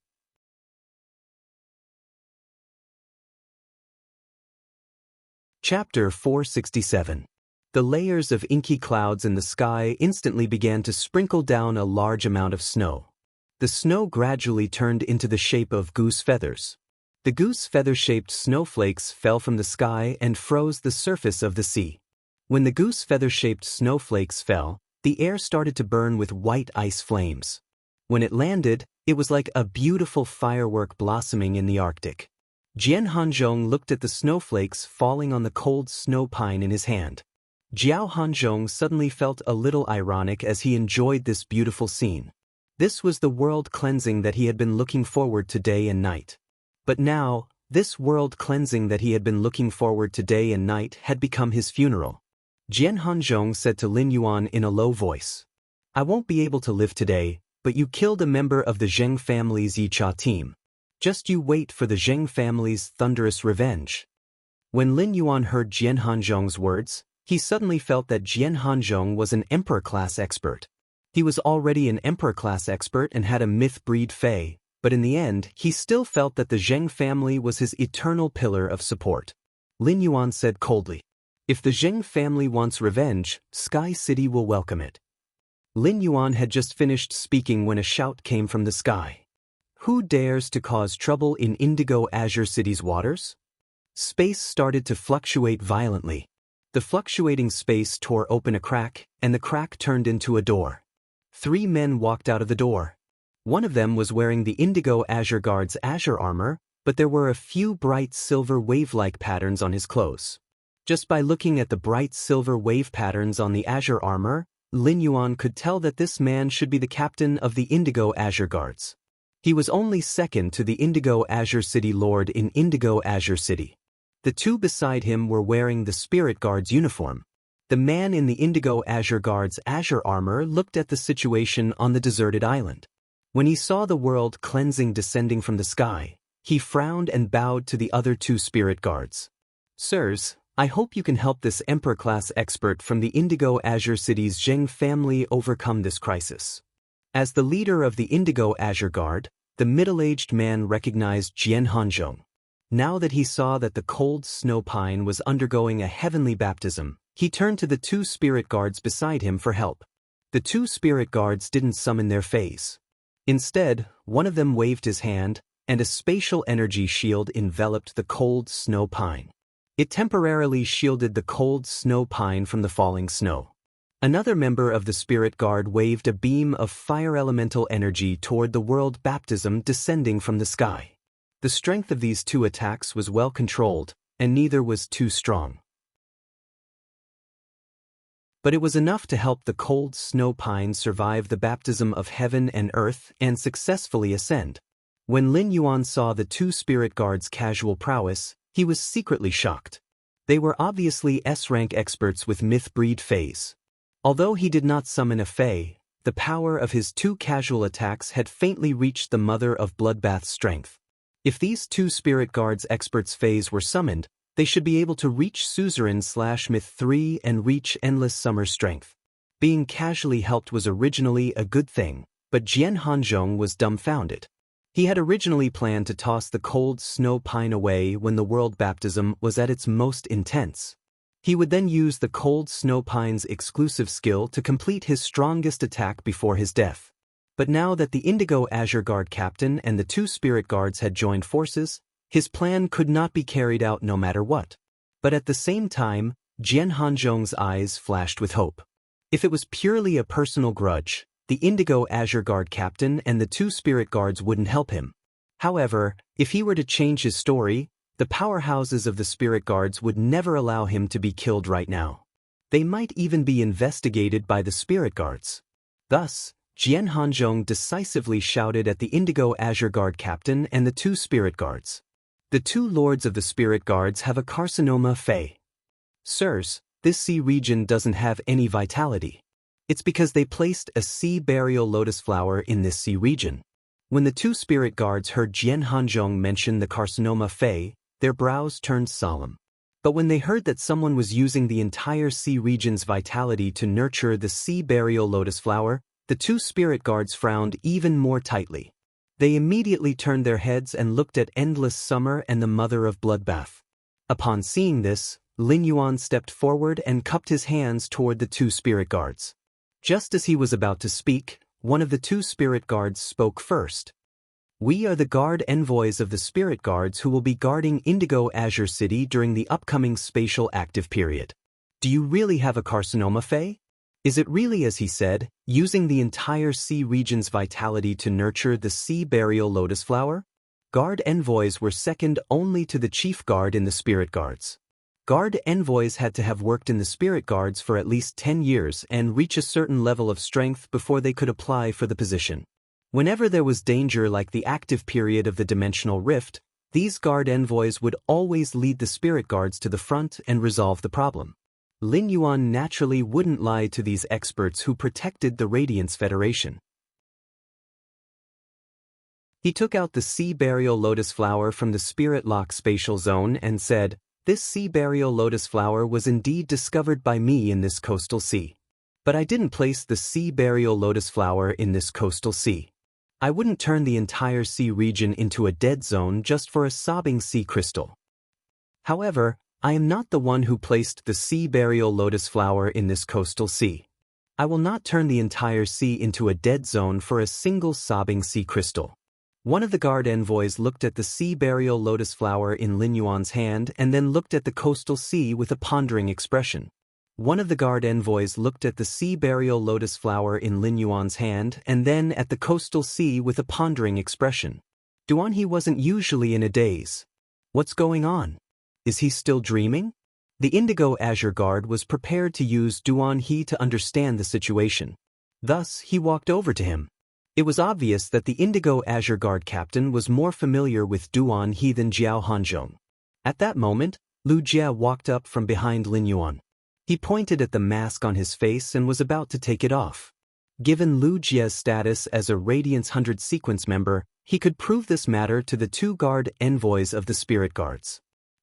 Chapter 467. The layers of inky clouds in the sky instantly began to sprinkle down a large amount of snow. The snow gradually turned into the shape of goose feathers. The goose feather-shaped snowflakes fell from the sky and froze the surface of the sea. When the goose feather-shaped snowflakes fell, the air started to burn with white ice flames. When it landed, it was like a beautiful firework blossoming in the Arctic. Jian Hanzhong looked at the snowflakes falling on the cold snow pine in his hand. Jiao Hanzhong suddenly felt a little ironic as he enjoyed this beautiful scene. This was the world cleansing that he had been looking forward to day and night. But now, this world cleansing that he had been looking forward to day and night had become his funeral. Jian Hanzhong said to Lin Yuan in a low voice, "I won't be able to live today, but you killed a member of the Zheng family's Yicha team. Just you wait for the Zheng family's thunderous revenge." When Lin Yuan heard Jian Hanzhong's words, he suddenly felt that Jian Hanzhong was an Emperor-class expert. He was already an Emperor-class expert and had a myth-breed Fei, but in the end, he still felt that the Zheng family was his eternal pillar of support. Lin Yuan said coldly, "If the Zheng family wants revenge, Sky City will welcome it." Lin Yuan had just finished speaking when a shout came from the sky. "Who dares to cause trouble in Indigo Azure City's waters?" Space started to fluctuate violently. The fluctuating space tore open a crack, and the crack turned into a door. 3 men walked out of the door. One of them was wearing the Indigo Azure Guard's azure armor, but there were a few bright silver wave-like patterns on his clothes. Just by looking at the bright silver wave patterns on the azure armor, Lin Yuan could tell that this man should be the captain of the Indigo Azure Guards. He was only second to the Indigo Azure City Lord in Indigo Azure City. The two beside him were wearing the Spirit Guard's uniform. The man in the Indigo Azure Guard's azure armor looked at the situation on the deserted island. When he saw the world cleansing descending from the sky, he frowned and bowed to the other two Spirit Guards. "Sirs, I hope you can help this Emperor-class expert from the Indigo Azure City's Zheng family overcome this crisis." As the leader of the Indigo Azure Guard, the middle-aged man recognized Jian Hanzhong. Now that he saw that the cold snow pine was undergoing a heavenly baptism, he turned to the two Spirit Guards beside him for help. The two Spirit Guards didn't summon their fays. Instead, one of them waved his hand, and a spatial energy shield enveloped the cold snow pine. It temporarily shielded the cold snow pine from the falling snow. Another member of the Spirit Guard waved a beam of fire elemental energy toward the world baptism descending from the sky. The strength of these two attacks was well controlled, and neither was too strong. But it was enough to help the cold snow pine survive the baptism of heaven and earth and successfully ascend. When Lin Yuan saw the two Spirit Guards' casual prowess, he was secretly shocked. They were obviously S-rank experts with myth-breed fays. Although he did not summon a fey, the power of his two casual attacks had faintly reached the mother of bloodbath's strength. If these two Spirit Guards' experts' fays were summoned, they should be able to reach Suzerain/Myth 3 and reach Endless Summer strength. Being casually helped was originally a good thing, but Jian Hanzhong was dumbfounded. He had originally planned to toss the cold snow pine away when the world baptism was at its most intense. He would then use the cold snow pine's exclusive skill to complete his strongest attack before his death. But now that the Indigo Azure Guard captain and the two Spirit Guards had joined forces, his plan could not be carried out no matter what. But at the same time, Jian Hanzhong's eyes flashed with hope. If it was purely a personal grudge, the Indigo Azure Guard captain and the two Spirit Guards wouldn't help him. However, if he were to change his story, the powerhouses of the Spirit Guards would never allow him to be killed right now. They might even be investigated by the Spirit Guards. Thus, Jian Hanzhong decisively shouted at the Indigo Azure Guard captain and the two Spirit Guards. "The two lords of the Spirit Guards have a carcinoma fey. Sirs, this sea region doesn't have any vitality. It's because they placed a sea burial lotus flower in this sea region." When the two Spirit Guards heard Jian Hanzhong mention the carcinoma fey, their brows turned solemn. But when they heard that someone was using the entire sea region's vitality to nurture the sea burial lotus flower, the two Spirit Guards frowned even more tightly. They immediately turned their heads and looked at Endless Summer and the Mother of Bloodbath. Upon seeing this, Lin Yuan stepped forward and cupped his hands toward the two Spirit Guards. Just as he was about to speak, one of the two Spirit Guards spoke first. "We are the guard envoys of the Spirit Guards who will be guarding Indigo Azure City during the upcoming spatial active period. Do you really have a carcinoma fey? Is it really as he said, using the entire sea region's vitality to nurture the sea burial lotus flower?" Guard envoys were second only to the chief guard in the Spirit Guards. Guard envoys had to have worked in the Spirit Guards for at least 10 years and reach a certain level of strength before they could apply for the position. Whenever there was danger like the active period of the dimensional rift, these guard envoys would always lead the Spirit Guards to the front and resolve the problem. Lin Yuan naturally wouldn't lie to these experts who protected the Radiance Federation. He took out the sea burial lotus flower from the Spirit Lock spatial zone and said, "This sea burial lotus flower was indeed discovered by me in this coastal sea. But I didn't place the sea burial lotus flower in this coastal sea. I wouldn't turn the entire sea region into a dead zone just for a sobbing sea crystal. However, I am not the one who placed the sea burial lotus flower in this coastal sea. I will not turn the entire sea into a dead zone for a single sobbing sea crystal." One of the guard envoys looked at the sea burial lotus flower in Lin Yuan's hand and then looked at the coastal sea with a pondering expression. One of the guard envoys looked at the sea burial lotus flower in Lin Yuan's hand and then at the coastal sea with a pondering expression. Duan, he wasn't usually in a daze. What's going on? Is he still dreaming? The Indigo Azure Guard was prepared to use Duan He to understand the situation. Thus, he walked over to him. It was obvious that the Indigo Azure Guard captain was more familiar with Duan He than Jiao Hanzhong. At that moment, Lu Jie walked up from behind Lin Yuan. He pointed at the mask on his face and was about to take it off. Given Lu Jie's status as a Radiance 100 sequence member, he could prove this matter to the two guard envoys of the spirit guards.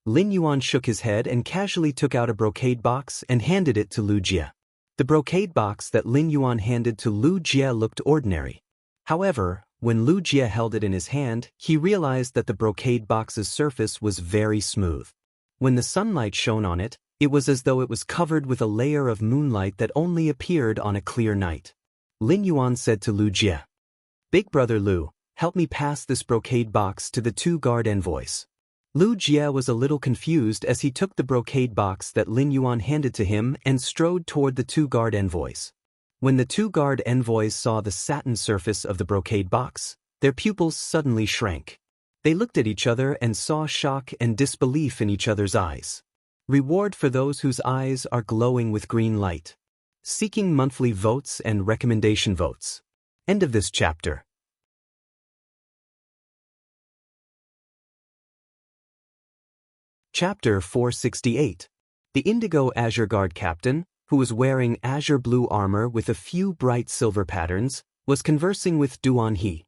Lin Yuan shook his head and casually took out a brocade box and handed it to Lu Jie. The brocade box that Lin Yuan handed to Lu Jie looked ordinary. However, when Lu Jie held it in his hand, he realized that the brocade box's surface was very smooth. When the sunlight shone on it, it was as though it was covered with a layer of moonlight that only appeared on a clear night. Lin Yuan said to Lu Jie, "Big brother Lu, help me pass this brocade box to the two guard envoys." Lu Jie was a little confused as he took the brocade box that Lin Yuan handed to him and strode toward the two guard envoys. When the two guard envoys saw the satin surface of the brocade box, their pupils suddenly shrank. They looked at each other and saw shock and disbelief in each other's eyes. Reward for those whose eyes are glowing with green light. Seeking monthly votes and recommendation votes. End of this chapter. Chapter 468. The Indigo Azure Guard captain, who was wearing azure blue armor with a few bright silver patterns, was conversing with Duan He.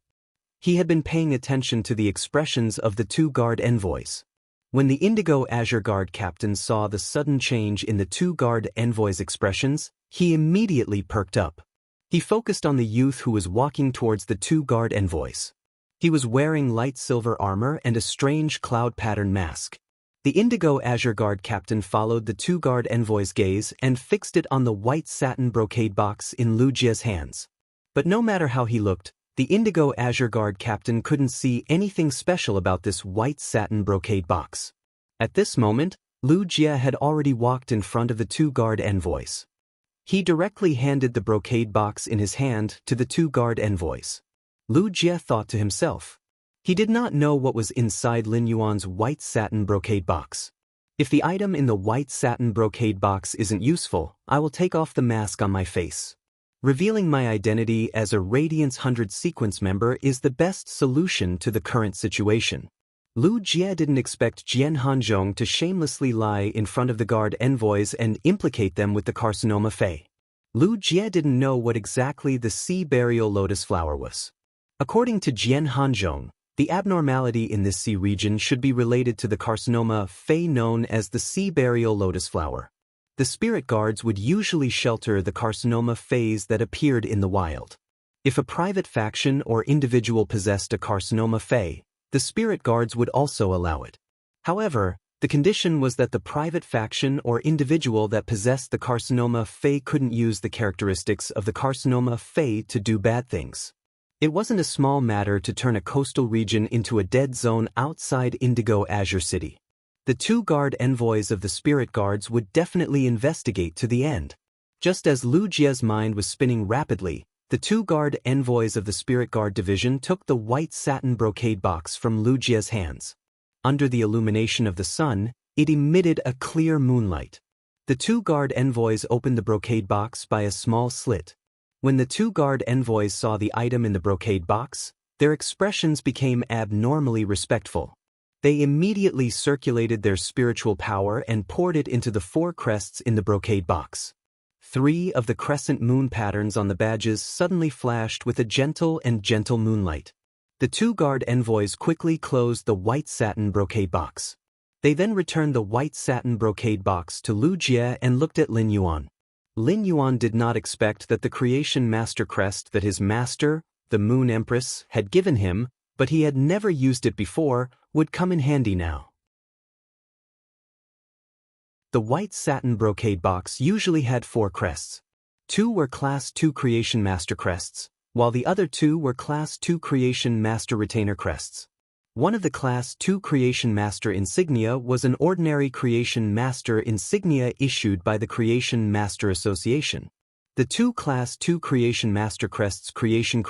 He had been paying attention to the expressions of the two guard envoys. When the Indigo Azure Guard captain saw the sudden change in the two guard envoys' expressions, he immediately perked up. He focused on the youth who was walking towards the two guard envoys. He was wearing light silver armor and a strange cloud pattern mask. The Indigo Azure Guard captain followed the two guard envoys' gaze and fixed it on the white satin brocade box in Lu Jie's hands. But no matter how he looked, the Indigo Azure Guard captain couldn't see anything special about this white satin brocade box. At this moment, Lu Jie had already walked in front of the two guard envoys. He directly handed the brocade box in his hand to the two guard envoys. Lu Jie thought to himself. He did not know what was inside Lin Yuan's white satin brocade box. If the item in the white satin brocade box isn't useful, I will take off the mask on my face. Revealing my identity as a Radiance 100 sequence member is the best solution to the current situation. Lu Jie didn't expect Jian Hanzhong to shamelessly lie in front of the guard envoys and implicate them with the carcinoma Fei. Lu Jie didn't know what exactly the sea burial lotus flower was. According to Jian Hanzhong, the abnormality in this sea region should be related to the carcinoma Fei known as the sea burial lotus flower. The spirit guards would usually shelter the carcinoma Feis that appeared in the wild. If a private faction or individual possessed a carcinoma Fei, the spirit guards would also allow it. However, the condition was that the private faction or individual that possessed the carcinoma Fei couldn't use the characteristics of the carcinoma Fei to do bad things. It wasn't a small matter to turn a coastal region into a dead zone outside Indigo Azure City. The two guard envoys of the spirit guards would definitely investigate to the end. Just as Lu Jie's mind was spinning rapidly, the two guard envoys of the Spirit Guard Division took the white satin brocade box from Lu Jie's hands. Under the illumination of the sun, it emitted a clear moonlight. The two guard envoys opened the brocade box by a small slit. When the two guard envoys saw the item in the brocade box, their expressions became abnormally respectful. They immediately circulated their spiritual power and poured it into the four crests in the brocade box. 3 of the crescent moon patterns on the badges suddenly flashed with a gentle moonlight. The two guard envoys quickly closed the white satin brocade box. They then returned the white satin brocade box to Lu Jie and looked at Lin Yuan. Lin Yuan did not expect that the creation master crest that his master, the Moon Empress, had given him, but he had never used it before, would come in handy now. The white satin brocade box usually had 4 crests. 2 were Class 2 Creation Master crests, while the other 2 were Class 2 Creation Master Retainer crests. One of the Class 2 Creation Master insignia was an ordinary Creation Master insignia issued by the Creation Master Association. The 2 Class 2 Creation Master crests Creation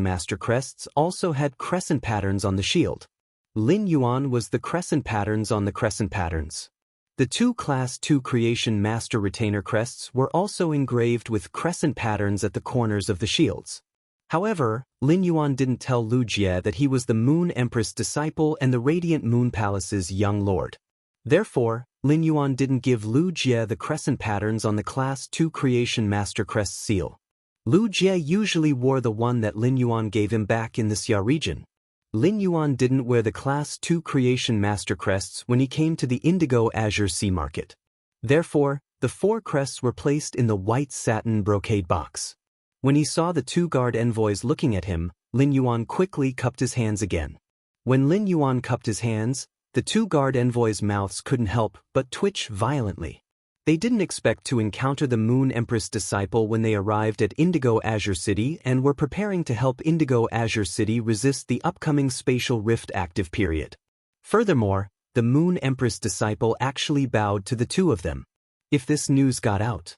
Master crests also had crescent patterns on the shield. Lin Yuan was the crescent patterns on the crescent patterns. The two Class 2 Creation Master Retainer crests were also engraved with crescent patterns at the corners of the shields. However, Lin Yuan didn't tell Lu Jie that he was the Moon Empress disciple and the Radiant Moon Palace's young lord. Therefore, Lin Yuan didn't give Lu Jie the crescent patterns on the Class 2 Creation Master Crest seal. Lu Jie usually wore the one that Lin Yuan gave him back in the Xia region. Lin Yuan didn't wear the Class 2 Creation Master crests when he came to the Indigo Azure Sea Market. Therefore, the 4 crests were placed in the white satin brocade box. When he saw the 2 guard envoys looking at him, Lin Yuan quickly cupped his hands again. When Lin Yuan cupped his hands, the 2 guard envoys' mouths couldn't help but twitch violently. They didn't expect to encounter the Moon Empress disciple when they arrived at Indigo Azure City and were preparing to help Indigo Azure City resist the upcoming Spatial Rift active period. Furthermore, the Moon Empress disciple actually bowed to the 2 of them. If this news got out.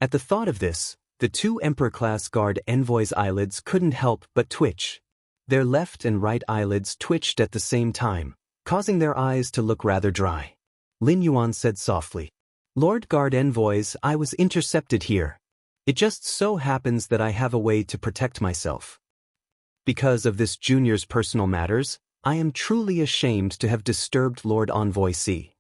At the thought of this, the 2 Emperor-class guard envoys' eyelids couldn't help but twitch. Their left and right eyelids twitched at the same time, causing their eyes to look rather dry. Lin Yuan said softly, "Lord Guard Envoys, I was intercepted here. It just so happens that I have a way to protect myself. Because of this junior's personal matters, I am truly ashamed to have disturbed Lord Envoy C."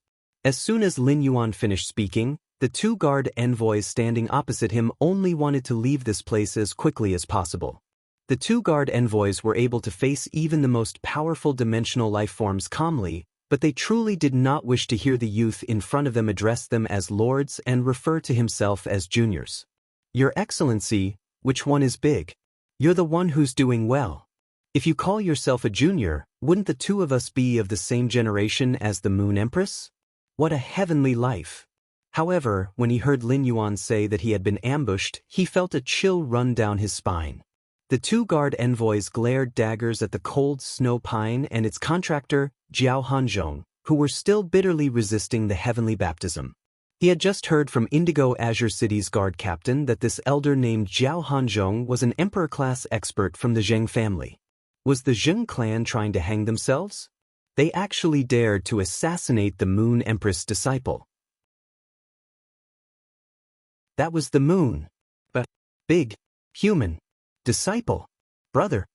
As soon as Lin Yuan finished speaking, the 2 guard envoys standing opposite him only wanted to leave this place as quickly as possible. The 2 guard envoys were able to face even the most powerful dimensional life forms calmly, but they truly did not wish to hear the youth in front of them address them as lords and refer to himself as juniors. "Your Excellency, which one is big? You're the one who's doing well. If you call yourself a junior, wouldn't the 2 of us be of the same generation as the Moon Empress? What a heavenly life." However, when he heard Lin Yuan say that he had been ambushed, he felt a chill run down his spine. The 2 guard envoys glared daggers at the cold snow pine and its contractor, Jiao Hanzhong, who were still bitterly resisting the heavenly baptism. He had just heard from Indigo Azure City's guard captain that this elder named Jiao Hanzhong was an emperor-class expert from the Zheng family. Was the Zheng clan trying to hang themselves? They actually dared to assassinate the Moon Empress disciple. That was the Moon. But big, human, disciple, brother.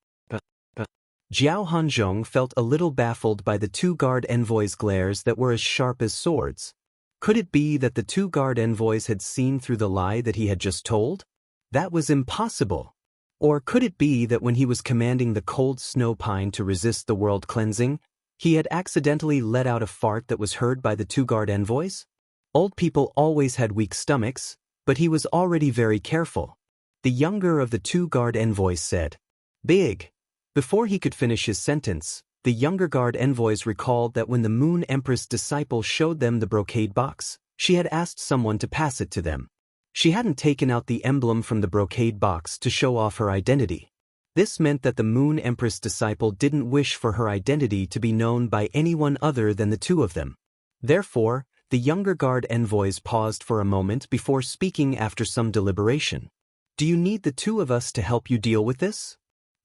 Jiao Hanzhong felt a little baffled by the 2 guard envoys' glares that were as sharp as swords. Could it be that the 2 guard envoys had seen through the lie that he had just told? That was impossible. Or could it be that when he was commanding the cold snow pine to resist the world cleansing, he had accidentally let out a fart that was heard by the 2 guard envoys? Old people always had weak stomachs, but he was already very careful. The younger of the 2 guard envoys said, "Big." Before he could finish his sentence, the younger guard envoys recalled that when the Moon Empress disciple showed them the brocade box, she had asked someone to pass it to them. She hadn't taken out the emblem from the brocade box to show off her identity. This meant that the Moon Empress disciple didn't wish for her identity to be known by anyone other than the 2 of them. Therefore, the younger guard envoys paused for a moment before speaking after some deliberation. "Do you need the 2 of us to help you deal with this?"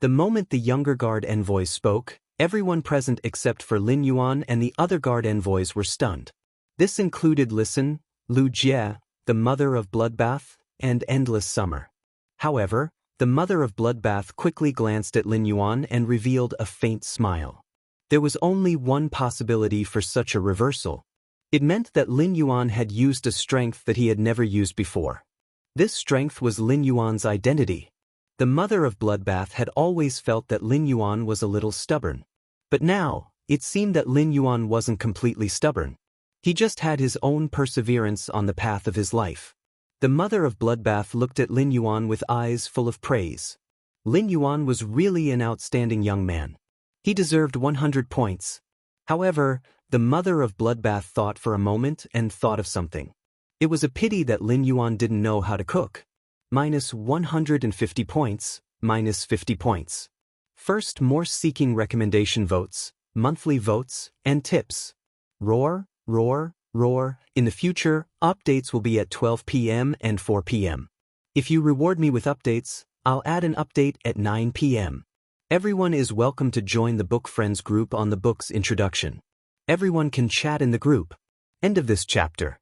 The moment the younger guard envoys spoke, everyone present except for Lin Yuan and the other guard envoys were stunned. This included Listen, Lu Jie, the mother of Bloodbath, and Endless Summer. However, the mother of Bloodbath quickly glanced at Lin Yuan and revealed a faint smile. There was only one possibility for such a reversal. It meant that Lin Yuan had used a strength that he had never used before. This strength was Lin Yuan's identity. The mother of Bloodbath had always felt that Lin Yuan was a little stubborn. But now, it seemed that Lin Yuan wasn't completely stubborn. He just had his own perseverance on the path of his life. The mother of Bloodbath looked at Lin Yuan with eyes full of praise. Lin Yuan was really an outstanding young man. He deserved 100 points. However, the mother of Bloodbath thought for a moment and thought of something. It was a pity that Lin Yuan didn't know how to cook. Minus 150 points, minus 50 points. First, more seeking recommendation votes, monthly votes, and tips. Roar, roar, roar. In the future, updates will be at 12 p.m. and 4 p.m. If you reward me with updates, I'll add an update at 9 p.m. Everyone is welcome to join the Book Friends group on the book's introduction. Everyone can chat in the group. End of this chapter.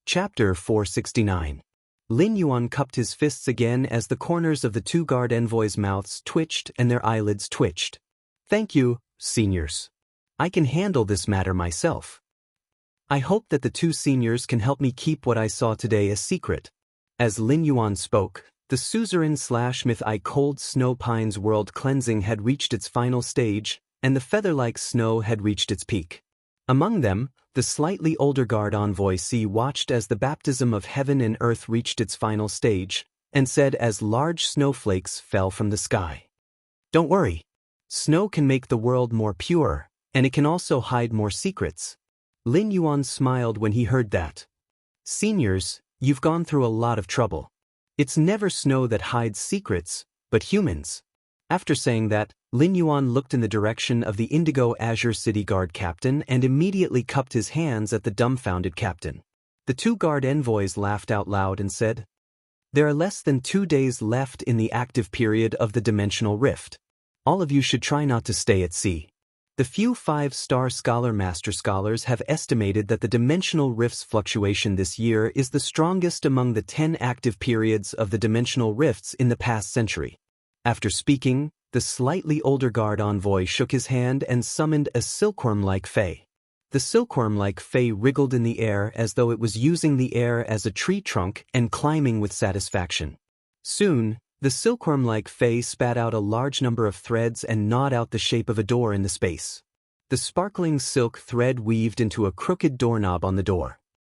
Chapter 469. Lin Yuan cupped his fists again as the corners of the two guard envoys' mouths twitched and their eyelids twitched. Thank you, seniors. I can handle this matter myself. I hope that the two seniors can help me keep what I saw today a secret. As Lin Yuan spoke, the suzerain/myth-I cold snow pines world cleansing had reached its final stage, and the feather-like snow had reached its peak. Among them, the slightly older guard envoy C watched as the baptism of heaven and earth reached its final stage, and said as large snowflakes fell from the sky. Don't worry. Snow can make the world more pure, and it can also hide more secrets. Lin Yuan smiled when he heard that. Seniors, you've gone through a lot of trouble. It's never snow that hides secrets, but humans. After saying that, Lin Yuan looked in the direction of the Indigo Azure City Guard captain and immediately cupped his hands at the dumbfounded captain. The two guard envoys laughed out loud and said, "There are less than 2 days left in the active period of the dimensional rift. All of you should try not to stay at sea." The few 5-star scholar master scholars have estimated that the dimensional rift's fluctuation this year is the strongest among the 10 active periods of the dimensional rifts in the past century. After speaking, the slightly older guard envoy shook his hand and summoned a silkworm-like fae. The silkworm-like fae wriggled in the air as though it was using the air as a tree trunk and climbing with satisfaction. Soon, the silkworm-like fae spat out a large number of threads and gnawed out the shape of a door in the space. The sparkling silk thread weaved into a crooked doorknob on the door.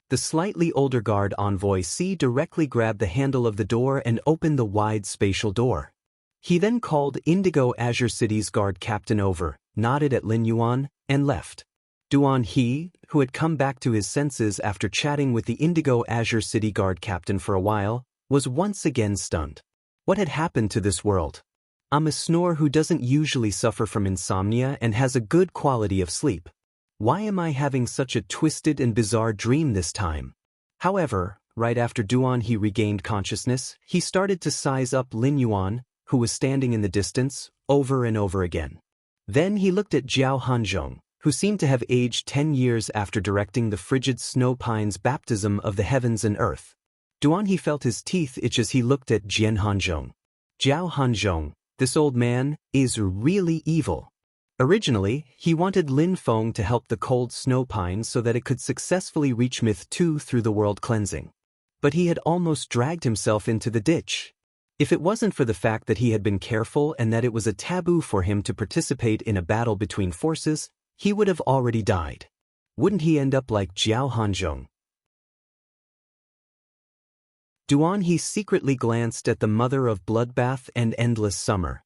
The slightly older guard envoy C directly grabbed the handle of the door and opened the wide spatial door. He then called Indigo Azure City's guard captain over, nodded at Lin Yuan, and left. Duan He, who had come back to his senses after chatting with the Indigo Azure City guard captain for a while, was once again stunned. What had happened to this world? I'm a snorer who doesn't usually suffer from insomnia and has a good quality of sleep. Why am I having such a twisted and bizarre dream this time? However, right after Duan He regained consciousness, he started to size up Lin Yuan, who was standing in the distance, over and over again. Then he looked at Jiao Hanzhong, who seemed to have aged 10 years after directing the frigid snow pine's baptism of the heavens and earth. Duan He felt his teeth itch as he looked at Jian Hanzhong. Jiao Hanzhong, this old man, is really evil. Originally, he wanted Lin Feng to help the cold snow pine so that it could successfully reach Myth 2 through the world cleansing. But he had almost dragged himself into the ditch. If it wasn't for the fact that he had been careful and that it was a taboo for him to participate in a battle between forces, he would have already died. Wouldn't he end up like Jiao Hanzhong? Duan He secretly glanced at the mother of bloodbath and endless summer.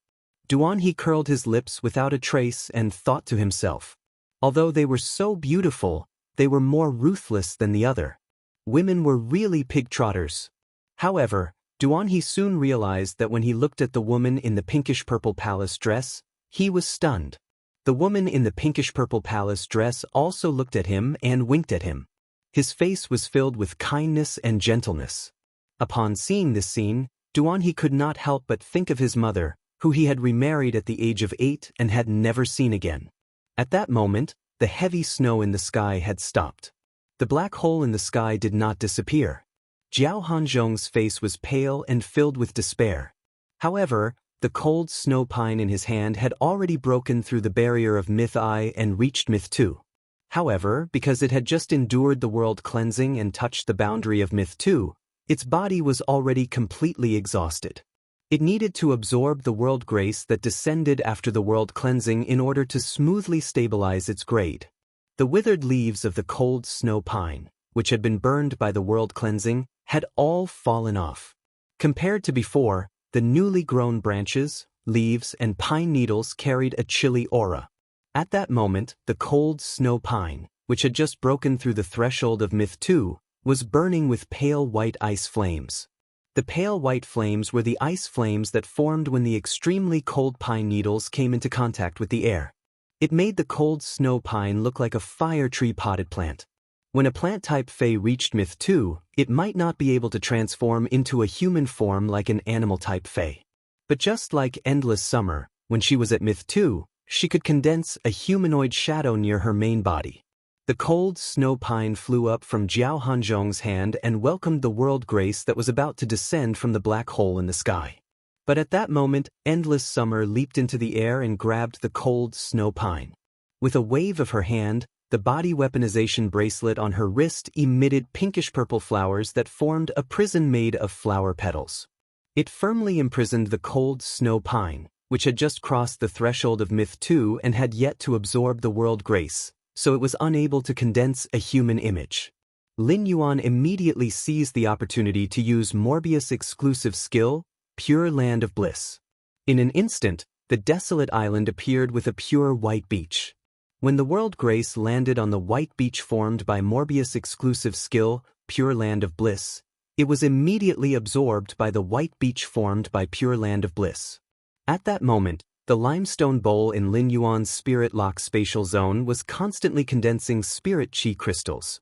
Duan He curled his lips without a trace and thought to himself. Although they were so beautiful, they were more ruthless than the other. Women were really pig-trotters. However, Duan He soon realized that when he looked at the woman in the pinkish-purple palace dress, he was stunned. The woman in the pinkish-purple palace dress also looked at him and winked at him. His face was filled with kindness and gentleness. Upon seeing this scene, Duan He could not help but think of his mother, who he had remarried at the age of 8 and had never seen again. At that moment, the heavy snow in the sky had stopped. The black hole in the sky did not disappear. Jiao Hanzhong's face was pale and filled with despair. However, the cold snow pine in his hand had already broken through the barrier of Myth I and reached Myth 2. However, because it had just endured the world cleansing and touched the boundary of Myth 2, its body was already completely exhausted. It needed to absorb the world grace that descended after the world cleansing in order to smoothly stabilize its grade. The withered leaves of the cold snow pine, which had been burned by the world cleansing, had all fallen off. Compared to before, the newly grown branches, leaves, and pine needles carried a chilly aura. At that moment, the cold snow pine, which had just broken through the threshold of Myth 2, was burning with pale white ice flames. The pale white flames were the ice flames that formed when the extremely cold pine needles came into contact with the air. It made the cold snow pine look like a fire tree potted plant. When a plant-type fae reached Myth 2, it might not be able to transform into a human form like an animal-type fae. But just like Endless Summer, when she was at Myth 2, she could condense a humanoid shadow near her main body. The cold snow pine flew up from Jiao Hanzhong's hand and welcomed the world grace that was about to descend from the black hole in the sky. But at that moment, Endless Summer leaped into the air and grabbed the cold snow pine. With a wave of her hand, the body weaponization bracelet on her wrist emitted pinkish-purple flowers that formed a prison made of flower petals. It firmly imprisoned the cold snow pine, which had just crossed the threshold of Myth 2 and had yet to absorb the world grace, so it was unable to condense a human image. Lin Yuan immediately seized the opportunity to use Morbius' exclusive skill, Pure Land of Bliss. In an instant, the desolate island appeared with a pure white beach. When the world grace landed on the white beach formed by Morbius' exclusive skill, Pure Land of Bliss, it was immediately absorbed by the white beach formed by Pure Land of Bliss. At that moment, the limestone bowl in Lin Yuan's spirit lock spatial zone was constantly condensing spirit chi crystals.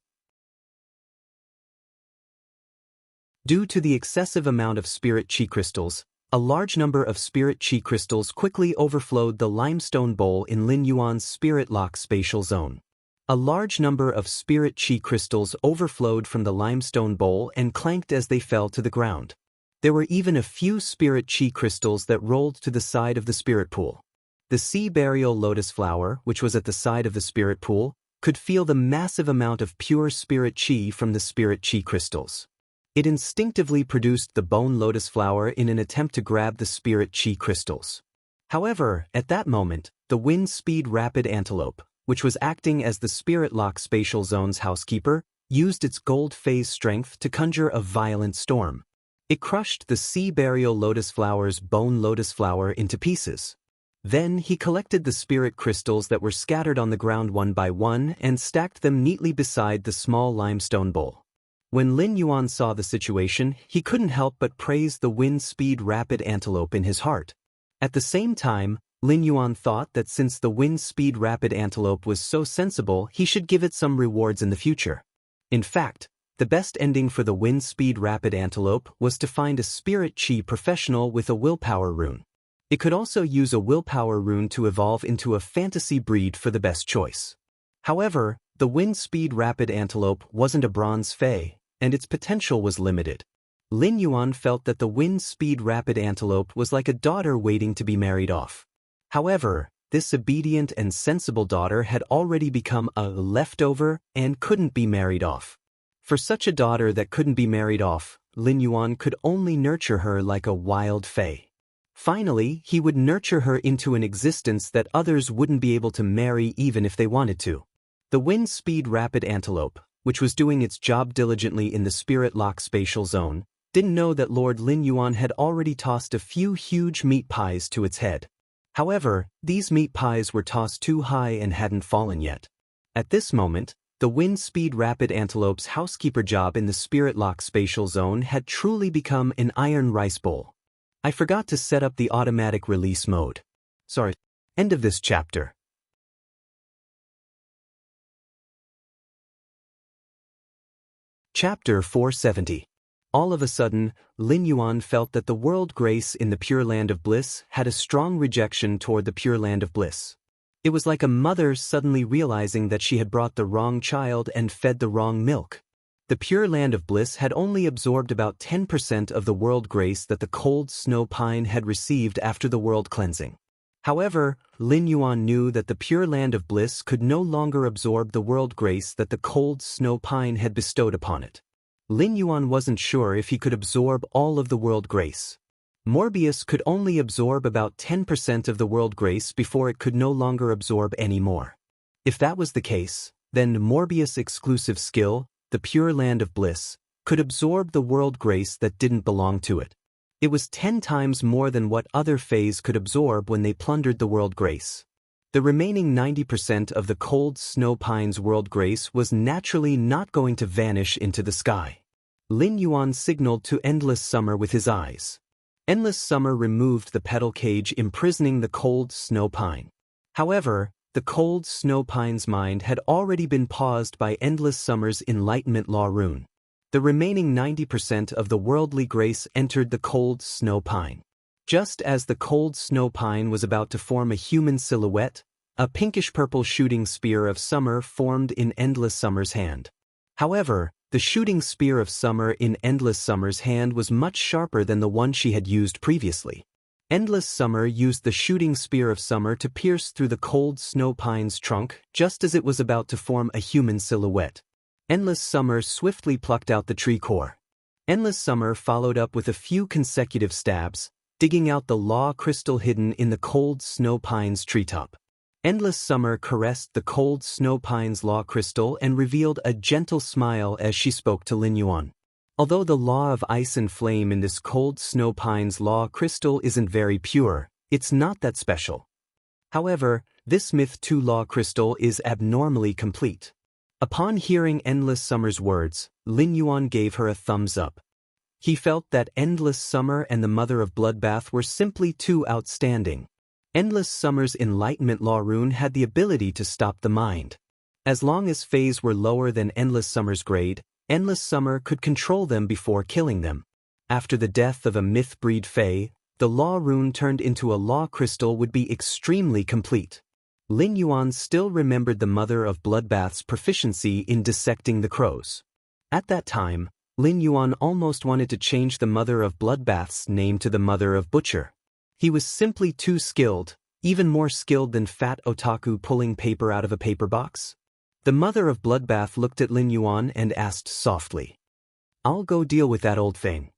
Due to the excessive amount of spirit chi crystals, a large number of spirit chi crystals quickly overflowed the limestone bowl in Lin Yuan's spirit lock spatial zone. A large number of spirit chi crystals overflowed from the limestone bowl and clanked as they fell to the ground. There were even a few spirit chi crystals that rolled to the side of the spirit pool. The sea burial lotus flower, which was at the side of the spirit pool, could feel the massive amount of pure spirit chi from the spirit chi crystals. It instinctively produced the bone lotus flower in an attempt to grab the spirit chi crystals. However, at that moment, the wind speed rapid antelope, which was acting as the spirit lock spatial zone's housekeeper, used its gold phase strength to conjure a violent storm. It crushed the sea burial lotus flower's bone lotus flower into pieces. Then he collected the spirit crystals that were scattered on the ground one by one and stacked them neatly beside the small limestone bowl. When Lin Yuan saw the situation, he couldn't help but praise the wind speed rapid antelope in his heart. At the same time, Lin Yuan thought that since the wind speed rapid antelope was so sensible, he should give it some rewards in the future. In fact, the best ending for the wind speed rapid antelope was to find a spirit chi professional with a willpower rune. It could also use a willpower rune to evolve into a fantasy breed for the best choice. However, the wind speed rapid antelope wasn't a bronze fey, and its potential was limited. Lin Yuan felt that the wind speed rapid antelope was like a daughter waiting to be married off. However, this obedient and sensible daughter had already become a leftover and couldn't be married off. For such a daughter that couldn't be married off, Lin Yuan could only nurture her like a wild fey. Finally, he would nurture her into an existence that others wouldn't be able to marry even if they wanted to. The wind speed rapid antelope, which was doing its job diligently in the spirit lock spatial zone, didn't know that Lord Lin Yuan had already tossed a few huge meat pies to its head. However, these meat pies were tossed too high and hadn't fallen yet. At this moment, the wind speed rapid antelope's housekeeper job in the spirit lock spatial zone had truly become an iron rice bowl. I forgot to set up the automatic release mode. Sorry. End of this chapter. Chapter 470. All of a sudden, Lin Yuan felt that the world grace in the Pure Land of Bliss had a strong rejection toward the Pure Land of Bliss. It was like a mother suddenly realizing that she had brought the wrong child and fed the wrong milk. The Pure Land of Bliss had only absorbed about 10% of the world grace that the cold snow pine had received after the world cleansing. However, Lin Yuan knew that the Pure Land of Bliss could no longer absorb the world grace that the cold snow pine had bestowed upon it. Lin Yuan wasn't sure if he could absorb all of the world grace. Morbius could only absorb about 10% of the world grace before it could no longer absorb any more. If that was the case, then Morbius' exclusive skill, the Pure Land of Bliss, could absorb the world grace that didn't belong to it. It was 10 times more than what other fays could absorb when they plundered the world grace. The remaining 90% of the cold snow pine's world grace was naturally not going to vanish into the sky. Lin Yuan signaled to Endless Summer with his eyes. Endless Summer removed the petal cage imprisoning the cold snow pine. However, the cold snow pine's mind had already been paused by Endless Summer's Enlightenment Law rune. The remaining 90% of the worldly grace entered the cold snow pine. Just as the cold snow pine was about to form a human silhouette, a pinkish-purple shooting spear of summer formed in Endless Summer's hand. However, the shooting spear of summer in Endless Summer's hand was much sharper than the one she had used previously. Endless Summer used the shooting spear of summer to pierce through the cold snow pine's trunk just as it was about to form a human silhouette. Endless Summer swiftly plucked out the tree core. Endless Summer followed up with a few consecutive stabs, digging out the law crystal hidden in the cold snow pine's treetop. Endless Summer caressed the cold snow pine's law crystal and revealed a gentle smile as she spoke to Lin Yuan. Although the law of ice and flame in this cold snow pine's law crystal isn't very pure, it's not that special. However, this Myth 2 law crystal is abnormally complete. Upon hearing Endless Summer's words, Lin Yuan gave her a thumbs up. He felt that Endless Summer and the Mother of Bloodbath were simply too outstanding. Endless Summer's Enlightenment Law rune had the ability to stop the mind. As long as Fays were lower than Endless Summer's grade, Endless Summer could control them before killing them. After the death of a myth-breed Fey, the Law rune turned into a Law crystal would be extremely complete. Lin Yuan still remembered the Mother of Bloodbath's proficiency in dissecting the crows. At that time, Lin Yuan almost wanted to change the Mother of Bloodbath's name to the Mother of Butcher. He was simply too skilled, even more skilled than fat otaku pulling paper out of a paper box. The Mother of Bloodbath looked at Lin Yuan and asked softly, "I'll go deal with that old thing."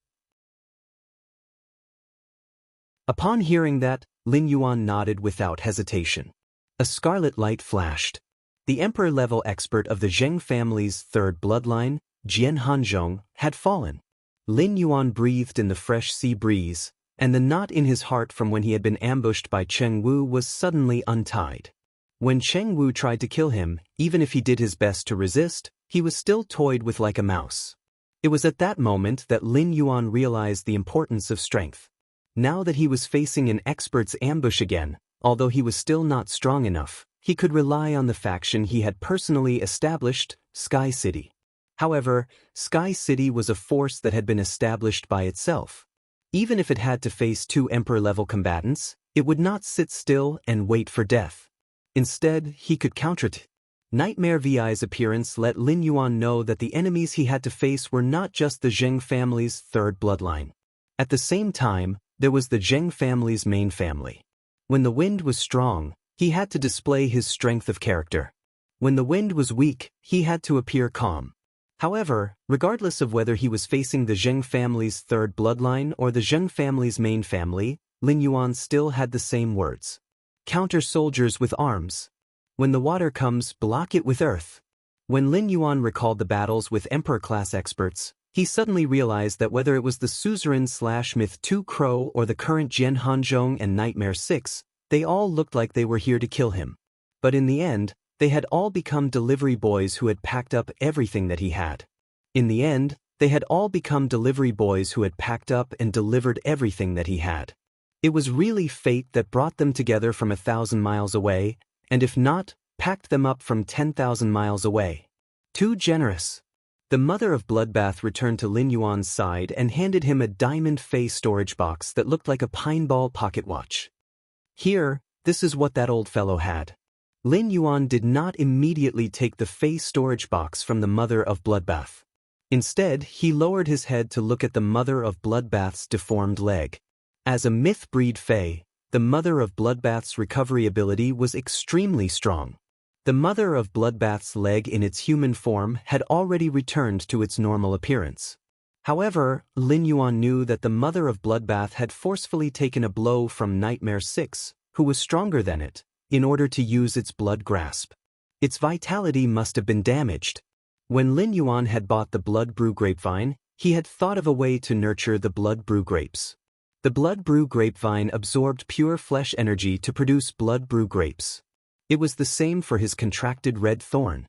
Upon hearing that, Lin Yuan nodded without hesitation. A scarlet light flashed. The Emperor-level expert of the Zheng family's third bloodline, Jian Hanzhong, had fallen. Lin Yuan breathed in the fresh sea breeze, and the knot in his heart from when he had been ambushed by Cheng Wu was suddenly untied. When Cheng Wu tried to kill him, even if he did his best to resist, he was still toyed with like a mouse. It was at that moment that Lin Yuan realized the importance of strength. Now that he was facing an expert's ambush again, although he was still not strong enough, he could rely on the faction he had personally established, Sky City. However, Sky City was a force that had been established by itself. Even if it had to face two Emperor-level combatants, it would not sit still and wait for death. Instead, he could counter it. Nightmare VI's appearance let Lin Yuan know that the enemies he had to face were not just the Zheng family's third bloodline. At the same time, there was the Zheng family's main family. When the wind was strong, he had to display his strength of character. When the wind was weak, he had to appear calm. However, regardless of whether he was facing the Zheng family's third bloodline or the Zheng family's main family, Lin Yuan still had the same words. Counter soldiers with arms. When the water comes, block it with earth. When Lin Yuan recalled the battles with Emperor-class experts, he suddenly realized that whether it was the Suzerain/Myth 2 Crow or the current Jian Hanzhong and Nightmare 6, they all looked like they were here to kill him. But in the end, they had all become delivery boys who had packed up everything that he had. In the end, they had all become delivery boys who had packed up and delivered everything that he had. It was really fate that brought them together from 1,000 miles away, and if not, packed them up from 10,000 miles away. Too generous. The Mother of Bloodbath returned to Lin Yuan's side and handed him a diamond Fey storage box that looked like a pineball pocket watch. Here, this is what that old fellow had. Lin Yuan did not immediately take the Fey storage box from the Mother of Bloodbath. Instead, he lowered his head to look at the Mother of Bloodbath's deformed leg. As a myth-breed Fey, the Mother of Bloodbath's recovery ability was extremely strong. The Mother of Bloodbath's leg in its human form had already returned to its normal appearance. However, Lin Yuan knew that the Mother of Bloodbath had forcefully taken a blow from Nightmare 6, who was stronger than it, in order to use its blood grasp. Its vitality must have been damaged. When Lin Yuan had bought the Blood Brew Grapevine, he had thought of a way to nurture the Blood Brew grapes. The Blood Brew Grapevine absorbed pure flesh energy to produce Blood Brew grapes. It was the same for his contracted red thorn.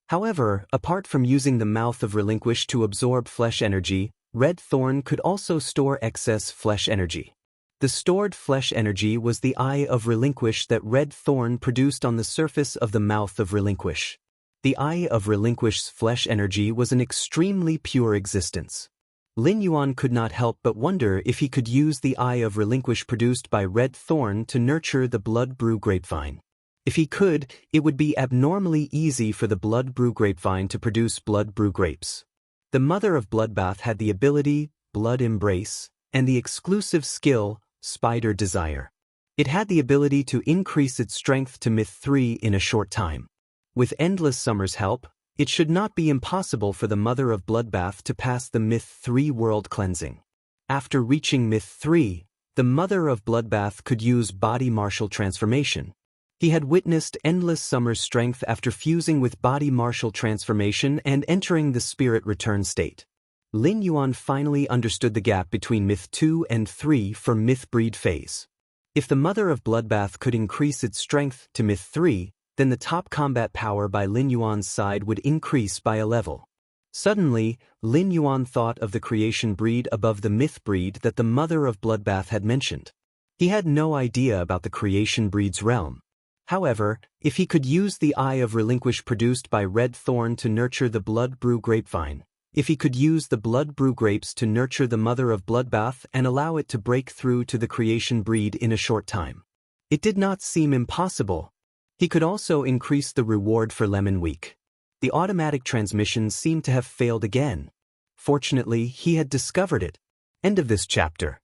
However, apart from using the Mouth of Relinquish to absorb flesh energy, red thorn could also store excess flesh energy. The stored flesh energy was the Eye of Relinquish that red thorn produced on the surface of the Mouth of Relinquish. The Eye of Relinquish's flesh energy was an extremely pure existence. Lin Yuan could not help but wonder if he could use the eye of relinquish produced by red thorn to nurture the blood brew grapevine. If he could, it would be abnormally easy for the blood brew grapevine to produce blood brew grapes. The mother of bloodbath had the ability, blood embrace, and the exclusive skill, spider desire. It had the ability to increase its strength to myth 3 in a short time. With Endless Summer's help, it should not be impossible for the mother of bloodbath to pass the myth 3 world cleansing. After reaching myth 3, the mother of bloodbath could use body martial transformation. He had witnessed Endless Summer's strength after fusing with body martial transformation and entering the spirit return state. Lin Yuan finally understood the gap between myth 2 and 3 for myth breed phase. If the mother of bloodbath could increase its strength to myth 3, then the top combat power by Lin Yuan's side would increase by a level. Suddenly, Lin Yuan thought of the creation breed above the myth breed that the mother of bloodbath had mentioned. He had no idea about the creation breed's realm. However, if he could use the eye of relinquish produced by red thorn to nurture the blood brew grapevine, if he could use the blood brew grapes to nurture the mother of bloodbath and allow it to break through to the creation breed in a short time, it did not seem impossible. He could also increase the reward for Lemon Week. The automatic transmission seemed to have failed again. Fortunately, he had discovered it. End of this chapter.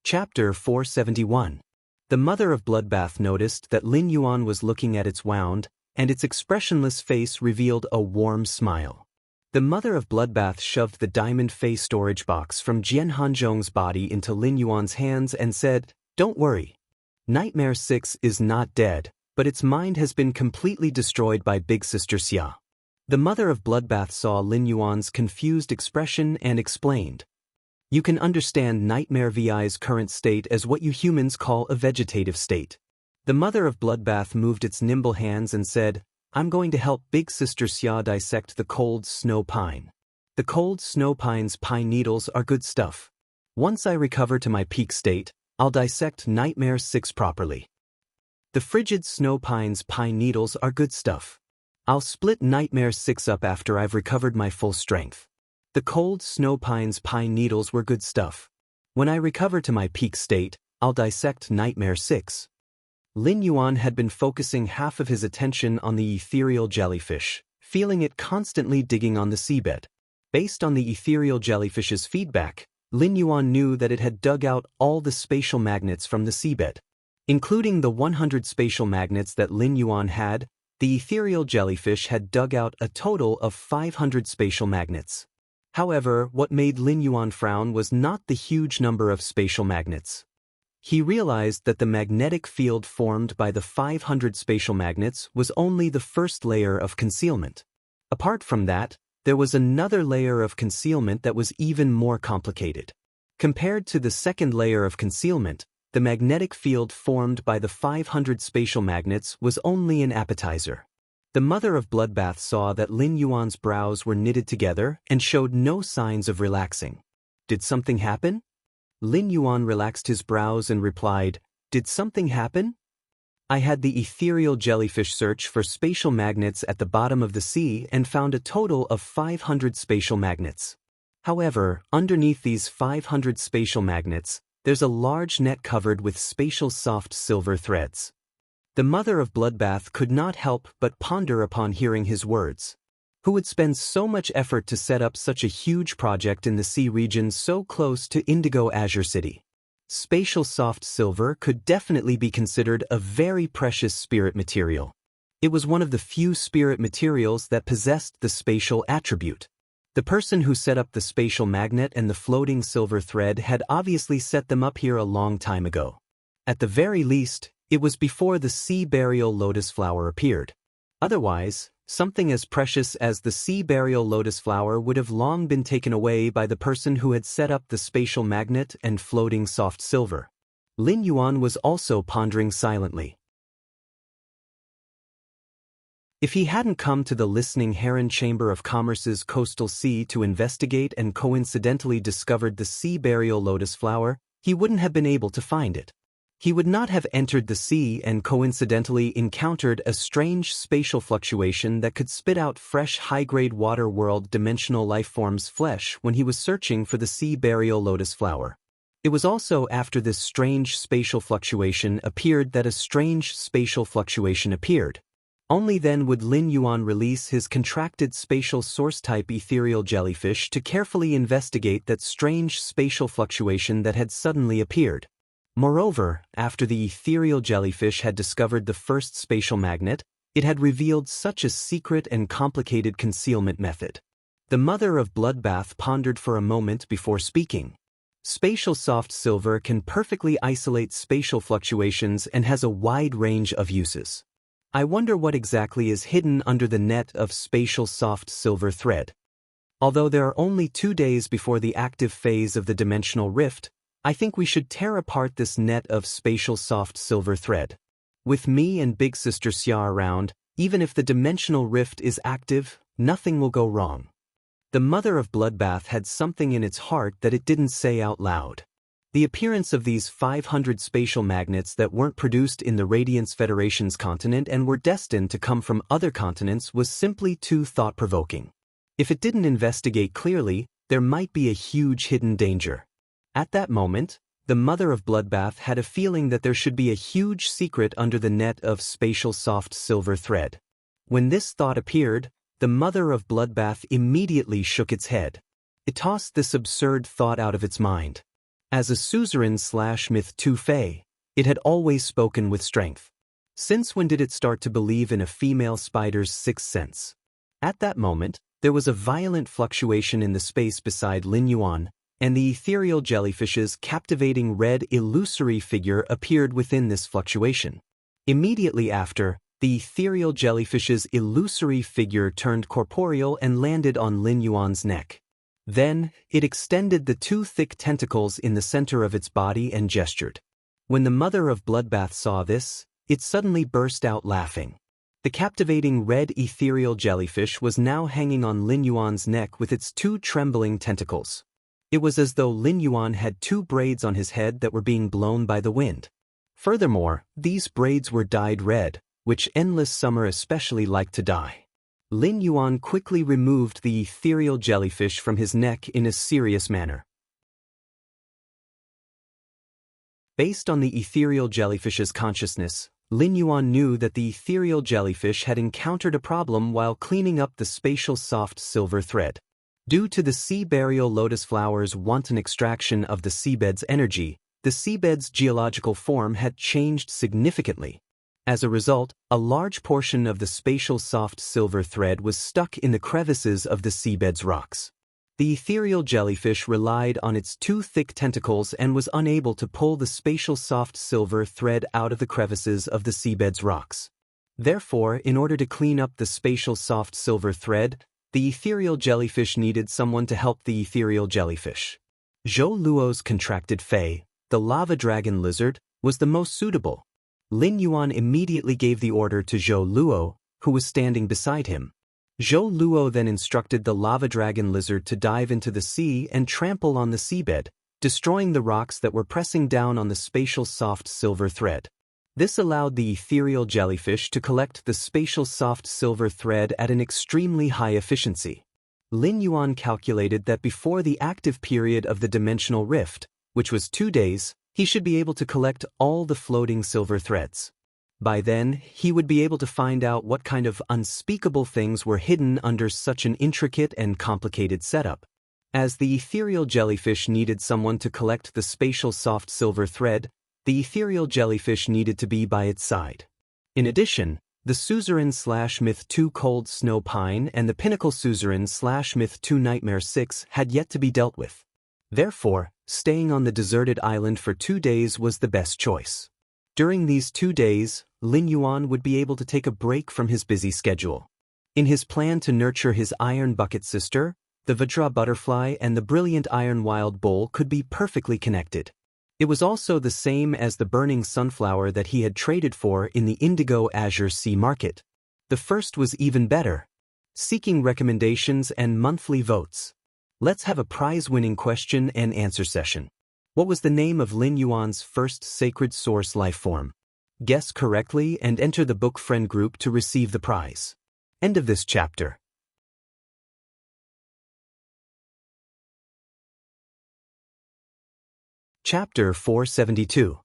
Chapter 471. The mother of bloodbath noticed that Lin Yuan was looking at its wound, and its expressionless face revealed a warm smile. The mother of bloodbath shoved the diamond face storage box from Jian Hanzhong's body into Lin Yuan's hands and said, "Don't worry. Nightmare 6 is not dead, but its mind has been completely destroyed by Big Sister Xia." The mother of bloodbath saw Lin Yuan's confused expression and explained, "You can understand Nightmare VI's current state as what you humans call a vegetative state." The mother of bloodbath moved its nimble hands and said, "I'm going to help Big Sister Xia dissect the cold snow pine. The cold snow pine's pine needles are good stuff. Once I recover to my peak state, I'll dissect Nightmare 6 properly. The frigid snow pine's pine needles are good stuff. I'll split Nightmare 6 up after I've recovered my full strength. The cold snow pine's pine needles were good stuff. When I recover to my peak state, I'll dissect Nightmare 6. Lin Yuan had been focusing half of his attention on the ethereal jellyfish, feeling it constantly digging on the seabed. Based on the ethereal jellyfish's feedback, Lin Yuan knew that it had dug out all the spatial magnets from the seabed. Including the 100 spatial magnets that Lin Yuan had, the ethereal jellyfish had dug out a total of 500 spatial magnets. However, what made Lin Yuan frown was not the huge number of spatial magnets. He realized that the magnetic field formed by the 500 spatial magnets was only the first layer of concealment. Apart from that, there was another layer of concealment that was even more complicated. Compared to the second layer of concealment, the magnetic field formed by the 500 spatial magnets was only an appetizer. The mother of bloodbath saw that Lin Yuan's brows were knitted together and showed no signs of relaxing. Did something happen? Lin Yuan relaxed his brows and replied, "Did something happen? I had the ethereal jellyfish search for spatial magnets at the bottom of the sea and found a total of 500 spatial magnets. However, underneath these 500 spatial magnets, there's a large net covered with spatial soft silver threads." The mother of bloodbath could not help but ponder upon hearing his words. Who would spend so much effort to set up such a huge project in the sea region so close to Indigo Azure City? Spatial soft silver could definitely be considered a very precious spirit material. It was one of the few spirit materials that possessed the spatial attribute. The person who set up the spatial magnet and the floating silver thread had obviously set them up here a long time ago. At the very least, it was before the sea burial lotus flower appeared. Otherwise, something as precious as the sea burial lotus flower would have long been taken away by the person who had set up the spatial magnet and floating soft silver. Lin Yuan was also pondering silently. If he hadn't come to the listening Heron Chamber of Commerce's coastal sea to investigate and coincidentally discovered the sea burial lotus flower, he wouldn't have been able to find it. he would not have entered the sea and coincidentally encountered a strange spatial fluctuation that could spit out fresh high-grade water world dimensional lifeforms' flesh when he was searching for the sea burial lotus flower. It was also after this strange spatial fluctuation appeared that a strange spatial fluctuation appeared. Only then would Lin Yuan release his contracted spatial source-type ethereal jellyfish to carefully investigate that strange spatial fluctuation that had suddenly appeared. Moreover, after the ethereal jellyfish had discovered the first spatial magnet, it had revealed such a secret and complicated concealment method. The mother of Bloodbath pondered for a moment before speaking. Spatial soft silver can perfectly isolate spatial fluctuations and has a wide range of uses. I wonder what exactly is hidden under the net of spatial soft silver thread. Although there are only 2 days before the active phase of the dimensional rift, I think we should tear apart this net of spatial soft silver thread. With me and Big Sister Xia around, even if the dimensional rift is active, nothing will go wrong. The mother of Bloodbath had something in its heart that it didn't say out loud. The appearance of these 500 spatial magnets that weren't produced in the Radiance Federation's continent and were destined to come from other continents was simply too thought-provoking. If it didn't investigate clearly, there might be a huge hidden danger. At that moment, the mother of Bloodbath had a feeling that there should be a huge secret under the net of spatial soft silver thread. When this thought appeared, the mother of Bloodbath immediately shook its head. It tossed this absurd thought out of its mind. As a suzerain/myth Tu Fei, it had always spoken with strength. Since when did it start to believe in a female spider's sixth sense? At that moment, there was a violent fluctuation in the space beside Lin Yuan, and the ethereal jellyfish's captivating red illusory figure appeared within this fluctuation. Immediately after, the ethereal jellyfish's illusory figure turned corporeal and landed on Lin Yuan's neck. Then, it extended the 2 thick tentacles in the center of its body and gestured. When the mother of Bloodbath saw this, it suddenly burst out laughing. The captivating red ethereal jellyfish was now hanging on Lin Yuan's neck with its 2 trembling tentacles. It was as though Lin Yuan had 2 braids on his head that were being blown by the wind. Furthermore, these braids were dyed red, which Endless Summer especially liked to dye. Lin Yuan quickly removed the ethereal jellyfish from his neck in a serious manner. Based on the ethereal jellyfish's consciousness, Lin Yuan knew that the ethereal jellyfish had encountered a problem while cleaning up the spatial soft silver thread. Due to the sea burial lotus flower's wanton extraction of the seabed's energy, the seabed's geological form had changed significantly. As a result, a large portion of the spatial soft silver thread was stuck in the crevices of the seabed's rocks. The ethereal jellyfish relied on its 2 thick tentacles and was unable to pull the spatial soft silver thread out of the crevices of the seabed's rocks. Therefore, in order to clean up the spatial soft silver thread, the ethereal jellyfish needed someone to help the ethereal jellyfish. Zhou Luo's contracted Fei, the lava dragon lizard, was the most suitable. Lin Yuan immediately gave the order to Zhou Luo, who was standing beside him. Zhou Luo then instructed the lava dragon lizard to dive into the sea and trample on the seabed, destroying the rocks that were pressing down on the spatial soft silver thread. This allowed the ethereal jellyfish to collect the spatial soft silver thread at an extremely high efficiency. Lin Yuan calculated that before the active period of the dimensional rift, which was 2 days, he should be able to collect all the floating silver threads. By then, he would be able to find out what kind of unspeakable things were hidden under such an intricate and complicated setup. As the ethereal jellyfish needed someone to collect the spatial soft silver thread, the ethereal jellyfish needed to be by its side. In addition, the suzerain/myth 2 Cold Snow Pine and the pinnacle suzerain/myth 2 Nightmare 6 had yet to be dealt with. Therefore, staying on the deserted island for 2 days was the best choice. During these 2 days, Lin Yuan would be able to take a break from his busy schedule. In his plan to nurture his iron bucket sister, the Vajra butterfly and the brilliant iron wild bull could be perfectly connected. It was also the same as the burning sunflower that he had traded for in the Indigo Azure Sea Market. The first was even better. Seeking recommendations and monthly votes. Let's have a prize-winning question and answer session. What was the name of Lin Yuan's first sacred source lifeform? Guess correctly and enter the book friend group to receive the prize. End of this chapter. Chapter 472.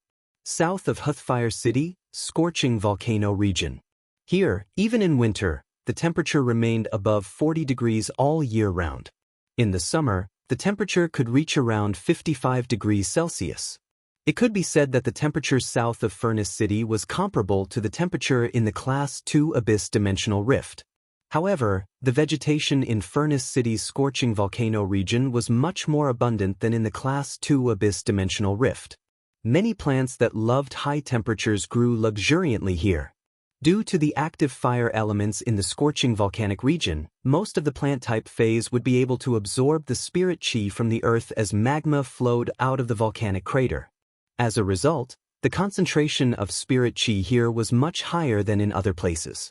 South of Huthfire City, scorching volcano region. Here, even in winter, the temperature remained above 40 degrees all year round. In the summer, the temperature could reach around 55 degrees Celsius. It could be said that the temperature south of Furnace City was comparable to the temperature in the Class 2 Abyss Dimensional Rift. However, the vegetation in Furnace City's scorching volcano region was much more abundant than in the Class 2 Abyss Dimensional Rift. Many plants that loved high temperatures grew luxuriantly here. Due to the active fire elements in the scorching volcanic region, most of the plant type phase would be able to absorb the spirit chi from the earth as magma flowed out of the volcanic crater. As a result, the concentration of spirit chi here was much higher than in other places.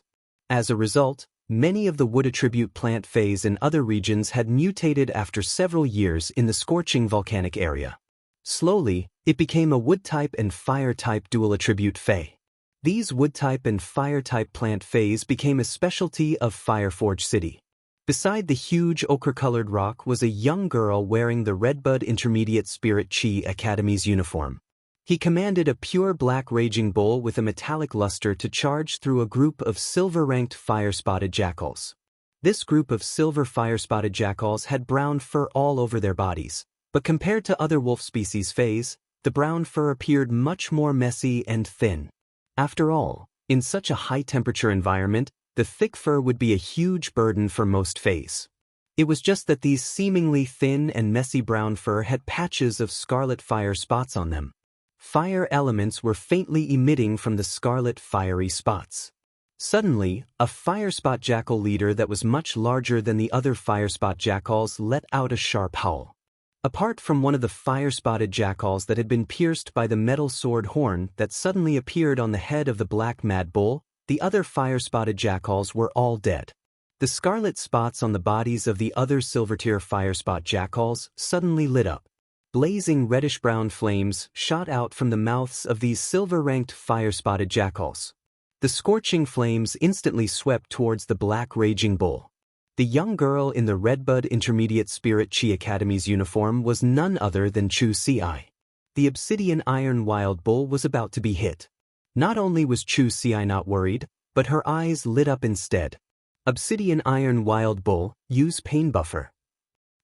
As a result, many of the wood attribute plant phase in other regions had mutated after several years in the scorching volcanic area. Slowly, it became a wood-type and fire-type dual attribute phase. These wood-type and fire-type plant phase became a specialty of Fireforge City. Beside the huge ochre-colored rock was a young girl wearing the Redbud Intermediate Spirit Chi Academy's uniform. He commanded a pure black raging bull with a metallic luster to charge through a group of silver-ranked fire-spotted jackals. This group of silver fire-spotted jackals had brown fur all over their bodies, but compared to other wolf species phase, the brown fur appeared much more messy and thin. After all, in such a high-temperature environment, the thick fur would be a huge burden for most phase. It was just that these seemingly thin and messy brown fur had patches of scarlet fire spots on them. Fire elements were faintly emitting from the scarlet fiery spots. Suddenly, a fire spot jackal leader that was much larger than the other fire spot jackals let out a sharp howl. Apart from one of the fire-spotted jackals that had been pierced by the metal sword horn that suddenly appeared on the head of the black mad bull, the other fire-spotted jackals were all dead. The scarlet spots on the bodies of the other silver-tier fire-spot jackals suddenly lit up. Blazing reddish-brown flames shot out from the mouths of these silver-ranked fire-spotted jackals. The scorching flames instantly swept towards the black raging bull. The young girl in the Redbud Intermediate Spirit Chi Academy's uniform was none other than Chu Ci. The Obsidian Iron Wild Bull was about to be hit. Not only was Chu Ci not worried, but her eyes lit up instead. Obsidian Iron Wild Bull, use pain buffer.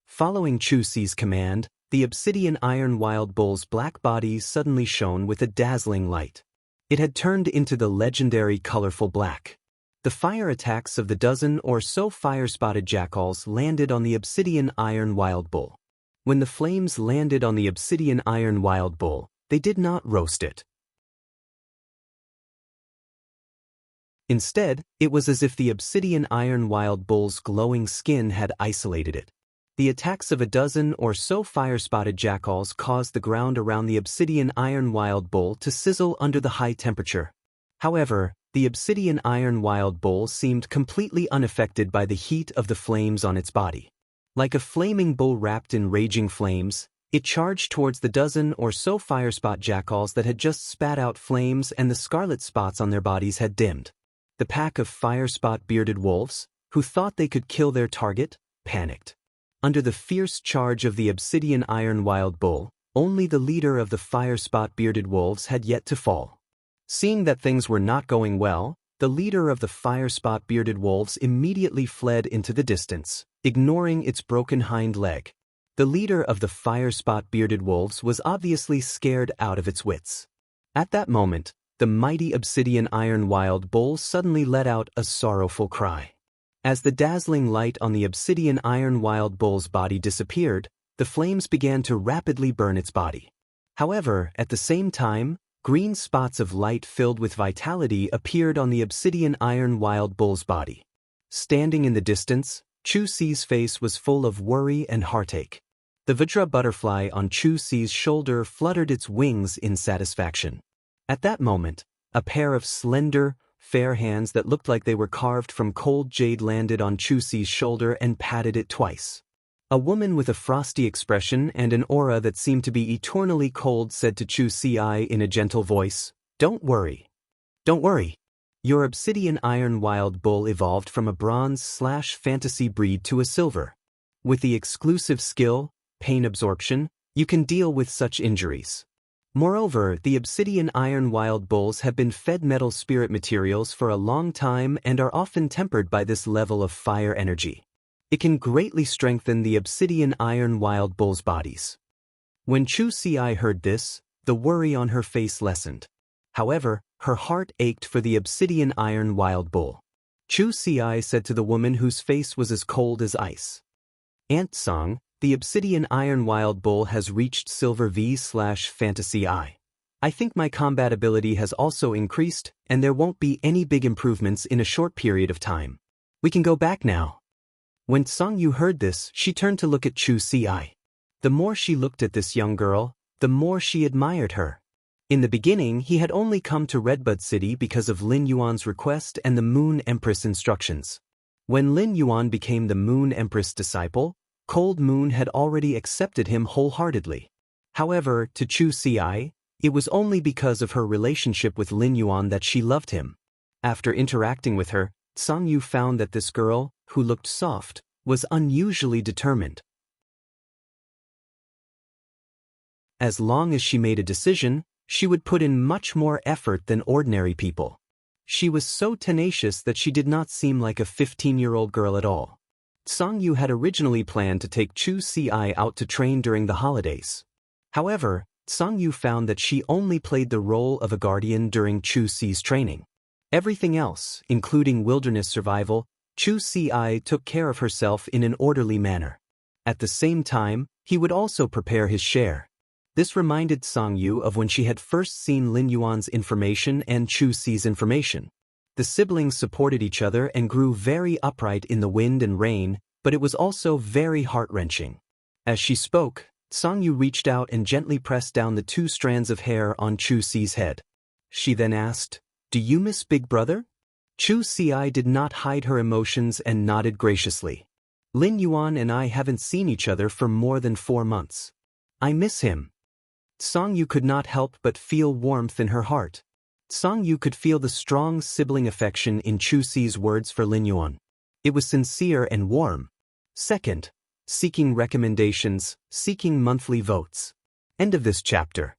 Following Chu Ci's command, the Obsidian Iron Wild Bull's black body suddenly shone with a dazzling light. It had turned into the legendary colorful black. The fire attacks of the dozen or so fire-spotted jackals landed on the Obsidian Iron Wild Bull. When the flames landed on the Obsidian Iron Wild Bull, they did not roast it. Instead, it was as if the Obsidian Iron Wild Bull's glowing skin had isolated it. The attacks of a dozen or so fire-spotted jackals caused the ground around the Obsidian Iron Wild Bull to sizzle under the high temperature. However, the Obsidian Iron Wild Bull seemed completely unaffected by the heat of the flames on its body. Like a flaming bull wrapped in raging flames, it charged towards the dozen or so firespot jackals that had just spat out flames and the scarlet spots on their bodies had dimmed. The pack of firespot bearded wolves, who thought they could kill their target, panicked. Under the fierce charge of the Obsidian Iron Wild Bull, only the leader of the firespot bearded wolves had yet to fall. Seeing that things were not going well, the leader of the firespot bearded wolves immediately fled into the distance, ignoring its broken hind leg. The leader of the firespot bearded wolves was obviously scared out of its wits. At that moment, the mighty Obsidian Iron Wild Bull suddenly let out a sorrowful cry. As the dazzling light on the Obsidian Iron Wild Bull's body disappeared, the flames began to rapidly burn its body. However, at the same time, green spots of light filled with vitality appeared on the Obsidian Iron Wild Bull's body. Standing in the distance, Chu Ci's face was full of worry and heartache. The Vajra butterfly on Chu Ci's shoulder fluttered its wings in satisfaction. At that moment, a pair of slender, fair hands that looked like they were carved from cold jade landed on Chu Ci's shoulder and patted it twice. A woman with a frosty expression and an aura that seemed to be eternally cold said to Chu Si in a gentle voice, "Don't worry. Don't worry. Your obsidian iron wild bull evolved from a bronze/fantasy breed to a silver. With the exclusive skill, pain absorption, you can deal with such injuries. Moreover, the obsidian iron wild bulls have been fed metal spirit materials for a long time and are often tempered by this level of fire energy. It can greatly strengthen the obsidian iron wild bulls' bodies." When Chu Si heard this, the worry on her face lessened. However, her heart ached for the obsidian iron wild bull. Chu Si said to the woman whose face was as cold as ice, "Aunt Song, the obsidian iron wild bull has reached silver V/fantasy I. I think my combat ability has also increased, and there won't be any big improvements in a short period of time. We can go back now." When Song Yu heard this, she turned to look at Chu Si. The more she looked at this young girl, the more she admired her. In the beginning, he had only come to Redbud City because of Lin Yuan's request and the Moon Empress instructions. When Lin Yuan became the Moon Empress disciple, Cold Moon had already accepted him wholeheartedly. However, to Chu Si, it was only because of her relationship with Lin Yuan that she loved him. After interacting with her, Song Yu found that this girl, who looked soft, was unusually determined. As long as she made a decision, she would put in much more effort than ordinary people. She was so tenacious that she did not seem like a 15-year-old girl at all. Song Yu had originally planned to take Chu Si out to train during the holidays. However, Song Yu found that she only played the role of a guardian during Chu Si's training. Everything else, including wilderness survival, Chu Si took care of herself in an orderly manner. At the same time, he would also prepare his share. This reminded Song Yu of when she had first seen Lin Yuan's information and Chu Si's information. The siblings supported each other and grew very upright in the wind and rain, but it was also very heart-wrenching. As she spoke, Song Yu reached out and gently pressed down the 2 strands of hair on Chu Si's head. She then asked, "Do you miss Big Brother?" Chu Si did not hide her emotions and nodded graciously. "Lin Yuan and I haven't seen each other for more than 4 months. I miss him." Song Yu could not help but feel warmth in her heart. Song Yu could feel the strong sibling affection in Chu Si's words for Lin Yuan. It was sincere and warm. Second, seeking recommendations, seeking monthly votes. End of this chapter.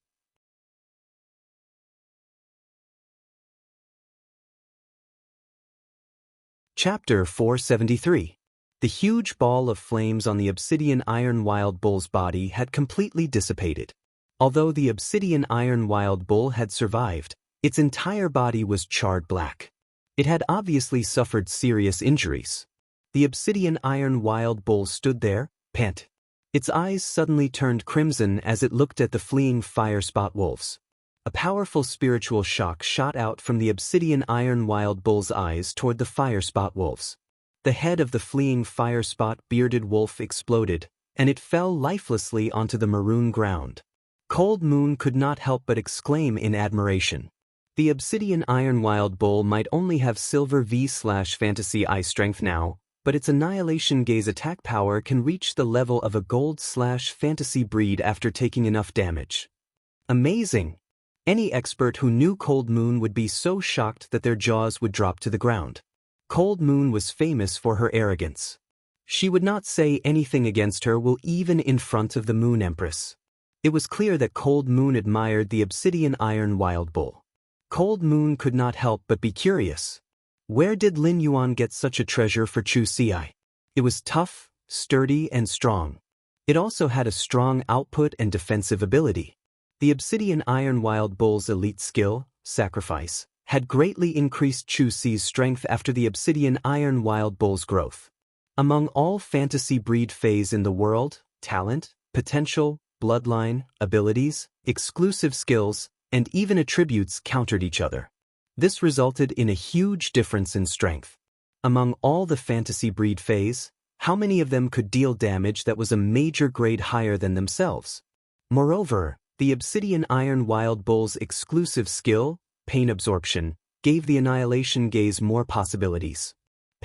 Chapter 473. The huge ball of flames on the obsidian iron wild bull's body had completely dissipated. Although the obsidian iron wild bull had survived, its entire body was charred black. It had obviously suffered serious injuries. The obsidian iron wild bull stood there, panting. Its eyes suddenly turned crimson as it looked at the fleeing fire spot wolves. A powerful spiritual shock shot out from the obsidian iron wild bull's eyes toward the fire spot wolves. The head of the fleeing fire spot bearded wolf exploded, and it fell lifelessly onto the maroon ground. Cold Moon could not help but exclaim in admiration. The obsidian iron wild bull might only have silver V/fantasy I strength now, but its annihilation gaze attack power can reach the level of a gold/fantasy breed after taking enough damage. Amazing! Any expert who knew Cold Moon would be so shocked that their jaws would drop to the ground. Cold Moon was famous for her arrogance. She would not say anything against her will even in front of the Moon Empress. It was clear that Cold Moon admired the obsidian iron wild bull. Cold Moon could not help but be curious. Where did Lin Yuan get such a treasure for Chu Si? It was tough, sturdy, and strong. It also had a strong output and defensive ability. The obsidian iron wild bull's elite skill, sacrifice, had greatly increased Chu Si's strength after the obsidian iron wild bull's growth. Among all fantasy breed phase in the world, talent, potential, bloodline, abilities, exclusive skills, and even attributes countered each other. This resulted in a huge difference in strength. Among all the fantasy breed phase, how many of them could deal damage that was a major grade higher than themselves? Moreover, the obsidian iron wild bull's exclusive skill, pain absorption, gave the annihilation gaze more possibilities.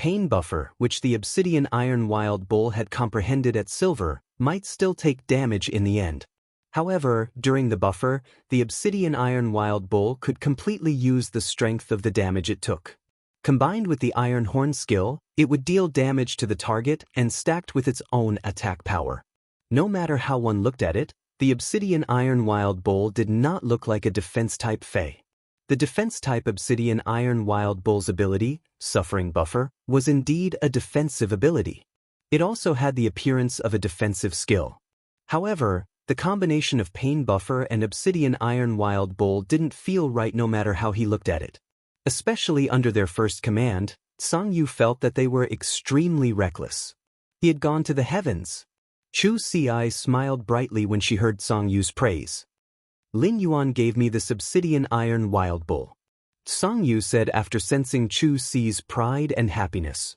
pain buffer, which the obsidian iron wild bull had comprehended at silver, might still take damage in the end. However, during the buffer, the obsidian iron wild bull could completely use the strength of the damage it took. Combined with the iron horn skill, it would deal damage to the target and stacked with its own attack power. No matter how one looked at it, the obsidian iron wild bull did not look like a defense-type fey. The defense-type obsidian iron wild bull's ability, Suffering Buffer, was indeed a defensive ability. It also had the appearance of a defensive skill. However, the combination of Pain Buffer and obsidian iron wild bull didn't feel right no matter how he looked at it. Especially under their first command, Song Yu felt that they were extremely reckless. He had gone to the heavens. Chu Ci smiled brightly when she heard Song Yu's praise. Lin Yuan gave me this obsidian iron wild bull, Song Yu said after sensing Chu Ci's pride and happiness.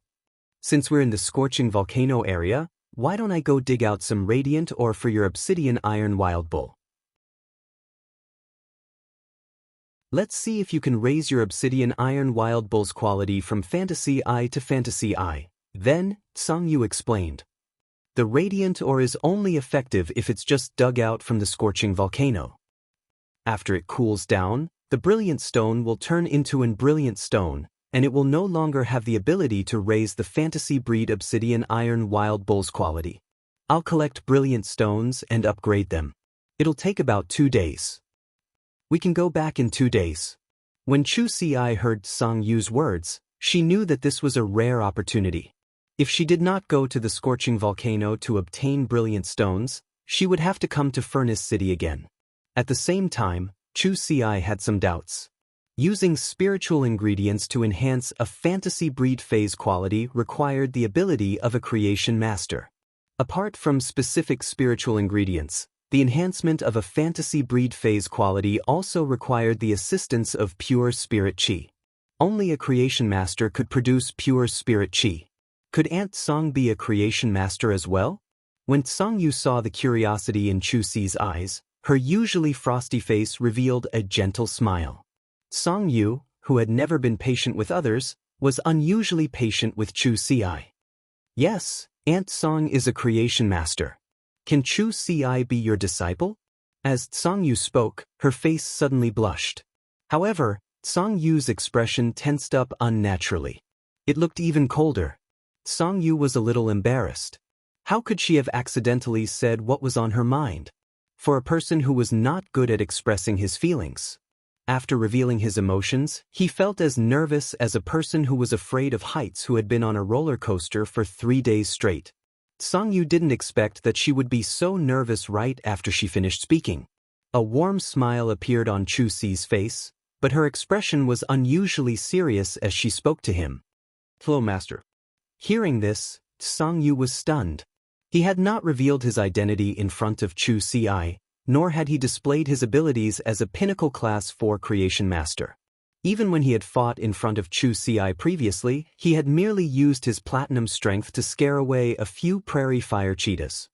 Since we're in the scorching volcano area, why don't I go dig out some radiant ore for your obsidian iron wild bull? Let's see if you can raise your obsidian iron wild bull's quality from fantasy I to fantasy I. Then, Song Yu explained. The radiant ore is only effective if it's just dug out from the scorching volcano. After it cools down, the brilliant stone will turn into an brilliant stone, and it will no longer have the ability to raise the fantasy breed obsidian iron wild bull's quality. I'll collect brilliant stones and upgrade them. It'll take about 2 days. We can go back in 2 days. When Chu Ci heard Song Yu's words, she knew that this was a rare opportunity. If she did not go to the scorching volcano to obtain brilliant stones, she would have to come to Furnace City again. At the same time, Chu Ci had some doubts. Using spiritual ingredients to enhance a fantasy breed phase quality required the ability of a creation master. Apart from specific spiritual ingredients, the enhancement of a fantasy breed phase quality also required the assistance of pure spirit qi. Only a creation master could produce pure spirit qi. Could Aunt Song be a creation master as well? When Song Yu saw the curiosity in Chu Ci's eyes, her usually frosty face revealed a gentle smile. Song Yu, who had never been patient with others, was unusually patient with Chu Ci. Yes, Aunt Song is a creation master. Can Chu Ci be your disciple? As Song Yu spoke, her face suddenly blushed. However, Song Yu's expression tensed up unnaturally. It looked even colder. Song Yu was a little embarrassed. How could she have accidentally said what was on her mind? For a person who was not good at expressing his feelings. After revealing his emotions, he felt as nervous as a person who was afraid of heights who had been on a roller coaster for 3 days straight. Song Yu didn't expect that she would be so nervous right after she finished speaking. A warm smile appeared on Chu Ci's face, but her expression was unusually serious as she spoke to him. Hello, Master. Hearing this, Song Yu was stunned. He had not revealed his identity in front of Chu Ci, nor had he displayed his abilities as a pinnacle class 4 creation master. Even when he had fought in front of Chu Ci previously, he had merely used his platinum strength to scare away a few prairie fire cheetahs.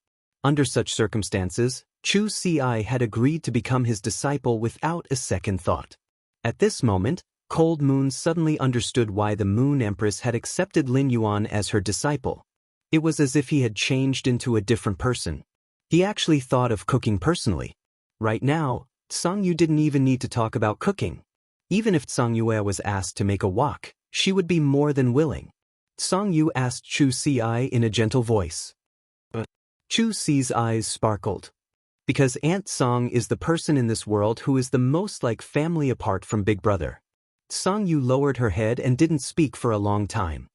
Under such circumstances, Chu Ci had agreed to become his disciple without a second thought. At this moment, Cold Moon suddenly understood why the Moon Empress had accepted Lin Yuan as her disciple. It was as if he had changed into a different person. He actually thought of cooking personally. Right now, Song Yu didn't even need to talk about cooking. Even if Song Yue was asked to make a wok, she would be more than willing. Song Yu asked Chu Ci in a gentle voice. Chu Ci's eyes sparkled. Because Aunt Song is the person in this world who is the most like family apart from Big Brother. Song Yu lowered her head and didn't speak for a long time.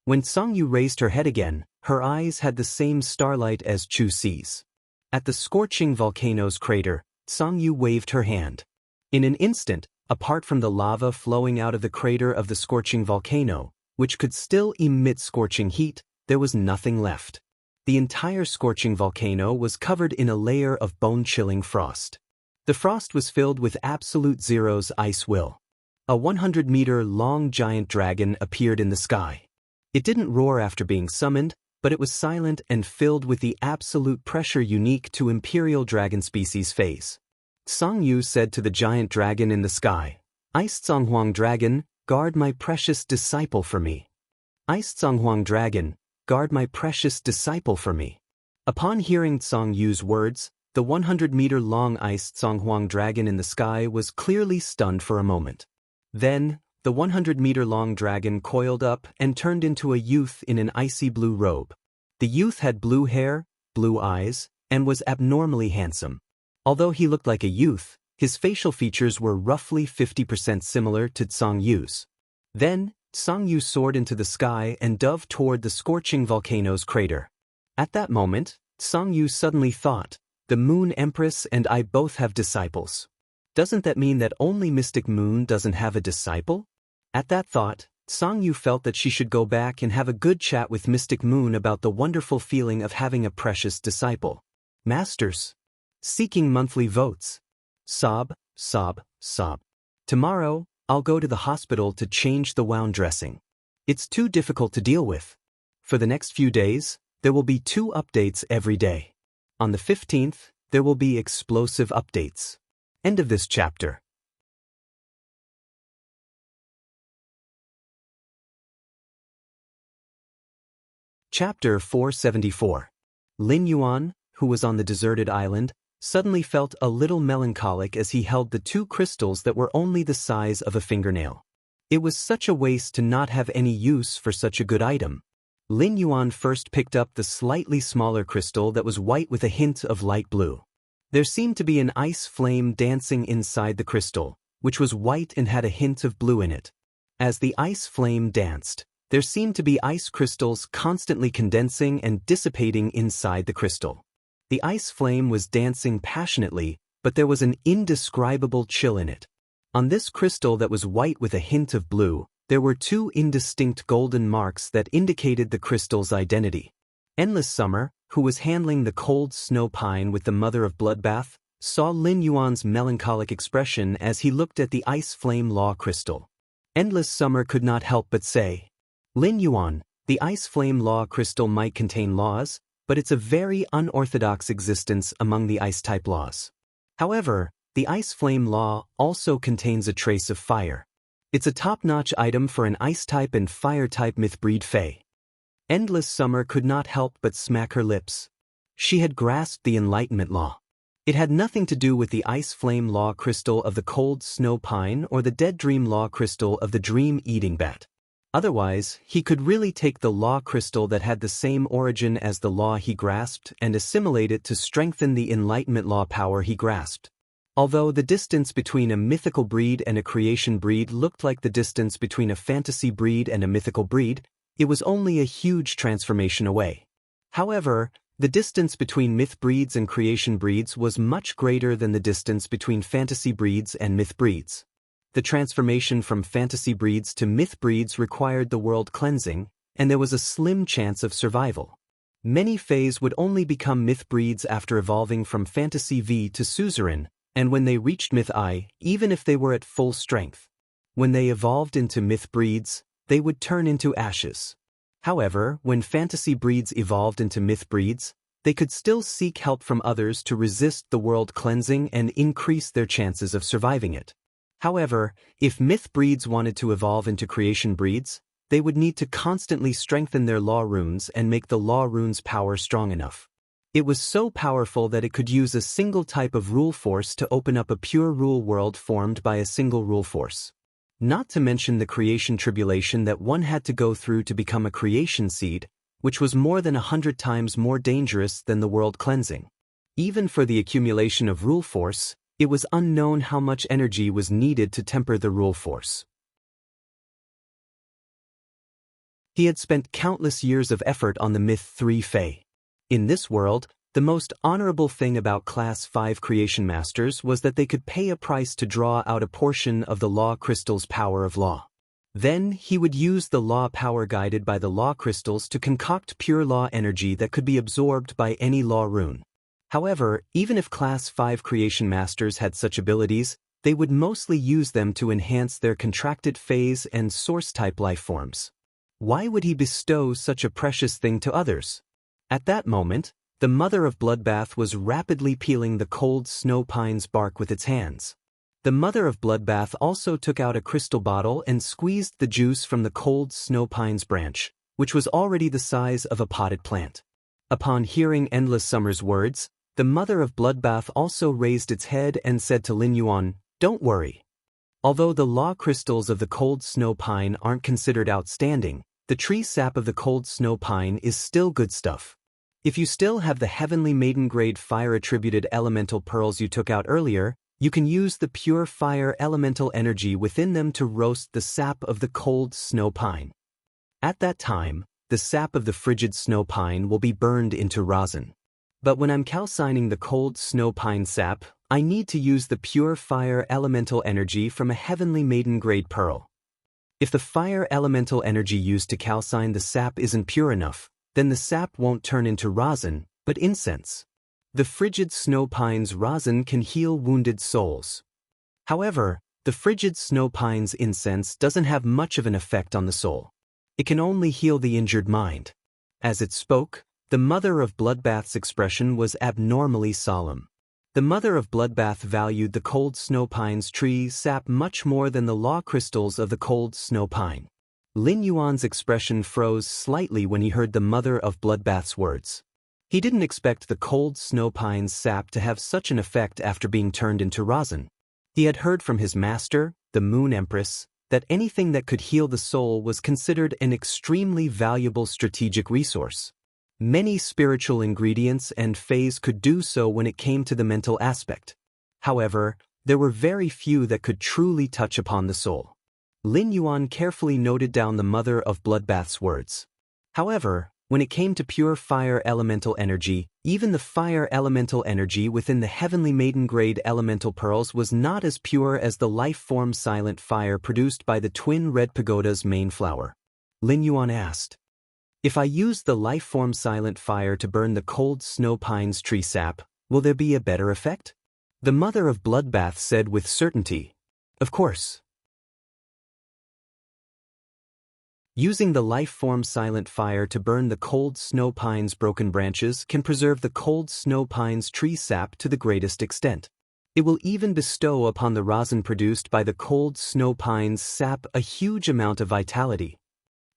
When Song Yu raised her head again, her eyes had the same starlight as Chu Ci's. At the scorching volcano's crater, Song Yu waved her hand. In an instant, apart from the lava flowing out of the crater of the scorching volcano, which could still emit scorching heat, there was nothing left. The entire scorching volcano was covered in a layer of bone-chilling frost. The frost was filled with Absolute Zero's ice will. A 100-meter-long giant dragon appeared in the sky. It didn't roar after being summoned, but it was silent and filled with the absolute pressure unique to Imperial Dragon species phase. Song Yu said to the giant dragon in the sky, Ice Zonghuang Dragon, guard my precious disciple for me. Ice Zhonghuang dragon, guard my precious disciple for me. Upon hearing Zhong Yu's words, the 100-meter-long ice Zhonghuang dragon in the sky was clearly stunned for a moment. Then, the 100-meter-long dragon coiled up and turned into a youth in an icy blue robe. The youth had blue hair, blue eyes, and was abnormally handsome. Although he looked like a youth, his facial features were roughly 50% similar to Zhong Yu's. Then, Zhong Yu soared into the sky and dove toward the scorching volcano's crater. At that moment, Zhong Yu suddenly thought, the Moon Empress and I both have disciples. Doesn't that mean that only Mystic Moon doesn't have a disciple? At that thought, Zhong Yu felt that she should go back and have a good chat with Mystic Moon about the wonderful feeling of having a precious disciple. Masters. Seeking monthly votes. Sob, sob, sob. Tomorrow, I'll go to the hospital to change the wound dressing. It's too difficult to deal with. For the next few days, there will be 2 updates every day. On the 15th, there will be explosive updates. End of this chapter. Chapter 474. Lin Yuan, who was on the deserted island, suddenly felt a little melancholic as he held the 2 crystals that were only the size of a fingernail. It was such a waste to not have any use for such a good item. Lin Yuan first picked up the slightly smaller crystal that was white with a hint of light blue. There seemed to be an ice flame dancing inside the crystal, which was white and had a hint of blue in it. As the ice flame danced, there seemed to be ice crystals constantly condensing and dissipating inside the crystal. The ice flame was dancing passionately, but there was an indescribable chill in it. On this crystal that was white with a hint of blue, there were 2 indistinct golden marks that indicated the crystal's identity. Endless Summer, who was handling the cold snow pine with the mother of Bloodbath, saw Lin Yuan's melancholic expression as he looked at the ice flame law crystal. Endless Summer could not help but say, Lin Yuan, the ice flame law crystal might contain laws, but it's a very unorthodox existence among the ice-type laws. However, the ice flame law also contains a trace of fire. It's a top-notch item for an ice-type and fire-type myth-breed fae. Endless Summer could not help but smack her lips. She had grasped the Enlightenment Law. It had nothing to do with the Ice Flame Law crystal of the Cold Snow Pine or the Dead Dream Law crystal of the Dream-Eating Bat. Otherwise, he could really take the law crystal that had the same origin as the law he grasped and assimilate it to strengthen the Enlightenment Law power he grasped. Although the distance between a mythical breed and a creation breed looked like the distance between a fantasy breed and a mythical breed, it was only a huge transformation away. However, the distance between myth breeds and creation breeds was much greater than the distance between fantasy breeds and myth breeds. The transformation from fantasy breeds to myth breeds required the world cleansing, and there was a slim chance of survival. Many fays would only become myth breeds after evolving from fantasy V to suzerain, and when they reached myth I, even if they were at full strength. When they evolved into myth breeds, they would turn into ashes. However, when fantasy breeds evolved into myth breeds, they could still seek help from others to resist the world cleansing and increase their chances of surviving it. However, if myth breeds wanted to evolve into creation breeds, they would need to constantly strengthen their law runes and make the law runes' power strong enough. It was so powerful that it could use a single type of rule force to open up a pure rule world formed by a single rule force. Not to mention the creation tribulation that one had to go through to become a creation seed, which was more than 100 times more dangerous than the world cleansing. Even for the accumulation of rule force, it was unknown how much energy was needed to temper the rule force. He had spent countless years of effort on the Myth 3 Fae. In this world, the most honorable thing about Class 5 Creation Masters was that they could pay a price to draw out a portion of the Law Crystal's power of law. Then he would use the law power guided by the law crystals to concoct pure law energy that could be absorbed by any law rune. However, even if Class 5 Creation Masters had such abilities, they would mostly use them to enhance their contracted phase and source-type life forms. Why would he bestow such a precious thing to others? At that moment, the mother of Bloodbath was rapidly peeling the cold snow pine's bark with its hands. The mother of Bloodbath also took out a crystal bottle and squeezed the juice from the cold snow pine's branch, which was already the size of a potted plant. Upon hearing Endless Summer's words, the mother of Bloodbath also raised its head and said to Lin Yuan, "Don't worry. Although the law crystals of the cold snow pine aren't considered outstanding, the tree sap of the cold snow pine is still good stuff. If you still have the heavenly maiden-grade fire-attributed elemental pearls you took out earlier, you can use the pure fire elemental energy within them to roast the sap of the cold snow pine. At that time, the sap of the frigid snow pine will be burned into rosin. But when I'm calcining the cold snow pine sap, I need to use the pure fire elemental energy from a heavenly maiden-grade pearl. If the fire elemental energy used to calcine the sap isn't pure enough, then the sap won't turn into rosin, but incense. The frigid snow pine's rosin can heal wounded souls. However, the frigid snow pine's incense doesn't have much of an effect on the soul. It can only heal the injured mind." As it spoke, the mother of Bloodbath's expression was abnormally solemn. The mother of Bloodbath valued the cold snow pine's tree sap much more than the law crystals of the cold snow pine. Lin Yuan's expression froze slightly when he heard the mother of Bloodbath's words. He didn't expect the cold snow pine's sap to have such an effect after being turned into rosin. He had heard from his master, the Moon Empress, that anything that could heal the soul was considered an extremely valuable strategic resource. Many spiritual ingredients and phase could do so when it came to the mental aspect. However, there were very few that could truly touch upon the soul. Lin Yuan carefully noted down the mother of Bloodbath's words. However, when it came to pure fire elemental energy, even the fire elemental energy within the heavenly maiden-grade elemental pearls was not as pure as the life-form silent fire produced by the twin red pagoda's main flower. Lin Yuan asked, "If I use the life-form silent fire to burn the cold snow pine's tree sap, will there be a better effect?" The mother of Bloodbath said with certainty, "Of course." Using the life-form silent fire to burn the cold snow pine's broken branches can preserve the cold snow pine's tree sap to the greatest extent. It will even bestow upon the rosin produced by the cold snow pine's sap a huge amount of vitality.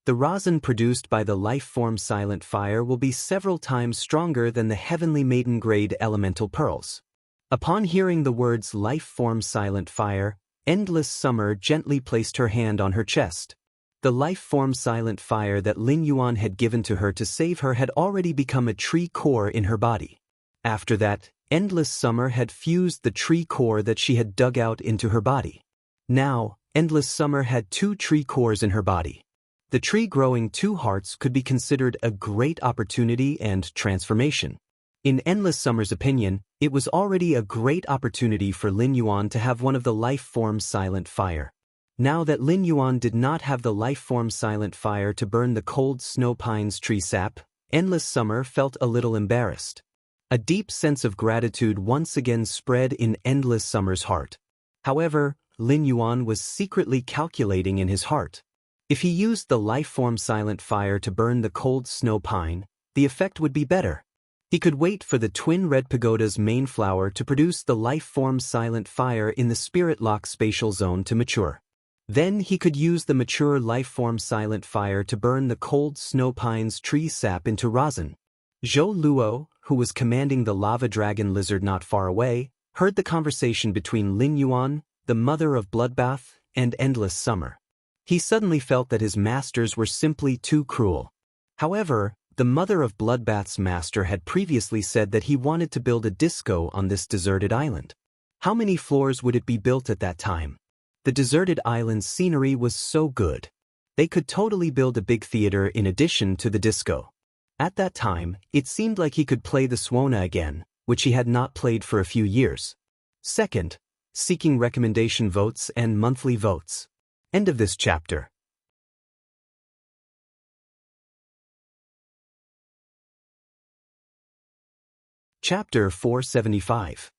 The rosin produced by the life-form silent fire will be several times stronger than the heavenly maiden-grade elemental pearls. Upon hearing the words life-form silent fire, Endless Summer gently placed her hand on her chest. The life-form silent fire that Lin Yuan had given to her to save her had already become a tree core in her body. After that, Endless Summer had fused the tree core that she had dug out into her body. Now, Endless Summer had 2 tree cores in her body. The tree growing 2 hearts could be considered a great opportunity and transformation. In Endless Summer's opinion, it was already a great opportunity for Lin Yuan to have one of the life-form silent fire. Now that Lin Yuan did not have the life-form silent fire to burn the cold snow pine's tree sap, Endless Summer felt a little embarrassed. A deep sense of gratitude once again spread in Endless Summer's heart. However, Lin Yuan was secretly calculating in his heart. If he used the life-form silent fire to burn the cold snow pine, the effect would be better. He could wait for the twin red pagoda's main flower to produce the life-form silent fire in the spirit lock spatial zone to mature. Then he could use the mature life-form silent fire to burn the cold snow pine's tree sap into rosin. Zhou Luo, who was commanding the lava dragon lizard not far away, heard the conversation between Lin Yuan, the mother of Bloodbath, and Endless Summer. He suddenly felt that his masters were simply too cruel. However, the mother of Bloodbath's master had previously said that he wanted to build a disco on this deserted island. How many floors would it be built at that time? The deserted island's scenery was so good. They could totally build a big theater in addition to the disco. At that time, it seemed like he could play the Swana again, which he had not played for a few years. Second, seeking recommendation votes and monthly votes. End of this chapter. Chapter 475.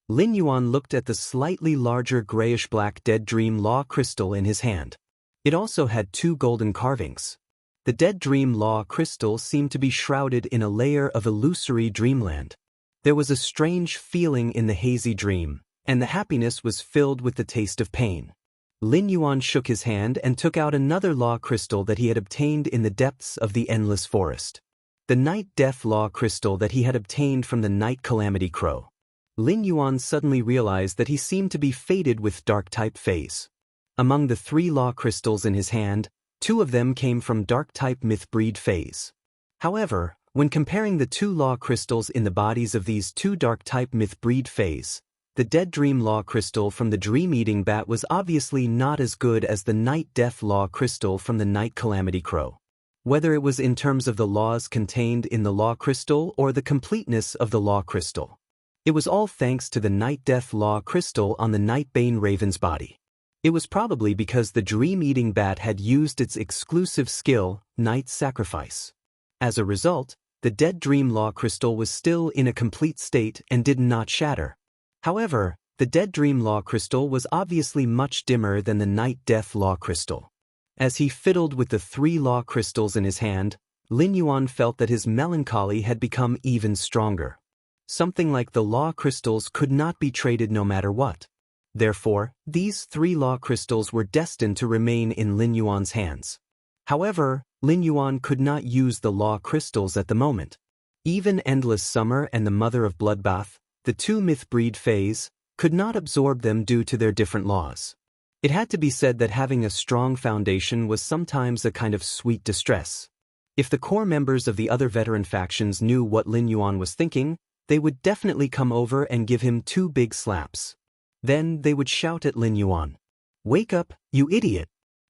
Lin Yuan looked at the slightly larger grayish-black Dead Dream Law crystal in his hand. It also had 2 golden carvings. The Dead Dream Law crystal seemed to be shrouded in a layer of illusory dreamland. There was a strange feeling in the hazy dream, and the happiness was filled with the taste of pain. Lin Yuan shook his hand and took out another law crystal that he had obtained in the depths of the endless forest. The Night Death Law crystal that he had obtained from the Night Calamity Crow. Lin Yuan suddenly realized that he seemed to be fated with Dark-type phase. Among the 3 law crystals in his hand, 2 of them came from Dark-type Mythbreed phase. However, when comparing the 2 law crystals in the bodies of these 2 Dark-type Mythbreed phase, the Dead Dream Law crystal from the Dream-Eating Bat was obviously not as good as the Night Death Law crystal from the Night Calamity Crow. Whether it was in terms of the laws contained in the Law crystal or the completeness of the Law crystal. It was all thanks to the Night Death Law crystal on the Nightbane Raven's body. It was probably because the Dream-Eating Bat had used its exclusive skill, Night Sacrifice. As a result, the Dead Dream Law crystal was still in a complete state and did not shatter. However, the Dead Dream Law crystal was obviously much dimmer than the Night Death Law crystal. As he fiddled with the 3 law crystals in his hand, Lin Yuan felt that his melancholy had become even stronger. Something like the law crystals could not be traded no matter what. Therefore, these 3 law crystals were destined to remain in Lin Yuan's hands. However, Lin Yuan could not use the law crystals at the moment. Even Endless Summer and the Mother of Bloodbath, the 2 Mythbreed phase, could not absorb them due to their different laws. It had to be said that having a strong foundation was sometimes a kind of sweet distress. If the core members of the other veteran factions knew what Lin Yuan was thinking, they would definitely come over and give him 2 big slaps. Then they would shout at Lin Yuan, "Wake up, you idiot!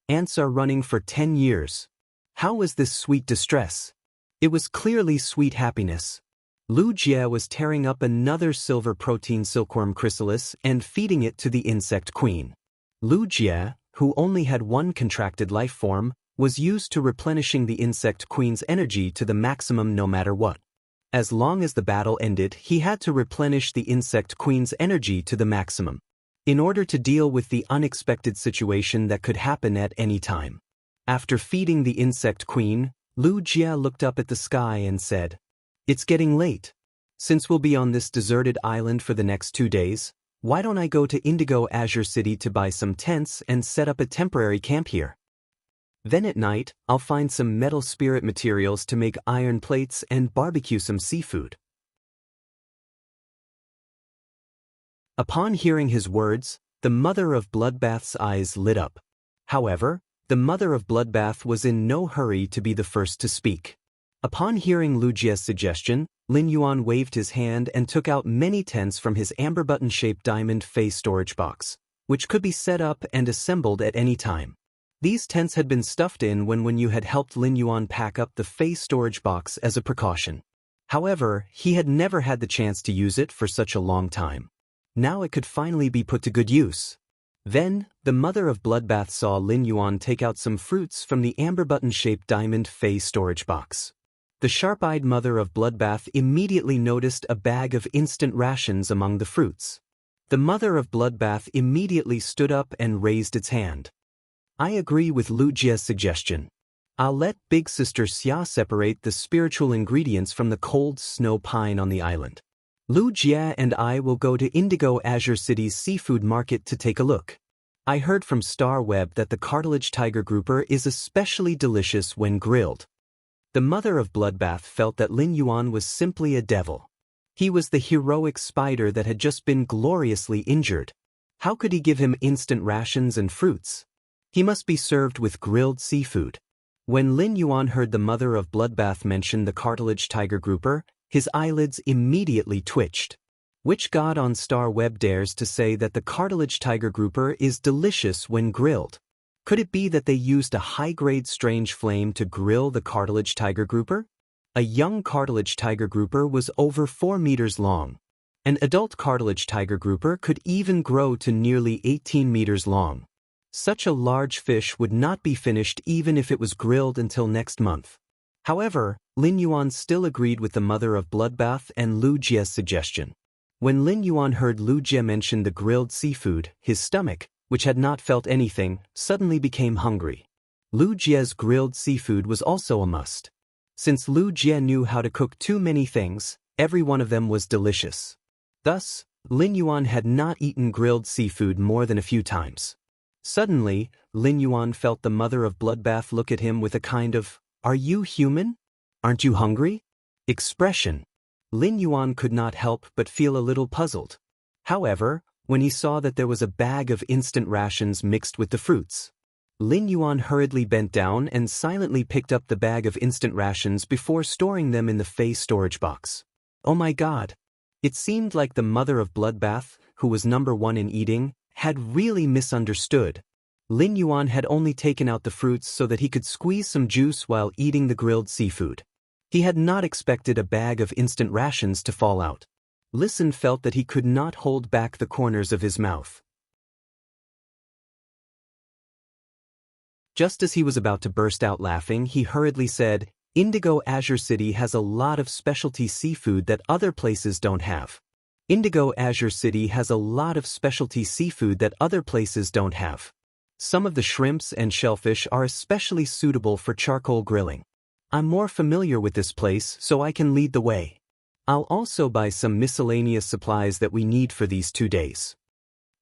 Ants are running for 10 years. How was this sweet distress?" It was clearly sweet happiness. Lu Jie was tearing up another silver protein silkworm chrysalis and feeding it to the insect queen. Lu Jie, who only had 1 contracted life form, was used to replenishing the insect queen's energy to the maximum no matter what. As long as the battle ended, he had to replenish the insect queen's energy to the maximum, in order to deal with the unexpected situation that could happen at any time. After feeding the insect queen, Lu Jie looked up at the sky and said, "It's getting late. Since we'll be on this deserted island for the next 2 days, why don't I go to Indigo Azure City to buy some tents and set up a temporary camp here? Then at night, I'll find some metal spirit materials to make iron plates and barbecue some seafood." Upon hearing his words, the Mother of Bloodbath's eyes lit up. However, the Mother of Bloodbath was in no hurry to be the first to speak. Upon hearing Lu Jie's suggestion, Lin Yuan waved his hand and took out many tents from his amber button-shaped diamond face storage box, which could be set up and assembled at any time. These tents had been stuffed in when you had helped Lin Yuan pack up the face storage box as a precaution. However, he had never had the chance to use it for such a long time. Now it could finally be put to good use. Then, the Mother of Bloodbath saw Lin Yuan take out some fruits from the amber button-shaped diamond face storage box. The sharp-eyed Mother of Bloodbath immediately noticed a bag of instant rations among the fruits. The Mother of Bloodbath immediately stood up and raised its hand. "I agree with Lu Jie's suggestion. I'll let Big Sister Xia separate the spiritual ingredients from the cold snow pine on the island. Lu Jie and I will go to Indigo Azure City's seafood market to take a look. I heard from Star Web that the cartilage tiger grouper is especially delicious when grilled." The Mother of Bloodbath felt that Lin Yuan was simply a devil. He was the heroic spider that had just been gloriously injured. How could he give him instant rations and fruits? He must be served with grilled seafood. When Lin Yuan heard the Mother of Bloodbath mention the cartilage tiger grouper, his eyelids immediately twitched. Which god on Star Web dares to say that the cartilage tiger grouper is delicious when grilled? Could it be that they used a high-grade strange flame to grill the cartilage tiger grouper? A young cartilage tiger grouper was over 4 meters long. An adult cartilage tiger grouper could even grow to nearly 18 meters long. Such a large fish would not be finished even if it was grilled until next month. However, Lin Yuan still agreed with the Mother of Bloodbath and Lu Jie's suggestion. When Lin Yuan heard Lu Jie mention the grilled seafood, his stomach, which had not felt anything, suddenly became hungry. Lu Jie's grilled seafood was also a must. Since Lu Jie knew how to cook too many things, every one of them was delicious. Thus, Lin Yuan had not eaten grilled seafood more than a few times. Suddenly, Lin Yuan felt the mother of Bloodbath look at him with a kind of, "Are you human? Aren't you hungry?" expression. Lin Yuan could not help but feel a little puzzled. However, when he saw that there was a bag of instant rations mixed with the fruits, Lin Yuan hurriedly bent down and silently picked up the bag of instant rations before storing them in the Fey storage box. Oh my God! It seemed like the mother of Bloodbath, who was number one in eating, had really misunderstood. Lin Yuan had only taken out the fruits so that he could squeeze some juice while eating the grilled seafood. He had not expected a bag of instant rations to fall out. Listen felt that he could not hold back the corners of his mouth. Just as he was about to burst out laughing, he hurriedly said, "Indigo Azure City has a lot of specialty seafood that other places don't have. Indigo Azure City has a lot of specialty seafood that other places don't have. Some of the shrimps and shellfish are especially suitable for charcoal grilling. I'm more familiar with this place, so I can lead the way. I'll also buy some miscellaneous supplies that we need for these 2 days."